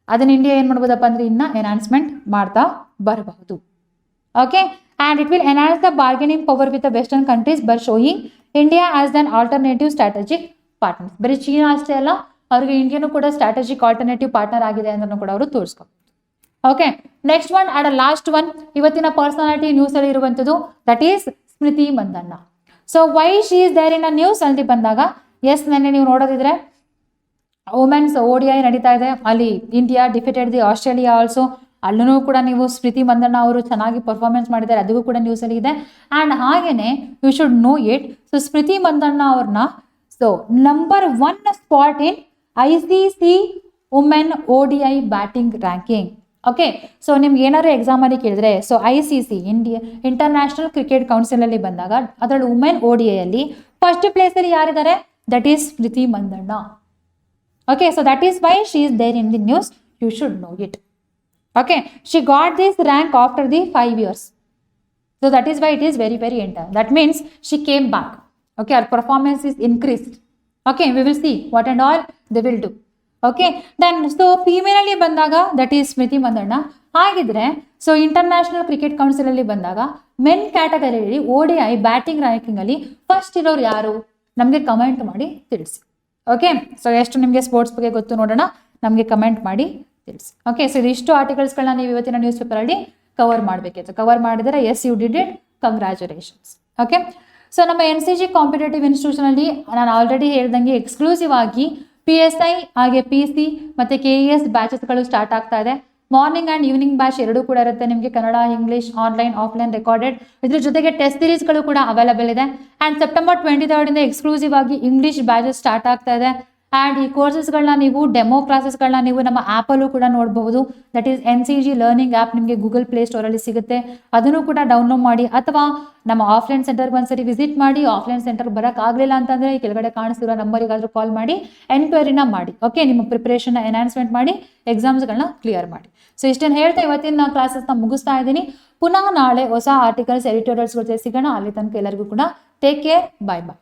ಅದನ್ನ ಇಂಡಿಯಾ ಏನು ಮಾಡ್ಬೋದಪ್ಪ ಅಂದ್ರೆ ಇನ್ನ ಎನ್ಹಾನ್ಸ್ಮೆಂಟ್ ಮಾಡ್ತಾ ಬರಬಹುದು. Okay, and it will enhance the bargaining power with the western countries by showing India as an alternative strategic partner. ಬರೀ ಚೀನಾ ಅಷ್ಟೇ ಅಲ್ಲ, ಅವ್ರಿಗೆ ಇಂಡಿಯಾನು ಕೂಡ ಸ್ಟ್ರಾಟಜಿಕ್ ಆಲ್ಟರ್ನೇಟಿವ್ ಪಾರ್ಟ್ನರ್ ಆಗಿದೆ ಅನ್ನೋದನ್ನು ಕೂಡ ಅವರು ತೋರಿಸ್ಕೊಬೇಕು. Okay, next one and last one, ಇವತ್ತಿನ ಪರ್ಸನಾಲಿಟಿ ನ್ಯೂಸ್ ಅಲ್ಲಿ ಇರುವಂಥದ್ದು that is Smriti Mandhana. So why she is there in a news ಅಂತ ಬಂದಾಗ, ಎಸ್ ನೆನ್ನೆ ನೀವು ನೋಡೋದಿದ್ರೆ ವುಮೆನ್ಸ್ ODI ನಡೀತಾ ಇದೆ, ಅಲ್ಲಿ India defeated the Australia also. ಅಲ್ಲೂ ಕೂಡ ನೀವು ಸ್ಮೃತಿ ಮಂದಣ್ಣ ಅವರು ಚೆನ್ನಾಗಿ ಪರ್ಫಾರ್ಮೆನ್ಸ್ ಮಾಡಿದ್ದಾರೆ, ಅದಕ್ಕೂ ಕೂಡ ನ್ಯೂಸಲ್ಲಿ ಇದೆ. ಆ್ಯಂಡ್ ಹಾಗೇನೆ you should know it, so Smriti Mandhana ಅವ್ರನ್ನ so number 1 spot in ICC women ODI batting ranking. Okay, so ನಿಮ್ಗೆ ಏನಾದ್ರು ಎಕ್ಸಾಮಲ್ಲಿ ಕೇಳಿದ್ರೆ, so ICC International Cricket Council ಅಲ್ಲಿ ಬಂದಾಗ ಅದರಲ್ಲಿ ವುಮೆನ್ ODI ಅಲ್ಲಿ ಫಸ್ಟ್ ಪ್ಲೇಸಲ್ಲಿ ಯಾರಿದ್ದಾರೆ? That is Smriti Mandana. Okay, so that is why she is there in the news. You should know it. Okay, she got this rank after the 5 years. So that is why it is very, very important. That means she came back. Okay, her performance is increased. Okay, we will see what and all they will do. Okay, then so female ಅಲ್ಲಿ ಬಂದಾಗ ದಟ್ ಈಸ್ ಸ್ಮೃತಿ ಮಂದಣ್ಣ. ಹಾಗಿದ್ರೆ ಸೊ ಇಂಟರ್ನ್ಯಾಷನಲ್ ಕ್ರಿಕೆಟ್ ಕೌನ್ಸಿಲ್ ಅಲ್ಲಿ ಬಂದಾಗ ಮೆನ್ ಕ್ಯಾಟಗರಿಯಲ್ಲಿ ODI ಬ್ಯಾಟಿಂಗ್ ರ್ಯಾಂಕಿಂಗ್ ಅಲ್ಲಿ ಫಸ್ಟ್ ಇರೋರು ಯಾರು? ನಮಗೆ ಕಮೆಂಟ್ ಮಾಡಿ ತಿಳಿಸಿ. ಓಕೆ, ಸೊ ಎಷ್ಟು ನಿಮಗೆ ಸ್ಪೋರ್ಟ್ಸ್ ಬಗ್ಗೆ ಗೊತ್ತು ನೋಡೋಣ, ನಮಗೆ ಕಮೆಂಟ್ ಮಾಡಿ ತಿಳಿಸಿ. ಓಕೆ, ಸೊ ಇದಿಷ್ಟು ಆರ್ಟಿಕಲ್ಸ್ಗಳನ್ನ ನೀವು ಇವತ್ತಿನ ನ್ಯೂಸ್ ಪೇಪರಲ್ಲಿ ಕವರ್ ಮಾಡಬೇಕಿತ್ತು. ಕವರ್ ಮಾಡಿದರೆ yes you did it, congratulations. Okay, so ನಮ್ಮ NCG ಕಾಂಪಿಟೇಟಿವ್ ಇನ್ಸ್ಟಿಟ್ಯೂಷನಲ್ಲಿ ನಾನು ಆಲ್ರೆಡಿ ಹೇಳ್ದಂಗೆ ಎಕ್ಸ್ಕ್ಲೂಸಿವ್ ಆಗಿ PSI ಹಾಗೆ PC ಮತ್ತು KES ಬ್ಯಾಚಸ್ಗಳು ಸ್ಟಾರ್ಟ್ ಆಗ್ತಾ ಇದೆ. ಮಾರ್ನಿಂಗ್ ಆ್ಯಂಡ್ ಈವ್ನಿಂಗ್ ಬ್ಯಾಚ್ ಎರಡೂ ಕೂಡ ಇರುತ್ತೆ ನಿಮಗೆ. Kannada, English, online, offline, recorded. ಇದ್ರ ಜೊತೆಗೆ ಟೆಸ್ಟ್ ಸೀರೀಸ್ಗಳು ಕೂಡ ಅವೈಲೇಬಲ್ ಇದೆ. ಆ್ಯಂಡ್ ಸೆಪ್ಟೆಂಬರ್ 23 ಎಕ್ಸ್ಕ್ಲೂಸಿವ್ ಆಗಿ ಇಂಗ್ಲೀಷ್ ಬ್ಯಾಚಸ್ ಸ್ಟಾರ್ಟ್ ಆಗ್ತಾ ಇದೆ. ಆ್ಯಂಡ್ ಈ ಕೋರ್ಸಸ್ಗಳನ್ನ ನೀವು ಡೆಮೋ ಕ್ಲಾಸಸ್ಗಳನ್ನ ನೀವು ನಮ್ಮ ಆ್ಯಪಲ್ಲೂ ಕೂಡ ನೋಡಬಹುದು. That is NCG learning app ನಿಮಗೆ ಗೂಗಲ್ ಪ್ಲೇ ಸ್ಟೋರಲ್ಲಿ ಸಿಗುತ್ತೆ. ಅದನ್ನು ಕೂಡ ಡೌನ್ಲೋಡ್ ಮಾಡಿ, ಅಥವಾ ನಮ್ಮ ಆಫ್ಲೈನ್ ಸೆಂಟರ್ಗೆ ಒಂದ್ಸರಿ ವಿಸಿಟ್ ಮಾಡಿ. ಆಫ್ಲೈನ್ ಸೆಂಟರ್ಗೆ ಬರೋಕ್ಕಾಗಲಿಲ್ಲ ಅಂತಂದರೆ ಈ ಕೆಳಗಡೆ ಕಾಣಿಸ್ತಿರೋ ನಂಬರಿಗಾದರೂ ಕಾಲ್ ಮಾಡಿ ಎನ್ಕ್ವೈರಿನ ಮಾಡಿ. ಓಕೆ, ನಿಮ್ಮ ಪ್ರಿಪ್ರೇಷನ್ನ ಎನ್ಹಾನ್ಸ್ಮೆಂಟ್ ಮಾಡಿ, ಎಕ್ಸಾಮ್ಸ್ಗಳನ್ನ ಕ್ಲಿಯರ್ ಮಾಡಿ. ಸೊ ಇಷ್ಟನ್ನು ಹೇಳ್ತಾ ಇವತ್ತಿನ ಕ್ಲಾಸಸ್ನ ಮುಗಿಸ್ತಾ ಇದ್ದೀನಿ. ಪುನಃ ನಾಳೆ ಹೊಸ ಆರ್ಟಿಕಲ್ಸ್, ಎಡಿಟೋರಿಯಲ್ಸ್ ಜೊತೆ ಸಿಗೋಣ. ಅಲ್ಲಿ ತನಕ ಎಲ್ಲರಿಗೂ ಕೂಡ ಟೇಕ್ ಕೇರ್, ಬಾಯ್ ಬಾಯ್.